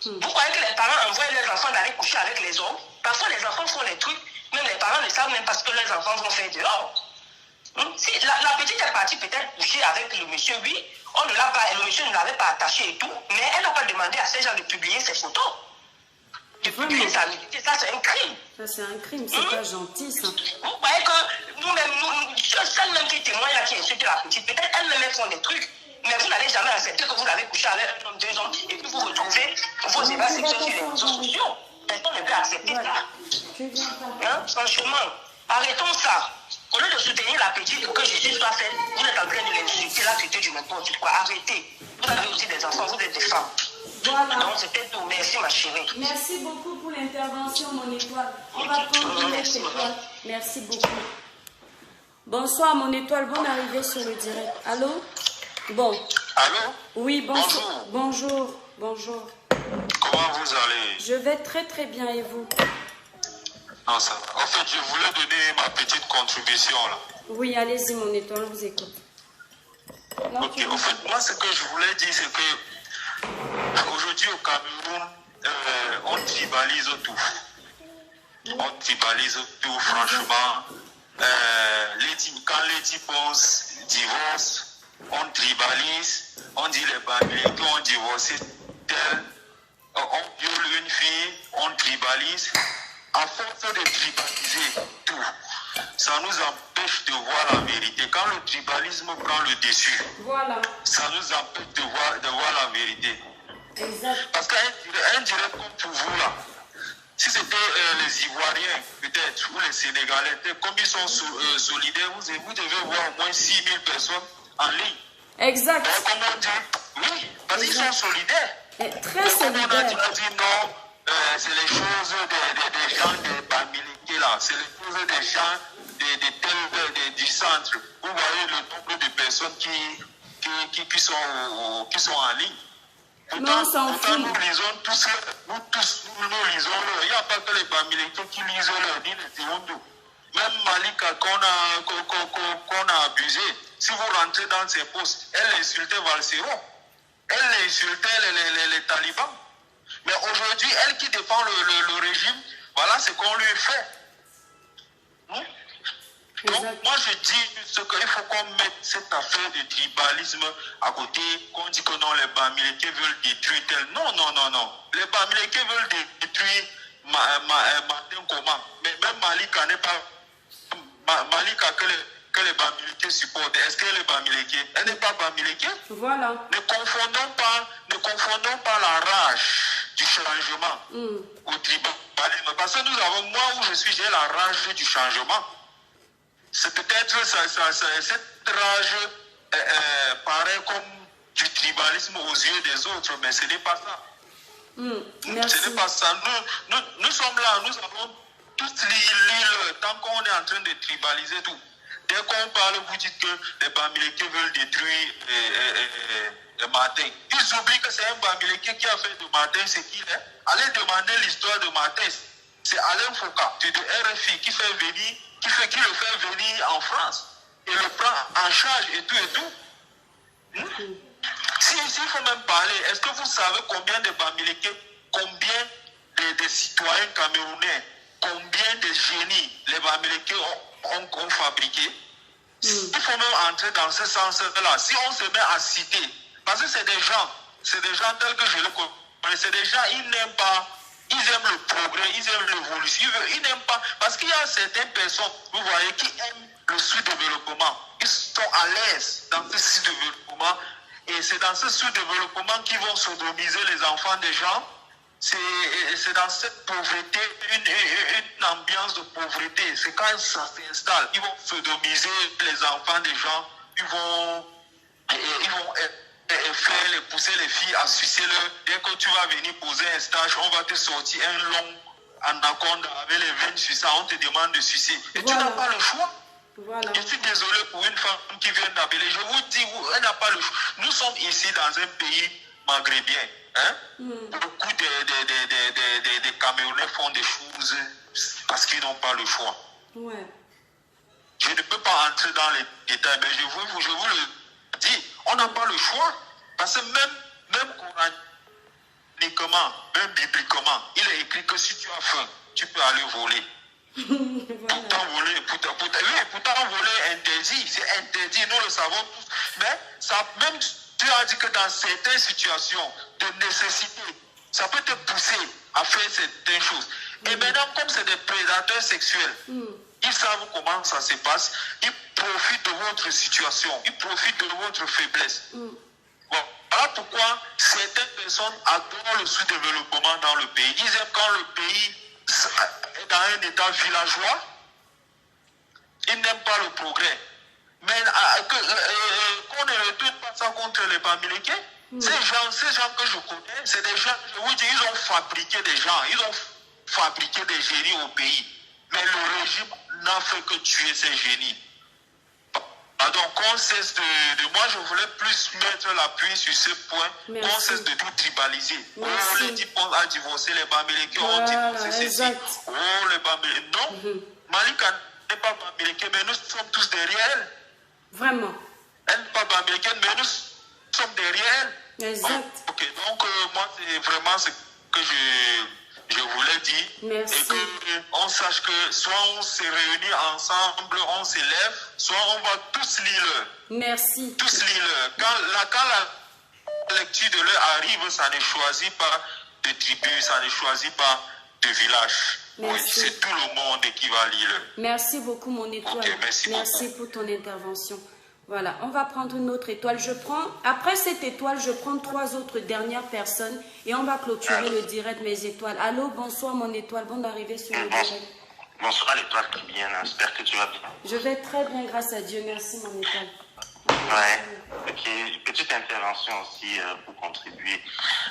Vous croyez que les parents envoient leurs enfants d'aller coucher avec les hommes? Parfois les enfants font les trucs, même les parents ne savent même pas ce que leurs enfants vont faire dehors. Si la petite est partie peut-être coucher avec le monsieur, oui, le monsieur ne l'avait pas attaché et tout, mais elle n'a pas demandé à ces gens de publier ses photos. De publier sa nudité, ça c'est un crime. Ça c'est un crime, c'est pas gentil ça. Vous voyez que nous-mêmes, celle-même qui témoigne là, qui insulte la petite, peut-être elle-même font des trucs, mais vous n'allez jamais accepter que vous avez couché avec un homme, 2 hommes, et puis vous retrouvez vos ébats sexuels sur les réseaux sociaux. Personne ne peut accepter ça. Franchement, arrêtons ça. Au lieu de soutenir la petite pour que justice soit faite, vous êtes en train de l'insulter, la traiter du n'importe quoi. Arrêtez. Vous avez aussi des enfants, vous êtes des femmes. Voilà. Donc c'était tout. Merci ma chérie. Merci beaucoup pour l'intervention, mon étoile. On va prendre une autre étoile. Merci beaucoup. Bonsoir, mon étoile. Bonne arrivée sur le direct. Allô? Bon. Allô? Oui, bonjour. Bonjour. Bonjour. Comment vous allez? Je vais très très bien et vous? Non, ça va. En fait, je voulais donner ma petite contribution là. Oui, allez-y, mon étoile, on vous écoute. Ok, en fait, moi, ce que je voulais dire, c'est que aujourd'hui au Cameroun, on tribalise tout. On tribalise tout, franchement. Quand les types divorcent, on tribalise. On dit les Bamilés qui ont divorcé tel. On viole une fille, on tribalise. À force de tribaliser tout, ça nous empêche de voir la vérité. Quand le tribalisme prend le dessus, voilà, ça nous empêche de voir la vérité. Exact. Parce qu'un direct comme pour vous là, si c'était les Ivoiriens peut-être, ou les Sénégalais, comme ils sont solidaires, vous devez voir au moins 6000 personnes en ligne. Exact. Donc, comme on dit, oui, parce qu'ils sont solidaires. Et très solidaires. On dit non. C'est les choses des gens des Bamileke là, c'est les choses des gens du centre. Vous voyez le nombre de personnes qui sont en ligne. Pourtant, nous lisons tous, nous lisons. Il n'y a pas que les Bamileke qui lisent leur dit les Tirondo. Même Malika qu'on a abusé, si vous rentrez dans ses postes, elle insultait Valseron, elle insultait les talibans. Mais aujourd'hui, elle qui défend le régime, voilà ce qu'on lui fait. Donc, moi je dis ce qu'il faut qu'on mette cette affaire de tribalisme à côté, qu'on dit que non, les Bamileke veulent détruire tel. Non. Les Bamileke veulent détruire Martin Koma. Mais même Malika n'est pas Malika que les Bamileke supportent. Est-ce qu'elle est Bamileke? Elle n'est pas Bamileke. Voilà. Ne confondons pas la rage du changement au tribalisme. Parce que nous avons, moi où je suis, j'ai la rage du changement. C'est peut-être cette rage paraît comme du tribalisme aux yeux des autres, mais ce n'est pas ça. Ce n'est pas ça. Nous sommes là, nous avons tous l'île, tant qu'on est en train de tribaliser tout. Dès qu'on parle, vous dites que les Bamileke veulent détruire Martin. Ils oublient que c'est un Bamileke qui a fait de Martin ce qu'il est. Allez demander l'histoire de Martin. C'est Alain Foucault de RFI qui le fait venir en France et le prend en charge et tout. S'il faut même parler, est-ce que vous savez combien de Bamileke, combien de citoyens camerounais, combien de génies les Bamileke ont fabriqué? Il faut même entrer dans ce sens-là. Si on se met à citer, parce que c'est des gens tels que je le connais, c'est des gens, ils n'aiment pas. Ils aiment le progrès, ils aiment l'évolution, ils n'aiment pas. Parce qu'il y a certaines personnes, vous voyez, qui aiment le sous-développement. Ils sont à l'aise dans ce sous-développement. Et c'est dans ce sous-développement qu'ils vont sodomiser les enfants des gens. C'est dans cette pauvreté, une ambiance de pauvreté. C'est quand ça s'installe. Ils vont sodomiser les enfants des gens. Ils vont pousser les filles à sucer leur. Dès que tu vas venir poser un stage, on va te sortir un long anaconda avec les veines sucées, on te demande de sucer. Et tu n'as pas le choix. Voilà. Je suis désolé pour une femme qui vient d'appeler. Je vous dis, elle n'a pas le choix. Nous sommes ici dans un pays maghrébien. Hein? Beaucoup de Camerounais font des choses parce qu'ils n'ont pas le choix. Ouais. Je ne peux pas entrer dans les détails, mais je vous le dis, on n'a pas le choix. Parce que même coraniquement, même bibliquement, il est écrit que si tu as faim, tu peux aller voler. Pourtant voler est interdit, c'est interdit, nous le savons tous. Mais ça, même Dieu a dit que dans certaines situations de nécessité, ça peut te pousser à faire certaines choses. Et maintenant, comme c'est des prédateurs sexuels, ils savent comment ça se passe, ils profitent de votre situation, ils profitent de votre faiblesse. Voilà pourquoi certaines personnes adorent le sous-développement dans le pays. Ils aiment quand le pays est dans un état villageois. Ils n'aiment pas le progrès. Mais qu'on ne retourne pas ça contre les Bamileke. Ces gens que je connais, c'est des gens, je vous dis, ils ont fabriqué des gens, ils ont fabriqué des génies au pays. Mais le régime n'a fait que tuer ces génies. Donc, on cesse moi, je voulais plus mettre l'appui sur ce point. Merci. On cesse de tout tribaliser. Merci. Oh, les types ont divorcé, les Bamileke ont divorcé ceci. Oh, les Bamileke. Non, Malika n'est pas Bamileke, mais nous sommes tous derrière elle. Vraiment. Elle n'est pas Bamileke, mais nous sommes derrière elle. Exact. Ok, donc, moi, c'est vraiment ce que je voulais dire. Merci. Et qu'on sache que soit on se réunit ensemble, on s'élève, soit on va tous lire. Merci. Tous lire. Quand la lecture de l'heure arrive, ça ne choisit pas de tribu, ça ne choisit pas de village. Oui, c'est tout le monde qui va lire. Merci beaucoup, mon étoile. Okay, merci pour ton intervention. Voilà, on va prendre une autre étoile. Après cette étoile, je prends 3 autres dernières personnes et on va clôturer le direct mes étoiles. Allô, bonsoir mon étoile, bonne arrivée sur le direct. Bonsoir l'étoile qui vient, j'espère que tu vas bien. Je vais très bien, grâce à Dieu, merci mon étoile. Ouais, ok, petite intervention aussi pour contribuer,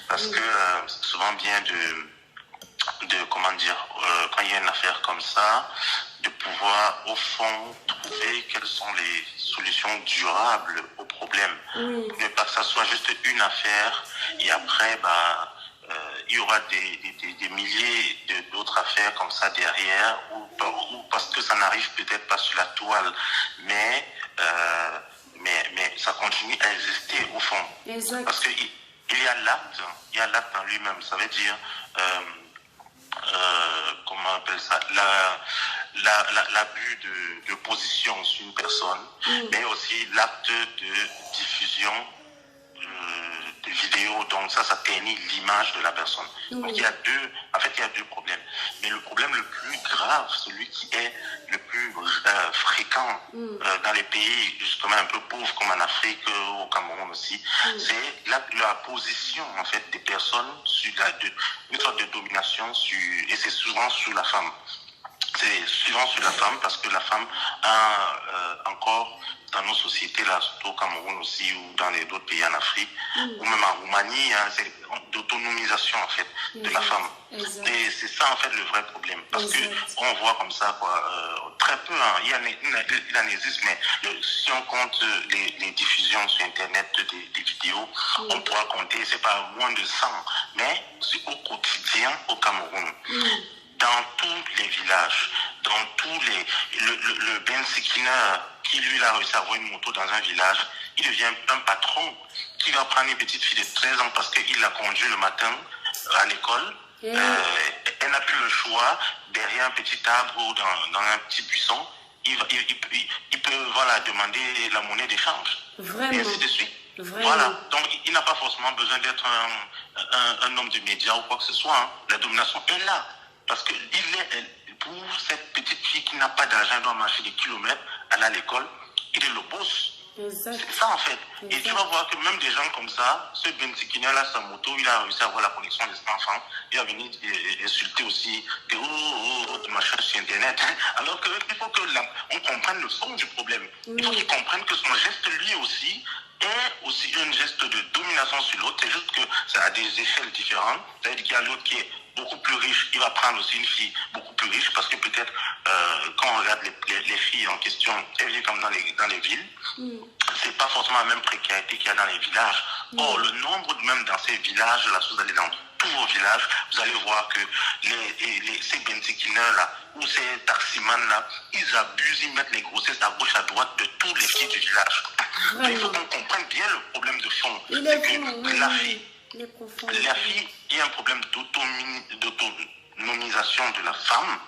parce que c'est souvent bien de comment dire, quand il y a une affaire comme ça, de pouvoir au fond trouver quelles sont les solutions durables au problème. Ne pas que ça soit juste une affaire et après il y aura des milliers d'autres affaires comme ça derrière ou parce que ça n'arrive peut-être pas sur la toile, mais ça continue à exister au fond. Exact. Parce que il y a l'acte en lui-même, ça veut dire comment on appelle ça, l'abus de position sur une personne, mais aussi l'acte de diffusion de vidéos, donc ça ternit l'image de la personne. Donc il y a deux problèmes. Mais le problème le plus grave, celui qui est le plus fréquent dans les pays justement un peu pauvres comme en Afrique, au Cameroun aussi, c'est la position en fait des personnes sur une sorte de domination et c'est souvent sur la femme. C'est souvent sur la femme parce que la femme a encore dans nos sociétés, là, surtout au Cameroun aussi, ou dans les d'autres pays en Afrique, ou même en Roumanie, hein, c'est d'autonomisation, en fait, de la femme. Et c'est ça, en fait, le vrai problème. Parce qu'on voit comme ça, quoi, très peu, hein, il en existe, mais si on compte les diffusions sur Internet des vidéos, on pourra compter, c'est pas moins de 100, mais c'est au quotidien au Cameroun. Dans tous les villages, dans tous le Ben Sikina, qui lui a réussi à avoir une moto dans un village, il devient un patron qui va prendre une petite fille de 13 ans parce qu'il l'a conduit le matin à l'école. Elle n'a plus le choix, derrière un petit arbre ou dans un petit buisson, il peut voilà, demander la monnaie d'échange. Et ainsi de suite. Voilà, donc il n'a pas forcément besoin d'être un homme de médias ou quoi que ce soit. Hein. La domination est là. Parce que pour cette petite fille qui n'a pas d'argent, elle doit marcher des kilomètres, aller à l'école, il est le boss. C'est ça en fait. Et tu vas voir que même des gens comme ça, ce Bentikina là, sa moto, il a réussi à avoir la connexion de cet enfant. Il a venu insulter aussi que machin sur Internet. Alors qu'il faut qu'on comprenne le fond du problème. Il faut qu'il comprenne que son geste lui aussi est aussi un geste de domination sur l'autre. C'est juste que ça a des échelles différentes. C'est-à-dire qu'il y a l'autre qui est beaucoup plus riche, il va prendre aussi une fille beaucoup plus riche parce que peut-être quand on regarde les filles en question, elles vivent comme dans les villes, c'est pas forcément la même précarité qu'il y a dans les villages. Or, le nombre même dans ces villages, là, si vous allez dans tous vos villages, vous allez voir que ces benzikineurs là, ou ces taximans là, ils abusent, ils mettent les grossesses à gauche, à droite de toutes les filles du village. Donc, il faut qu'on comprenne bien le problème de fond. C'est que la fille, il y a un problème d'autonomisation de la femme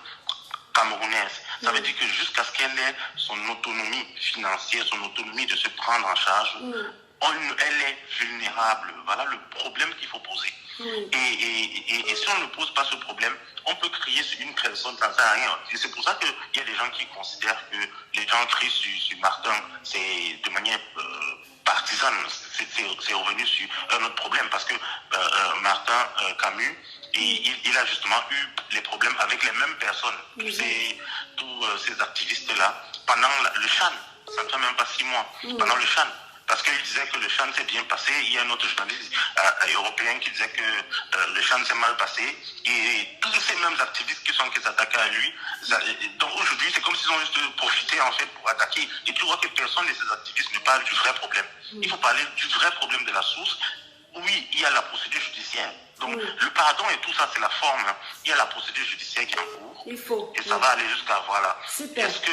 camerounaise. Ça veut dire que jusqu'à ce qu'elle ait son autonomie financière, son autonomie de se prendre en charge, elle est vulnérable. Voilà le problème qu'il faut poser. Et si on ne pose pas ce problème, on peut crier sur une personne, ça ne sert à rien. Et c'est pour ça qu'il y a des gens qui considèrent que les gens crient sur Martin, c'est de manière partisane, c'est revenu sur un autre problème, parce que Martin Camus, il a justement eu les problèmes avec les mêmes personnes, tous ces activistes-là, pendant le Chan, ça ne fait même pas 6 mois, pendant le Chan. Parce qu'il disait que le Chan s'est bien passé. Il y a un autre journaliste européen qui disait que le Chan s'est mal passé. Et tous ces mêmes activistes qui s'attaquaient à lui. Donc aujourd'hui, c'est comme s'ils ont juste profité en fait pour attaquer. Et tu vois que personne de ces activistes ne parle du vrai problème. Il faut parler du vrai problème de la source. Oui, il y a la procédure judiciaire. Donc le pardon et tout ça, c'est la forme. Il y a la procédure judiciaire qui est en cours. Il faut. Et ça va aller jusqu'à voilà. Super. Est-ce que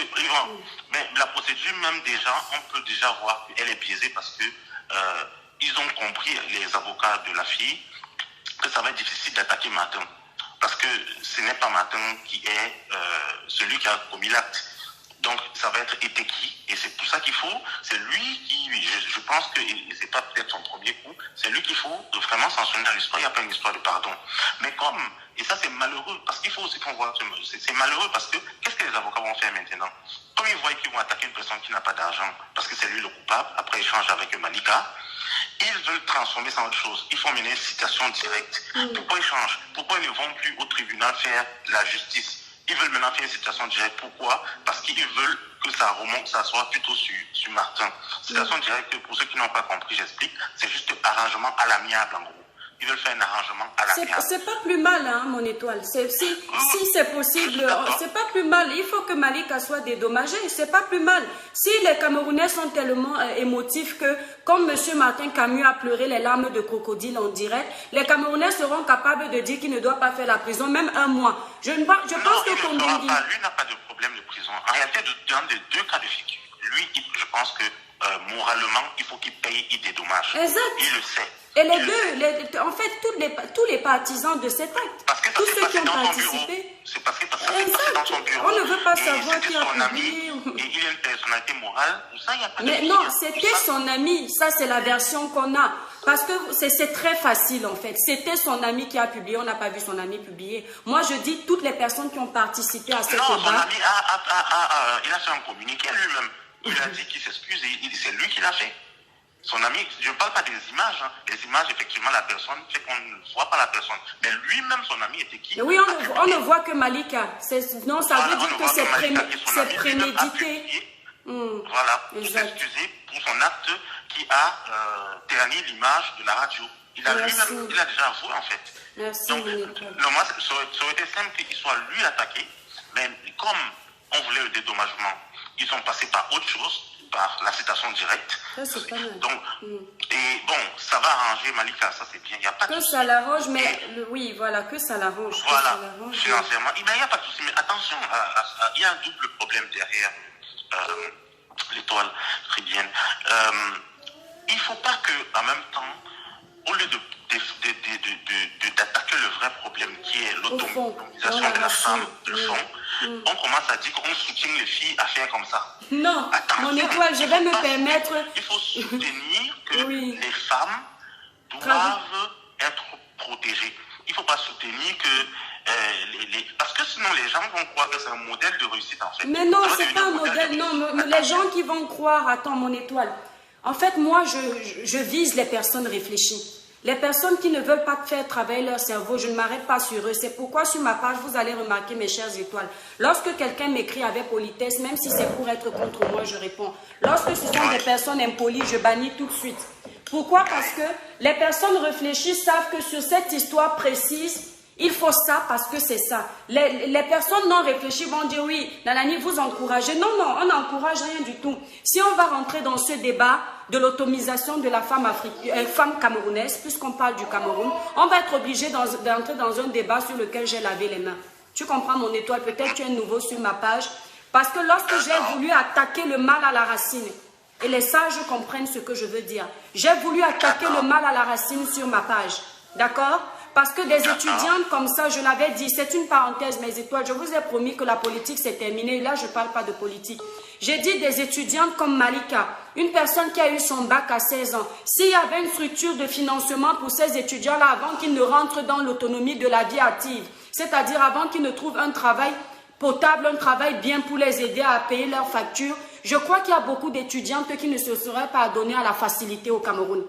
mais la procédure même déjà, on peut déjà voir qu'elle est biaisée parce que ils ont compris, les avocats de la fille, que ça va être difficile d'attaquer Martin. Parce que ce n'est pas Martin qui est celui qui a commis l'acte. Donc ça va être Eteki. Et c'est pour ça qu'il faut, c'est lui qui, je pense que c'est pas peut-être son premier coup, c'est lui qu'il faut vraiment sanctionner dans l'histoire. Il n'y a pas une histoire de pardon. Mais comme, et ça c'est malheureux, parce qu'il faut aussi qu'on voit, c'est malheureux parce que qu'est-ce que les avocats vont faire maintenant? Comme ils voient qu'ils vont attaquer une personne qui n'a pas d'argent, parce que c'est lui le coupable, après échange avec Malika, ils veulent transformer ça en autre chose. Ils font mener une citation directe. Pourquoi ils changent? Pourquoi ils ne vont plus au tribunal faire la justice? Ils veulent maintenant faire une citation directe. Pourquoi? Parce qu'ils veulent que ça remonte, ça soit plutôt sur Martin. Citation directe, pour ceux qui n'ont pas compris, j'explique, c'est juste arrangement à l'amiable en gros. Ils veulent faire un arrangement à l'amiable. C'est pas plus mal, hein, mon étoile. Si c'est possible, c'est pas plus mal. Il faut que Malika soit dédommagée. C'est pas plus mal. Si les Camerounais sont tellement émotifs que, comme M. Martin Camus a pleuré les larmes de crocodile en direct, les Camerounais seront capables de dire qu'il ne doit pas faire la prison, même 1 mois. Je pense que Kondengui... Lui n'a pas de problème de prison. En réalité, dans les 2 cas de figure, lui, je pense que moralement, il faut qu'il paye des dommages. Exact. Il le sait. Et les deux, en fait, tous les partisans de cet acte, tous ceux qui ont participé. C'est parce que ça s'est passé dans son bureau. On ne veut pas savoir qui a publié. Et il a une personnalité morale. Ça, il n'y a pas de Mais non, c'était son ami. Ça, c'est la version qu'on a. Parce que c'est très facile, en fait. C'était son ami qui a publié. On n'a pas vu son ami publier. Moi, je dis toutes les personnes qui ont participé à cette débat. Non, son ami il a fait un communiqué lui-même. Il a dit qu'il s'excuse et c'est lui qui l'a fait. Son ami, je ne parle pas des images. Hein. Les images, effectivement, la personne fait qu'on ne voit pas la personne. Mais lui-même, son ami était qui? Oui, on ne voit que Malika. Non, ça veut dire que c'est prémédité. Voilà, pour s'excuser pour son acte qui a terni l'image de la radio. Il a lui-même, il a déjà avoué en fait. Merci. Donc, moi, ça aurait été simple qu'il soit lui attaqué, mais comme on voulait le dédommagement, ils sont passés par autre chose, par la citation directe. Ça, c'est pas mal. Donc, et bon, ça va arranger Malika, ça c'est bien. Il y a pas que ça l'arrange, mais oui, voilà, que ça l'arrange. Voilà, financièrement. Il n'y a pas de souci, mais attention, il y a un double problème derrière l'étoile ribienne. Il ne faut pas qu'en même temps, au lieu d'attaquer le vrai problème qui est l'autonomisation de la femme, de fond, on commence à dire qu'on soutient les filles à faire comme ça. Non, attention, mon étoile, je vais me permettre... Il faut soutenir que les femmes doivent être protégées. Il ne faut pas soutenir que... parce que sinon les gens vont croire que c'est un modèle de réussite en fait. Mais non, c'est pas un modèle, non, les gens qui vont croire, attends mon étoile, en fait moi je vise les personnes réfléchies. Les personnes qui ne veulent pas faire travailler leur cerveau, je ne m'arrête pas sur eux. C'est pourquoi sur ma page, vous allez remarquer mes chères étoiles. Lorsque quelqu'un m'écrit avec politesse, même si c'est pour être contre moi, je réponds. Lorsque ce sont des personnes impolies, je bannis tout de suite. Pourquoi? Parce que les personnes réfléchies savent que sur cette histoire précise, il faut ça parce que c'est ça. Les personnes non réfléchies vont dire oui, Nalani, vous encouragez. Non, non, on n'encourage rien du tout. Si on va rentrer dans ce débat de l'autonomisation de la femme camerounaise, puisqu'on parle du Cameroun, on va être obligé d'entrer dans un débat sur lequel j'ai lavé les mains. Tu comprends mon étoile? Peut-être tu es nouveau sur ma page. Parce que lorsque j'ai voulu attaquer le mal à la racine, et les sages comprennent ce que je veux dire, j'ai voulu attaquer le mal à la racine sur ma page. D'accord? Parce que des étudiantes comme ça, je l'avais dit, c'est une parenthèse, mes étoiles, je vous ai promis que la politique c'est terminé, là je ne parle pas de politique. J'ai dit des étudiantes comme Malika, une personne qui a eu son bac à 16 ans, s'il y avait une structure de financement pour ces étudiants-là avant qu'ils ne rentrent dans l'autonomie de la vie active, c'est-à-dire avant qu'ils ne trouvent un travail potable, un travail bien pour les aider à payer leurs factures, je crois qu'il y a beaucoup d'étudiantes qui ne se seraient pas données à la facilité au Cameroun.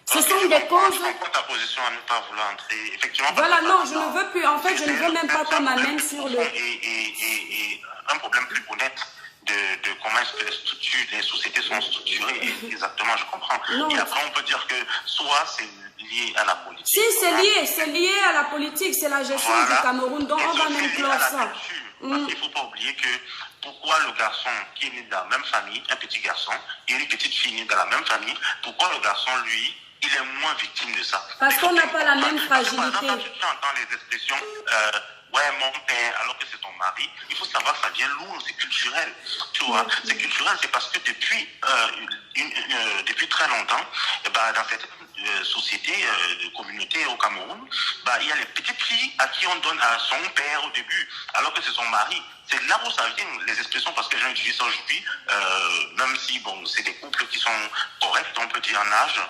Ce sont des causes... Je comprends ta position à ne pas vouloir entrer. Effectivement, voilà, non, je ne veux plus. En fait, je ne veux même pas qu'on m'amène sur le... Et un problème plus honnête de comment est-ce que les sociétés sont structurées. Exactement, je comprends. Non. Et après, on peut dire que soit c'est lié à la politique. Si, c'est lié à la politique. C'est la gestion du Cameroun. Donc, on va même clore ça. Parce qu'il ne faut pas oublier que pourquoi le garçon qui est né dans la même famille, un petit garçon, et une petite fille née dans la même famille, pourquoi le garçon, lui, il est moins victime de ça? Parce qu'on n'a pas la même fragilité. Par exemple, quand tu entends les expressions ouais, mon père, alors que c'est ton mari, il faut savoir que ça vient lourd, c'est culturel. Tu vois, c'est culturel, c'est parce que depuis très longtemps, dans cette société, communauté au Cameroun, il y a les petites filles à qui on donne à son père au début, alors que c'est son mari. C'est là où ça vient, les expressions, parce que j'ai utilisé ça aujourd'hui, même si, bon, c'est des couples qui sont corrects, on peut dire en âge,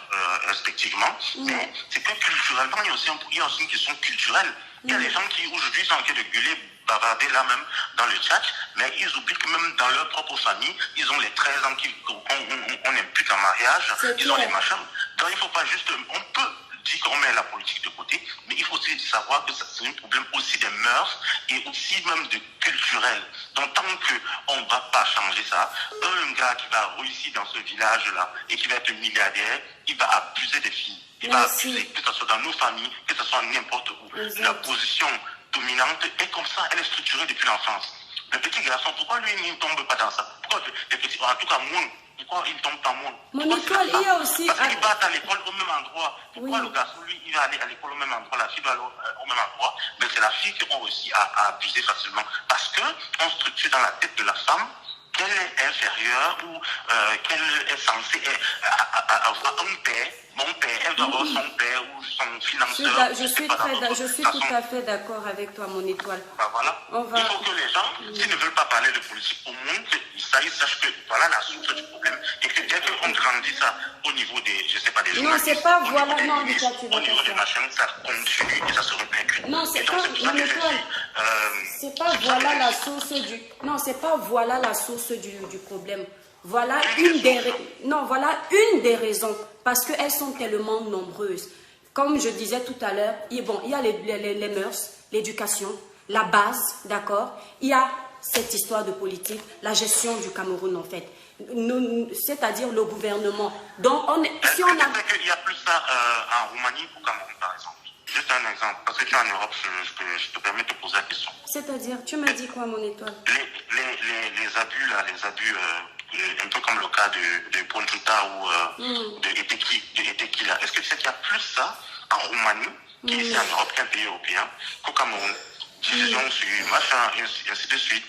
respectivement, mais c'est que culturellement, il y a aussi une question culturelle. Il y a des gens qui, aujourd'hui, sont en train de gueuler, bavarder là même, dans le chat, mais ils oublient que même dans leur propre famille, ils ont les 13 ans qu'on impute en mariage, ils ont les machins. Donc, il ne faut pas juste... On peut dire qu'on met la politique de côté, mais il faut aussi savoir que c'est un problème aussi des mœurs et aussi même de culturel. Donc, tant qu'on ne va pas changer ça, un gars qui va réussir dans ce village-là et qui va être milliardaire, il va abuser des filles. Il va abuser, que ce soit dans nos familles, que ce soit n'importe où. La position dominante est comme ça, elle est structurée depuis l'enfance. Le petit garçon, pourquoi lui, il ne tombe pas dans ça? Pourquoi les petits, en tout cas, moi, pourquoi il ne tombe pas moins? Mon école, il y a aussi... Parce qu'il va à l'école au même endroit. Pourquoi le garçon, lui, il va aller à l'école au même endroit, la fille va aller au même endroit, mais c'est la fille qui a réussi à abuser facilement. Parce qu'on structure dans la tête de la femme qu'elle est inférieure ou qu'elle est censée avoir un père. Mon père, elle doit avoir son père ou son financeur. Je suis tout à fait d'accord avec toi, mon étoile. Voilà. Il faut que les gens, s'ils ne veulent pas parler de politique au monde, ils sachent que voilà la source du problème et que dès qu'on grandit ça au niveau des, je sais pas, des journalistes, non, c'est pas voilà, non, au niveau des machins, ça continue et ça se répercute. Non, c'est pas, mon étoile, c'est pas voilà la source du, non, c'est pas voilà la source du problème. Voilà une des raisons, parce qu'elles sont tellement nombreuses. Comme je disais tout à l'heure, il y a les mœurs, l'éducation, la base, d'accord? Il y a cette histoire de politique, la gestion du Cameroun en fait. C'est-à-dire le gouvernement. Donc, si on a... qu'il y a plus ça en Roumanie qu'au Cameroun, par exemple? Juste un exemple, parce que tu es en Europe, je te permets de te poser la question. C'est-à-dire, tu m'as dit quoi, mon étoile? Les abus, là, un peu comme le cas de Paul Juta ou de Eteki, là. Est-ce que tu sais qu'il y a plus ça en Roumanie, qui est ici en Europe, qu'un pays européen, qu'au Cameroun? Division sur machin, et ainsi de suite.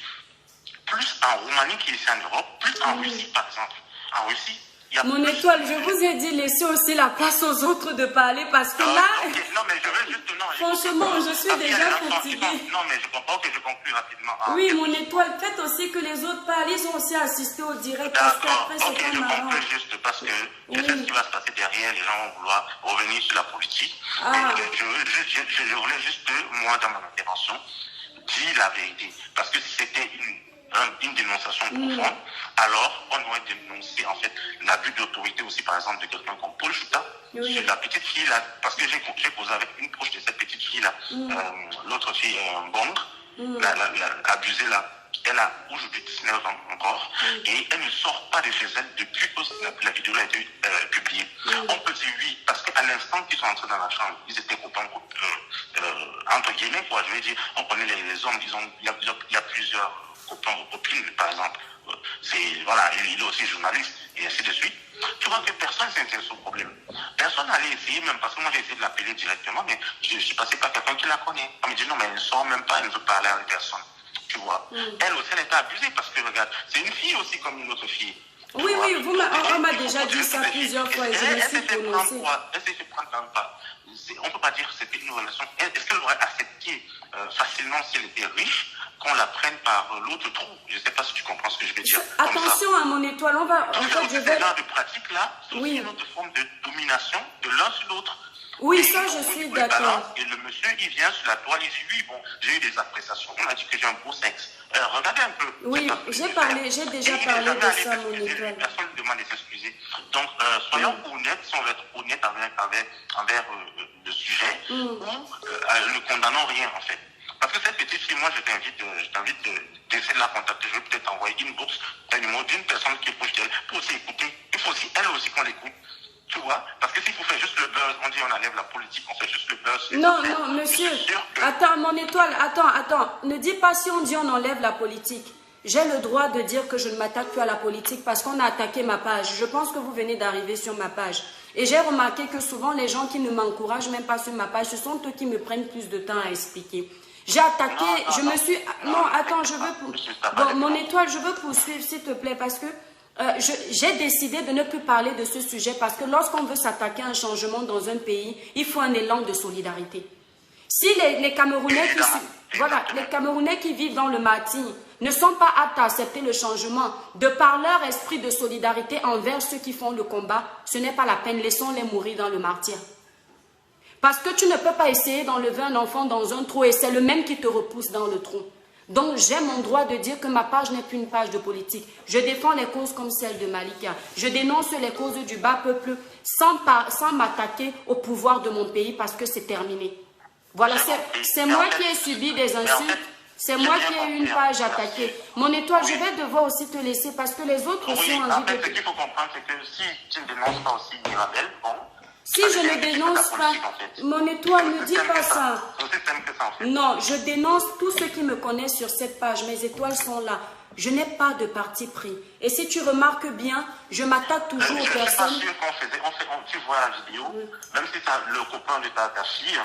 Plus en Roumanie qui est ici en Europe, plus en Russie, par exemple. En Russie, mon étoile, je vous ai dit, laissez aussi la place aux autres de parler parce que là, non, mais je veux juste, franchement, je suis déjà fatiguée. Non, mais je comprends que je conclue rapidement. Oui, mon étoile, faites aussi que les autres parlent. Ils ont aussi assisté au direct parce qu'après, c'est pas marrant. Je conclue juste parce que je sais ce qui va se passer derrière. Les gens vont vouloir revenir sur la politique. Je voulais juste, moi, dans mon intervention, dire la vérité. Parce que si c'était une dénonciation profonde, alors on aurait dénoncé en fait l'abus d'autorité aussi, par exemple, de quelqu'un comme Paul Juta, sur la petite fille là, parce que j'ai causé avec une proche de cette petite fille là, l'autre fille, Bong, abusée là, elle a aujourd'hui 19 ans encore, et elle ne sort pas de chez elle depuis que la vidéo a été publiée. On peut dire oui, parce qu'à l'instant qu'ils sont entrés dans la chambre, ils étaient copains, entre guillemets, quoi, je veux dire, on connaît les hommes, il y a plusieurs copains ou copines, par exemple, voilà, il est aussi journaliste, et ainsi de suite. Tu vois que personne ne s'intéresse au problème. Personne n'allait essayer, même parce que moi j'ai essayé de l'appeler directement, mais je suis passé par quelqu'un qui la connaît. On me dit non, mais elle ne sort même pas, elle ne veut parler avec personne. Tu vois. Elle aussi, elle était abusée parce que, regarde, c'est une fille aussi comme une autre fille. Oui, on m'a déjà dit ça plusieurs fois et je me suis prononcée. Elle s'est fait prendre dans le pas. On ne peut pas dire que c'était une relation. Est-ce qu'elle aurait accepté facilement si elle était riche qu'on la prenne par l'autre trou? Je ne sais pas si tu comprends ce que je veux dire. Attention à mon étoile, on va... En fait, je vais... Ce genre de pratique-là, c'est aussi une autre forme de domination de l'un sur l'autre. Oui, ça, je suis d'accord. Et le monsieur, il vient sur la toile, il dit oui, bon, j'ai eu des appréciations, on a dit que j'ai un beau sexe. Regardez un peu. Oui, j'ai déjà parlé de ça, mon étoile. Personne ne demande de s'excuser. Donc, soyons honnêtes, si on veut être honnête envers le sujet, ou ne condamnons rien, en fait. Parce que cette petite fille, moi, je t'invite d'essayer de la contacter. Je vais peut-être envoyer une box, un numéro d'une personne qui est proche d'elle, pour aussi écouter. Il faut aussi, elle aussi, qu'on l'écoute. Tu vois, parce que s'il faut faire juste le buzz, on dit on enlève la politique, on fait juste le buzz. Non, monsieur. Attends, mon étoile, attends. Ne dis pas si on dit on enlève la politique. J'ai le droit de dire que je ne m'attaque plus à la politique parce qu'on a attaqué ma page. Je pense que vous venez d'arriver sur ma page. Et j'ai remarqué que souvent les gens qui ne m'encouragent même pas sur ma page, ce sont eux qui me prennent plus de temps à expliquer. J'ai attaqué, attends, je veux... Bon, mon étoile, je veux poursuivre, s'il te plaît, parce que j'ai décidé de ne plus parler de ce sujet parce que lorsqu'on veut s'attaquer à un changement dans un pays, il faut un élan de solidarité. Si les Camerounais les Camerounais qui vivent dans le Martini ne sont pas aptes à accepter le changement de par leur esprit de solidarité envers ceux qui font le combat, ce n'est pas la peine, laissons-les mourir dans le martyre. Parce que tu ne peux pas essayer d'enlever un enfant dans un trou et c'est le même qui te repousse dans le trou. Donc j'ai mon droit de dire que ma page n'est plus une page de politique. Je défends les causes comme celle de Malika. Je dénonce les causes du bas peuple sans m'attaquer au pouvoir de mon pays parce que c'est terminé. Voilà, c'est moi qui ai subi des insultes. C'est moi qui ai eu une page attaquée. Mon étoile, je vais devoir aussi te laisser parce que les autres aussi ont envie de... Ce qu'il faut comprendre, c'est que si tu ne dénonces pas aussi Mirabel, bon... Si je ne dénonce pas, mon étoile, ne dis pas ça. Non, je dénonce tous ceux qui me connaissent sur cette page. Mes étoiles sont là. Je n'ai pas de parti pris. Et si tu remarques bien, je m'attaque toujours aux personnes. Je suis sûr tu vois la vidéo, même si c'est le copain de ta fille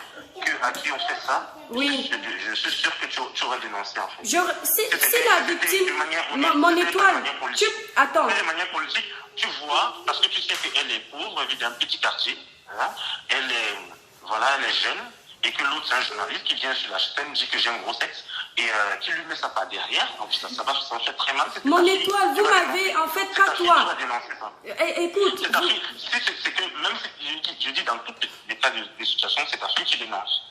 à qui on fait ça, oui. Je suis sûr que tu aurais dénoncé en fait. Si la victime, mon étoile, attends. De manière politique, tu vois, parce que tu sais qu'elle est pauvre, elle vit dans un petit quartier, hein, elle est jeune, et que l'autre c'est un journaliste qui vient sur la chaîne, dit que j'ai un gros sexe, et qui lui met ça par derrière, donc ça fait très mal. Mon étoile, vous m'avez, en fait, pas toi. Écoute. C'est que, même si je dis dans tous les cas de situation, c'est ta fille qui dénonce.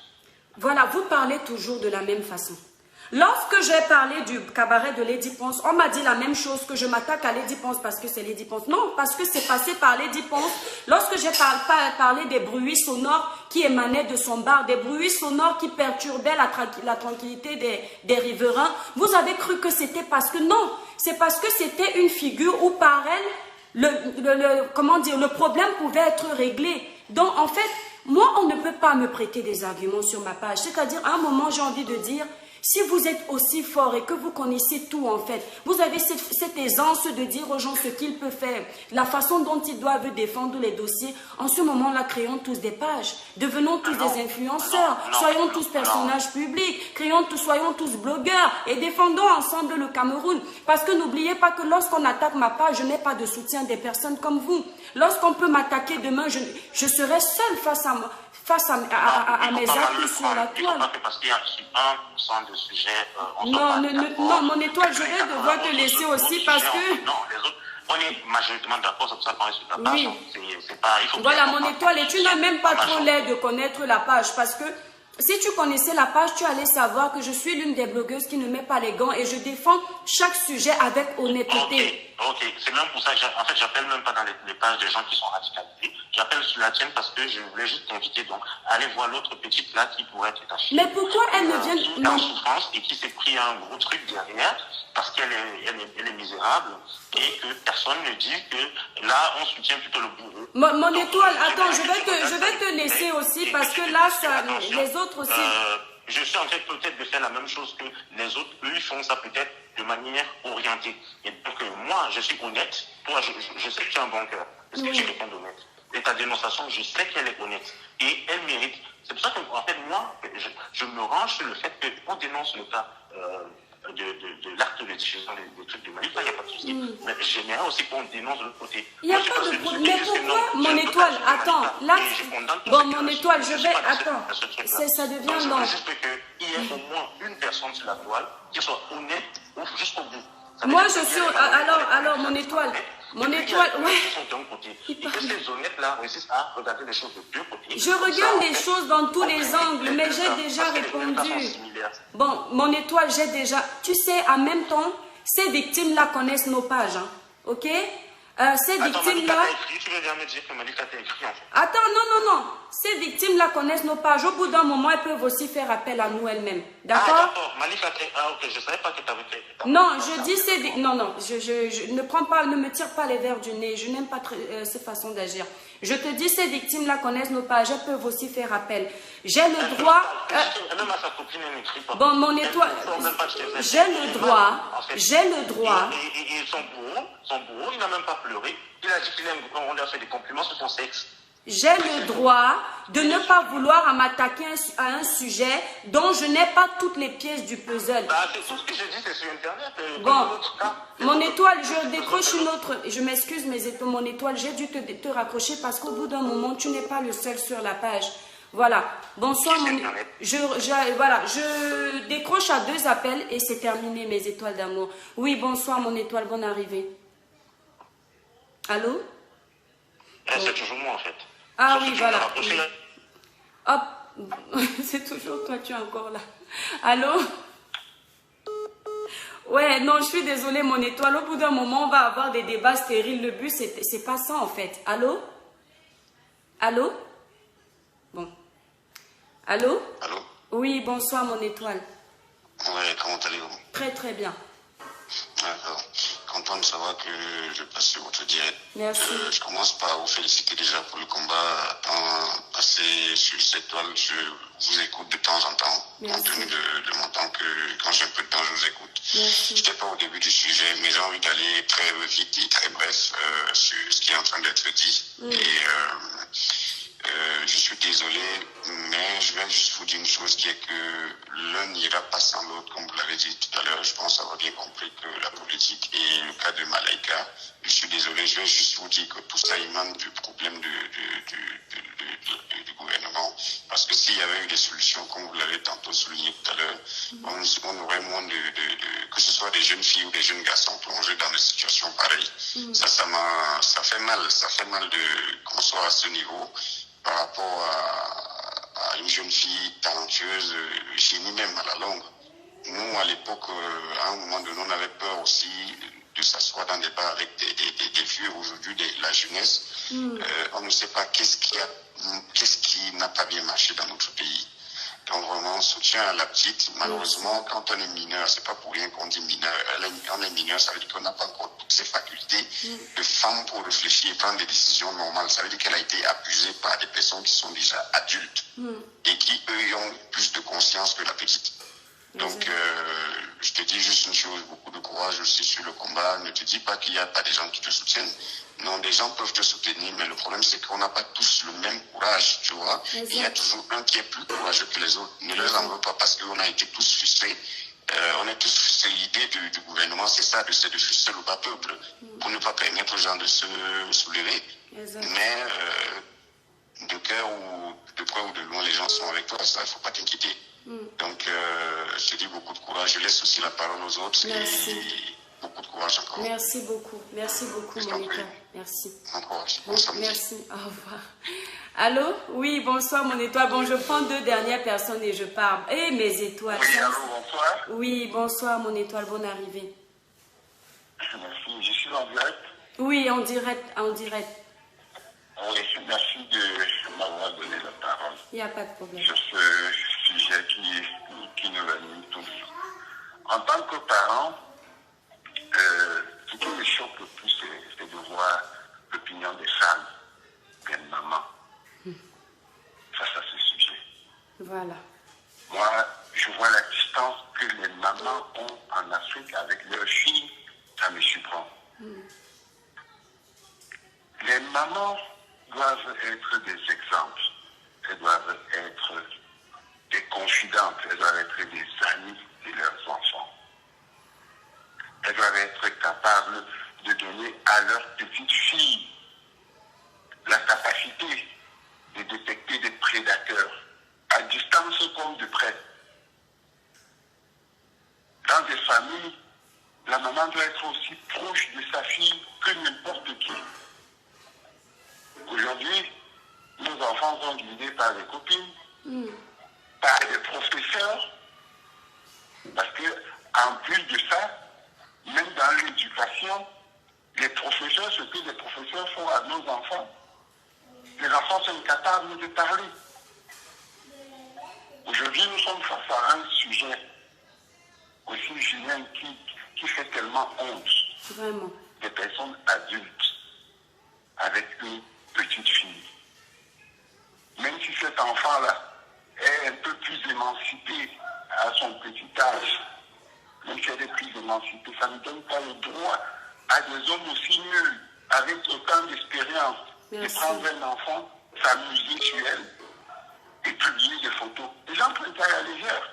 Voilà, vous parlez toujours de la même façon. Lorsque j'ai parlé du cabaret de Lady Ponce, on m'a dit la même chose, que je m'attaque à Lady Ponce parce que c'est Lady Ponce. Non, parce que c'est passé par Lady Ponce. Lorsque j'ai parlé des bruits sonores qui émanaient de son bar, des bruits sonores qui perturbaient la tranquillité des riverains, vous avez cru que c'était parce que non, c'est parce que c'était une figure où par elle, le problème pouvait être réglé. Donc en fait, moi on ne peut pas me prêter des arguments sur ma page. C'est-à-dire à un moment j'ai envie de dire, si vous êtes aussi fort et que vous connaissez tout en fait, vous avez cette aisance de dire aux gens ce qu'ils peuvent faire, la façon dont ils doivent défendre les dossiers, en ce moment-là, créons tous des pages, devenons tous des influenceurs, soyons tous personnages publics, soyons tous blogueurs et défendons ensemble le Cameroun. Parce que n'oubliez pas que lorsqu'on attaque ma page, je n'ai pas de soutien des personnes comme vous. Lorsqu'on peut m'attaquer demain, je serai seule face à mes actes sur la toile. Parce qu'il y a 1% de sujets. Non, mon étoile, je vais devoir te laisser aussi parce que... Non, les autres, on est majoritairement d'accord, c'est pour ça qu'on est sur la page. Oui. C'est pas, il faut voilà, mon étoile, et tu n'as même pas trop l'air de connaître la page parce que si tu connaissais la page, tu allais savoir que je suis l'une des blogueuses qui ne met pas les gants et je défends chaque sujet avec honnêteté. Ok, c'est même pour ça que j'appelle même pas dans les pages des gens qui sont radicalisés. J'appelle sur la tienne parce que je voulais juste t'inviter donc à aller voir l'autre petite là qui pourrait être ta fille. Mais pourquoi elle ne vient qui est en souffrance et qui s'est pris un gros truc derrière parce qu'elle est misérable et que personne ne dit que là on soutient plutôt le bourreau. Mon étoile, attends, je vais te laisser aussi parce que là les autres aussi. Je suis en train peut-être de faire la même chose que les autres. Eux, ils font ça peut-être de manière orientée. Et donc, moi, je suis honnête. Toi, je sais que tu as un bon cœur. Parce que tu es quelqu'un d'honnête. Et ta dénonciation, je sais qu'elle est honnête. Et elle mérite. C'est pour ça que, en fait, moi, je me range sur le fait qu'on dénonce le cas de l'acte de diffusion des trucs de Mali. Là, il n'y a pas de souci. Mais j'aimerais aussi qu'on dénonce de l'autre côté. Il n'y a pas de problème. Mais pourquoi, mon étoile, attends, là, bon, mon étoile, je vais, attends, ça devient long. Juste qu'il y ait au moins une personne sur la toile qui soit honnête jusqu'au bout. Moi, je suis, alors, mon étoile, ouais. Et que ces honnêtes-là réussissent à regarder les choses de deux côtés. Je regarde les choses dans tous les angles, mais j'ai déjà répondu. Bon, mon étoile, j'ai déjà... Tu sais, en même temps, ces victimes-là connaissent nos pages, hein, ok? Ces victimes-là... Tu veux bien me dire que Malika t'a écrit, en fait. Attends, non. Ces victimes-là connaissent nos pages. Au bout d'un moment, elles peuvent aussi faire appel à nous elles-mêmes. D'accord? Ah, d'accord. Malika t'a... Ah, ok, je ne savais pas que tu avais fait... Non, je dis ces victimes... Non, je ne me tire pas les verres du nez. Je n'aime pas cette façon d'agir. Je te dis, ces victimes-là connaissent nos pages. Elles peuvent aussi faire appel. J'ai le droit... Même à sa copine, elle n'écrit pas. Bon, mon étoile... J'ai le droit... Et son bourreau, il n'a même pas pleuré. Il a dit qu'on lui a fait des compliments sur son sexe. J'ai le droit de ne pas vouloir m'attaquer à un sujet dont je n'ai pas toutes les pièces du puzzle. C'est tout ce que je dis, c'est sur Internet. Bon, mon étoile, je décroche une autre. Je m'excuse, mais mon étoile, j'ai dû te raccrocher parce qu'au bout d'un moment, tu n'es pas le seul sur la page. Voilà. Bonsoir, je décroche à 2 appels et c'est terminé, mes étoiles d'amour. Oui, bonsoir, mon étoile, bonne arrivée. Allô? C'est toujours moi, en fait. Ah oui, voilà. Hop, c'est toujours toi, tu es encore là. Allô? Ouais, non, je suis désolée, mon étoile. Au bout d'un moment, on va avoir des débats stériles. Le but, c'est pas ça, en fait. Allô? Allô? Bon. Allô? Allô? Oui, bonsoir, mon étoile. Ouais, comment allez-vous? Très, très bien. D'accord. Content de savoir que je passe sur votre direct. Merci. Je commence par vous féliciter déjà pour le combat. Tant passé sur cette toile, je vous écoute de temps en temps. Merci. Compte tenu de mon temps, que quand j'ai un peu de temps, je vous écoute. Merci. Je n'étais pas au début du sujet, mais j'ai envie d'aller très vite et très bref sur ce qui est en train d'être dit. Je suis désolé, mais je vais juste vous dire une chose qui est que l'un n'ira pas sans l'autre, comme vous l'avez dit tout à l'heure. Je pense avoir bien compris que la politique et le cas de Malaika, je suis désolé, je vais juste vous dire que tout ça émane du problème du gouvernement. Parce que s'il y avait eu des solutions, comme vous l'avez tantôt souligné tout à l'heure, on aurait moins que ce soit des jeunes filles ou des jeunes garçons plongés dans des situations pareilles. Ça fait mal qu'on soit à ce niveau. Par rapport à une jeune fille talentueuse, génie même à la longue. nous, à l'époque, à un moment donné, on avait peur aussi de s'asseoir dans des bars avec des vieux. Aujourd'hui, la jeunesse, on ne sait pas qu'est-ce qui n'a pas bien marché dans notre pays. Donc vraiment, soutien à la petite. Malheureusement, quand on est mineur, c'est pas pour rien qu'on dit mineur. On est mineur, ça veut dire qu'on n'a pas encore toutes ces facultés de femme pour réfléchir et prendre des décisions normales. Ça veut dire qu'elle a été abusée par des personnes qui sont déjà adultes et qui, eux, ont plus de conscience que la petite. Donc, je te dis juste une chose, beaucoup de courage aussi sur le combat. Ne te dis pas qu'il n'y a pas des gens qui te soutiennent. Non, des gens peuvent te soutenir, mais le problème, c'est qu'on n'a pas tous le même courage, tu vois. Il y a toujours un qui est plus courageux que les autres. Ne leur en veux pas parce qu'on a été tous frustrés. On est tous frustrés. L'idée du gouvernement, c'est ça, c'est de frustrer le bas peuple pour ne pas permettre aux gens de se soulever. Mais de cœur ou de près ou de loin, les gens sont avec toi, ça, il ne faut pas t'inquiéter. Donc, je te dis beaucoup de courage. Je laisse aussi la parole aux autres. Merci. Et beaucoup de courage encore. Merci beaucoup, Monica. Merci. Bon courage. Bon samedi. Merci, au revoir. Allô? Oui, bonsoir, mon étoile. Bon, je prends 2 dernières personnes et je pars. Eh, mes étoiles. Oui, allô, bonsoir. Oui, bonsoir, mon étoile. Bonne arrivée. Merci. Je suis en direct. Oui, en direct, en direct. Oui, merci de m'avoir donné la parole. Il n'y a pas de problème. Sur ce sujet qui nous anime tous. En tant que parent, ce qui me choque le plus, c'est de voir l'opinion des femmes, des mamans, face à ce sujet. Voilà. Moi, je vois la distance que les mamans ont en Afrique avec leurs filles, ça me surprend. Les mamans doivent être des exemples, elles doivent être des confidentes, elles doivent être des amies de leurs enfants. Elles doivent être capables de donner à leurs petites filles la capacité de détecter des prédateurs, à distance comme de près. Dans des familles, la maman doit être aussi proche de sa fille que n'importe qui. Aujourd'hui, nos enfants sont guidés par des copines, par des professeurs, parce que en plus de ça, même dans l'éducation, les professeurs, ce que les professeurs font à nos enfants, les enfants sont incapables de parler. Aujourd'hui, nous sommes face à un sujet aussi, Julien, qui fait tellement honte. Vraiment. Des personnes adultes avec une petite fille. Même si cet enfant-là est un peu plus émancipé à son petit âge, même si elle est plus émancipée, ça ne donne pas le droit à des hommes aussi nuls, avec autant d'expérience, de prendre un enfant, s'amuser sur elle et publier des photos. Les gens prennent ça à la légère.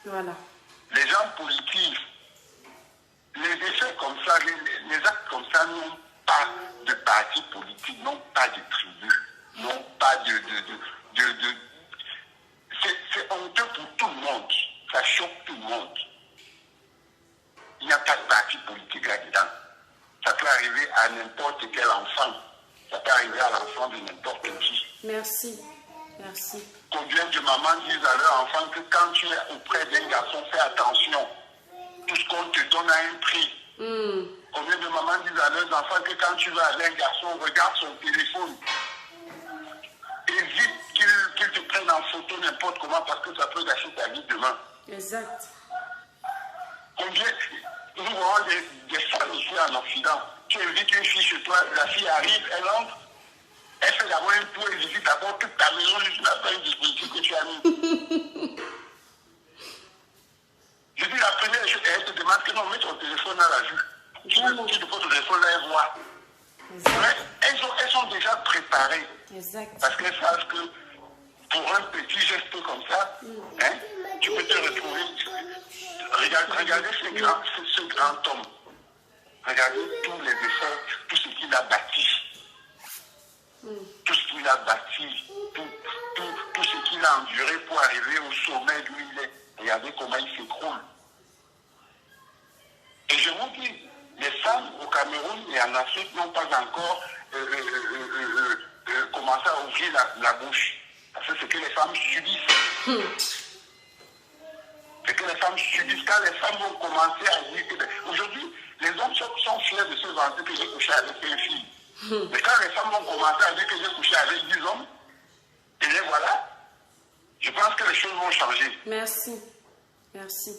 Voilà. Les gens politiques, les effets comme ça, les actes comme ça n'ont pas de parti politique, n'ont pas de tribu, n'ont pas de c'est honteux pour tout le monde. Ça choque tout le monde. Il n'y a pas de parti politique là-dedans. Ça peut arriver à n'importe quel enfant. Ça peut arriver à l'enfant de n'importe qui. Merci. Merci. Combien de mamans disent à leur enfant que quand tu es auprès d'un garçon, fais attention. Tout ce qu'on te donne a un prix. Combien de mamans disent à leurs enfants que quand tu vas avec un garçon, regarde son téléphone. Évite qu'il te prenne en photo n'importe comment parce que ça peut gâcher ta vie demain. Exact. Combien nous voyons des femmes ici en Occident. Tu invites une fille chez toi, la fille arrive, elle entre, elle fait d'abord un tour et visite d'abord toute ta maison jusqu'à la fin du dispositif que tu as mis. Je dis la première chose, elle te demande que non, mets ton téléphone à la vue. Tu te poses ton téléphone là et vois. Mais elles sont déjà préparées. Exact. Parce qu'elles savent que pour un petit geste comme ça, tu peux te retrouver. Regardez ce grand homme. Regardez tous les efforts, tout ce qu'il a bâti. Tout ce qu'il a bâti, tout ce qu'il a enduré pour arriver au sommet d'où il est. Regardez comment il s'écroule. Et je vous dis, les femmes au Cameroun et en Afrique n'ont pas encore commencé à ouvrir la bouche. Parce que c'est ce que les femmes subissent. C'est que les femmes subissent. Quand les femmes vont commencer à dire que... Aujourd'hui, les hommes sont fiers de se vanter que j'ai couché avec une fille. Mais quand les femmes vont commencer à dire que j'ai couché avec 10 hommes, et bien voilà, je pense que les choses vont changer. Merci. Merci.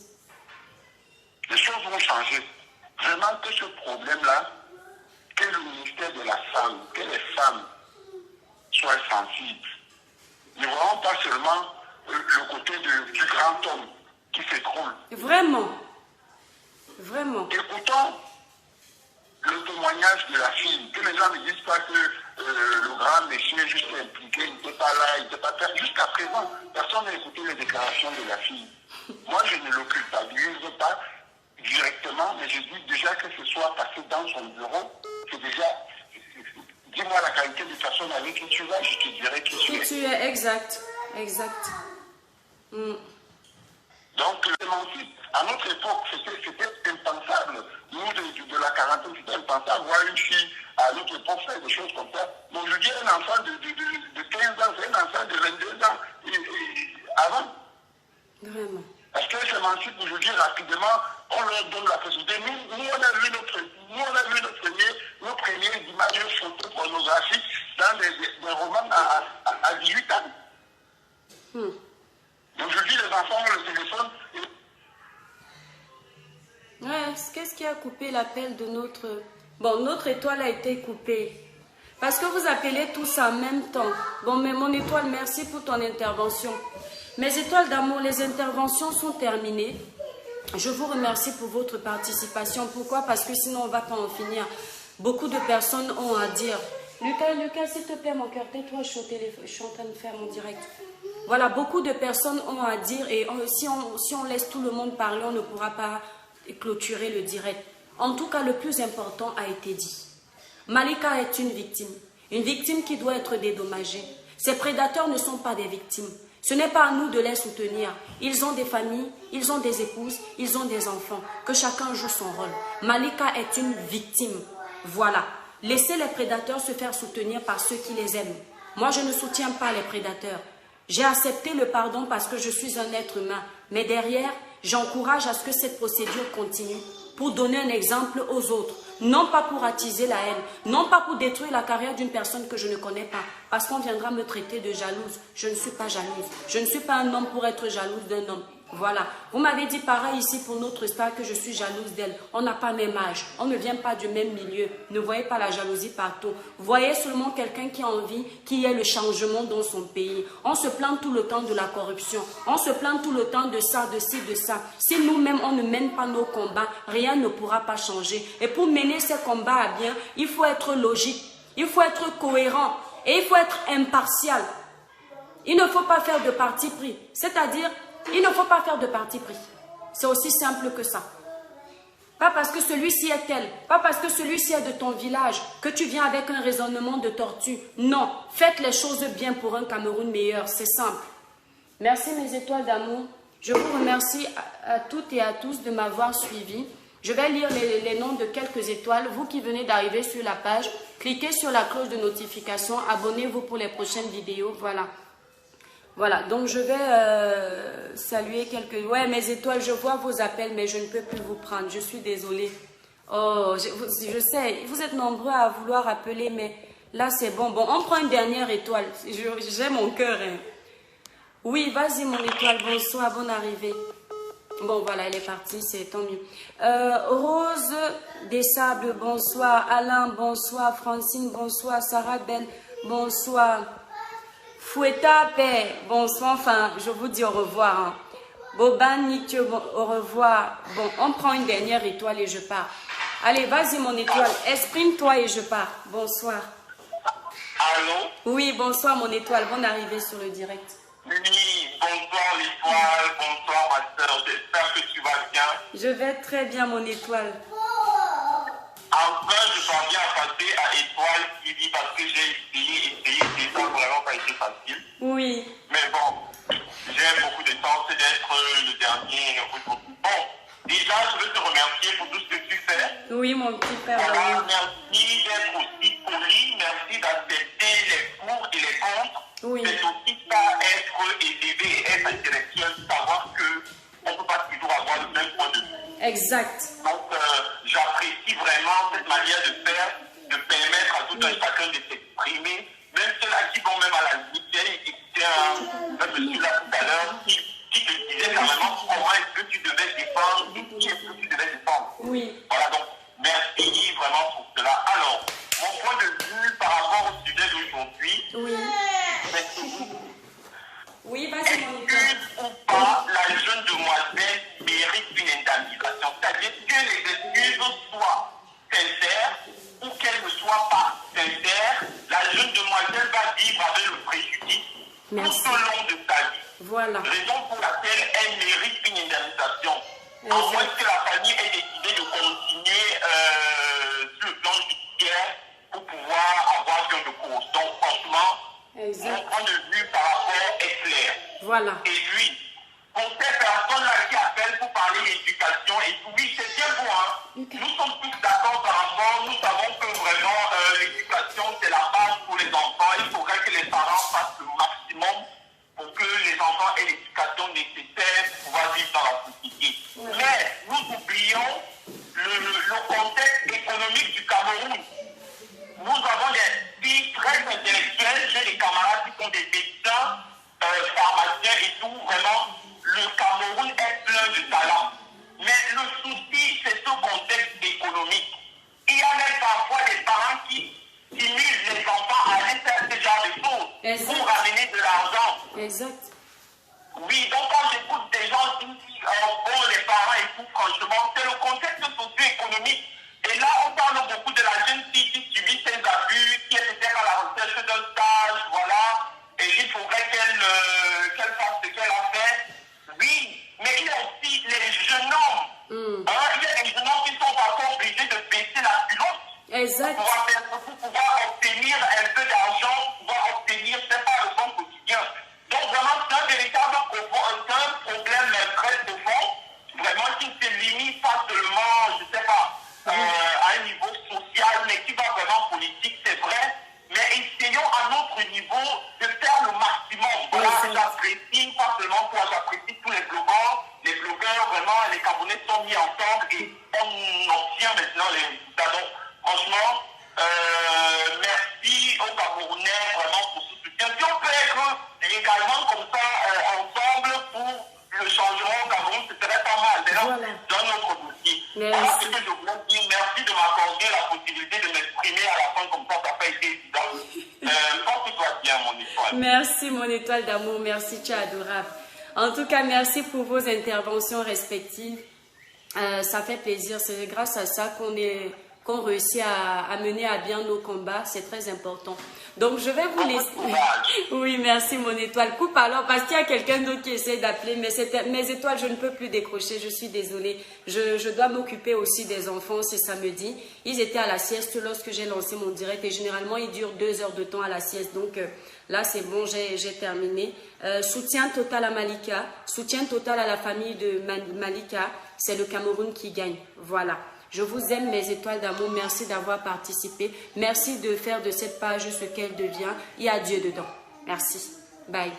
Les choses vont changer. Vraiment que ce problème-là, que le ministère de la femme, que les femmes soient sensibles. Ne voyons pas seulement le côté du grand homme qui s'écroule. Vraiment. Vraiment. Écoutons le témoignage de la fille. Que les gens ne disent pas que le grand monsieur juste impliqué, il n'était pas là, il n'était pas là. Jusqu'à présent, personne n'a écouté les déclarations de la fille. Moi, je ne le culpabilise pas directement, mais je dis déjà que ce soit passé dans son bureau, c'est déjà... Dis-moi la qualité de personne avec qui tu vas, je te dirai qui tu es. Tu es exact. Exact. Donc, à notre époque, c'était impensable. Nous, de la quarantaine, c'était impensable. Voir une fille à notre époque faire des choses comme ça. Mais aujourd'hui, un enfant de 15 ans, c'est un enfant de 22 ans avant. Vraiment. Parce qu'elles s'émancipent aujourd'hui rapidement, on leur donne la possibilité. Nous, on a vu nos premières images, nos photos pornographiques dans des romans à 18 ans. Aujourd'hui, les enfants ont le téléphone. Ouais, qu'est-ce qui a coupé l'appel de notre... Bon, notre étoile a été coupée. Parce que vous appelez tous en même temps. Bon, mais mon étoile, merci pour ton intervention. Mes étoiles d'amour, les interventions sont terminées. Je vous remercie pour votre participation. Pourquoi? Parce que sinon, on ne va pas en finir. Beaucoup de personnes ont à dire. Lucas, s'il te plaît, mon cœur, tais-toi, je suis au téléphone, je suis en train de faire mon direct. Voilà, beaucoup de personnes ont à dire et si on laisse tout le monde parler, on ne pourra pas clôturer le direct. En tout cas, le plus important a été dit. Malika est une victime qui doit être dédommagée. Ces prédateurs ne sont pas des victimes. Ce n'est pas à nous de les soutenir. Ils ont des familles, ils ont des épouses, ils ont des enfants. Que chacun joue son rôle. Malika est une victime. Voilà. Laissez les prédateurs se faire soutenir par ceux qui les aiment. Moi, je ne soutiens pas les prédateurs. J'ai accepté le pardon parce que je suis un être humain. Mais derrière, j'encourage à ce que cette procédure continue pour donner un exemple aux autres. Non pas pour attiser la haine, non pas pour détruire la carrière d'une personne que je ne connais pas. Parce qu'on viendra me traiter de jalouse. Je ne suis pas jalouse. Je ne suis pas un homme pour être jalouse d'un homme. Voilà. Vous m'avez dit pareil ici pour notre star que je suis jalouse d'elle. On n'a pas le même âge. On ne vient pas du même milieu. Ne voyez pas la jalousie partout. Voyez seulement quelqu'un qui a envie qu'il y ait le changement dans son pays. On se plaint tout le temps de la corruption. On se plaint tout le temps de ça, de ci, de ça. Si nous-mêmes, on ne mène pas nos combats, rien ne pourra pas changer. Et pour mener ces combats à bien, il faut être logique. Il faut être cohérent. Et il faut être impartial. Il ne faut pas faire de parti pris. C'est-à-dire... il ne faut pas faire de parti pris. C'est aussi simple que ça. Pas parce que celui-ci est tel, pas parce que celui-ci est de ton village, que tu viens avec un raisonnement de tortue. Non, faites les choses bien pour un Cameroun meilleur, c'est simple. Merci mes étoiles d'amour. Je vous remercie à toutes et à tous de m'avoir suivi. Je vais lire les noms de quelques étoiles. Vous qui venez d'arriver sur la page, cliquez sur la cloche de notification, abonnez-vous pour les prochaines vidéos, voilà. Voilà, donc je vais saluer quelques... Ouais, mes étoiles, je vois vos appels, mais je ne peux plus vous prendre. Je suis désolée. Oh, je sais, vous êtes nombreux à vouloir appeler, mais là, c'est bon. Bon, on prend une dernière étoile. J'ai mon cœur. Hein. Oui, vas-y, mon étoile. Bonsoir, bonne arrivée. Bon, voilà, elle est partie, c'est tant mieux. Rose des Sables, bonsoir. Alain, bonsoir. Francine, bonsoir. Sarah Belle, bonsoir. Fouetta, paix, bonsoir, enfin, je vous dis au revoir. Hein. Boban, Nick, bon, au revoir. Bon, on prend une dernière étoile et je pars. Allez, vas-y mon étoile, exprime-toi et je pars. Bonsoir. Allô? Oui, bonsoir mon étoile, bonne arrivée sur le direct. Oui, bonsoir l'étoile, bonsoir ma soeur, j'espère que tu vas bien. Je vais très bien mon étoile. Enfin, je parviens à passer à Étoile TV parce que j'ai essayé, et ça n'a vraiment pas été facile. Oui. Mais bon, j'ai beaucoup de chance d'être le dernier aujourd'hui. Bon, déjà, je veux te remercier pour tout ce que tu fais. Oui, mon petit père. Voilà, merci d'être aussi poli, merci d'accepter les pour et les contre. Oui. C'est aussi ça, être élevé et être intellectuel, savoir qu'on ne peut pas Exact. Donc, j'apprécie vraiment cette manière de faire, de permettre à tout un chacun de s'exprimer, même ceux-là qui vont même à la limite. Il y a un monsieur là tout à l'heure qui te disait carrément comment est-ce que tu devais défendre et qui est-ce que tu devais défendre. Oui. Voilà, donc, merci vraiment pour cela. Alors, mon point de vue par rapport au sujet d'aujourd'hui, oui, vas-y, mon ou pas, la jeune demoiselle mérite une indemnisation. C'est-à-dire que les excuses soient sincères ou qu'elles ne soient pas sincères, la jeune demoiselle va vivre avec le préjudice tout au long de sa vie. Voilà. Raison pour laquelle elle mérite une indemnisation. À moins que la famille ait décidé de continuer sur le plan judiciaire pour pouvoir avoir gain de cause. Donc, franchement, mon point de vue par rapport est clair. Voilà. Et puis, pour ces personnes-là qui appellent pour parler d'éducation, et tout, oui, c'est bien bon, hein. Nous sommes tous d'accord par rapport, nous savons que vraiment l'éducation, c'est la base pour les enfants. Il faudrait que les parents fassent le maximum pour que les enfants aient l'éducation nécessaire pour pouvoir vivre dans la société. Mais nous oublions le contexte économique du Cameroun. Nous avons des filles très intellectuelles, j'ai des camarades qui sont des médecins, pharmaciens et tout. Vraiment, le Cameroun est plein de talents. Mais le souci, c'est ce contexte économique. Il y a même parfois des parents qui stimulent les enfants à aller faire ce genre de choses pour ramener de l'argent. Exact. Oui, donc quand j'écoute des gens qui disent bon, les parents et tout, franchement, c'est le contexte socio-économique. Et là, on parle beaucoup de la jeune fille qui subit ses abus, qui était à la recherche d'un stage, voilà, et il faudrait qu'elle fasse ce qu'elle a fait. Oui, mais il y a aussi les jeunes hommes. Il y a des jeunes hommes qui sont parfois obligés de baisser la culotte. Exact. Pour pouvoir obtenir un peu d'argent, pour pouvoir obtenir, c'est pas le bon quotidien. Donc vraiment, c'est un véritable problème très profond, vraiment qui se limite pas seulement, je sais pas, à un niveau social, mais qui va vraiment politique, c'est vrai. Mais essayons à notre niveau de faire le maximum. Voilà, j'apprécie, pas seulement toi, j'apprécie tous les blogueurs. Les blogueurs, vraiment, les Camerounais sont mis ensemble et on obtient maintenant les résultats. Donc, franchement, merci aux Camerounais vraiment pour ce soutien. Si on peut être également comme ça, ensemble pour le changement au Cameroun, ce serait pas mal. C'est dans notre dossier. Voilà ce que je voulais dire. Merci de m'accorder la possibilité de m'exprimer à la fin comme ça n'a pas été évident. Porte-toi bien, mon étoile. Merci, mon étoile d'amour. Merci, tu es adorable. En tout cas, merci pour vos interventions respectives. Ça fait plaisir. C'est grâce à ça qu'on réussit à mener à bien nos combats. C'est très important. Donc, je vais vous laisser. Oui, merci, mon étoile. Coupe alors, parce qu'il y a quelqu'un d'autre qui essaie d'appeler. Mais mes étoiles, je ne peux plus décrocher. Je suis désolée. Je dois m'occuper aussi des enfants. C'est samedi. Ils étaient à la sieste lorsque j'ai lancé mon direct. Et généralement, il dure 2 heures de temps à la sieste. Donc, là, c'est bon, j'ai terminé. Soutien total à Malika. Soutien total à la famille de Malika. C'est le Cameroun qui gagne. Voilà. Je vous aime, mes étoiles d'amour. Merci d'avoir participé. Merci de faire de cette page ce qu'elle devient. Il y a Dieu dedans. Merci. Bye.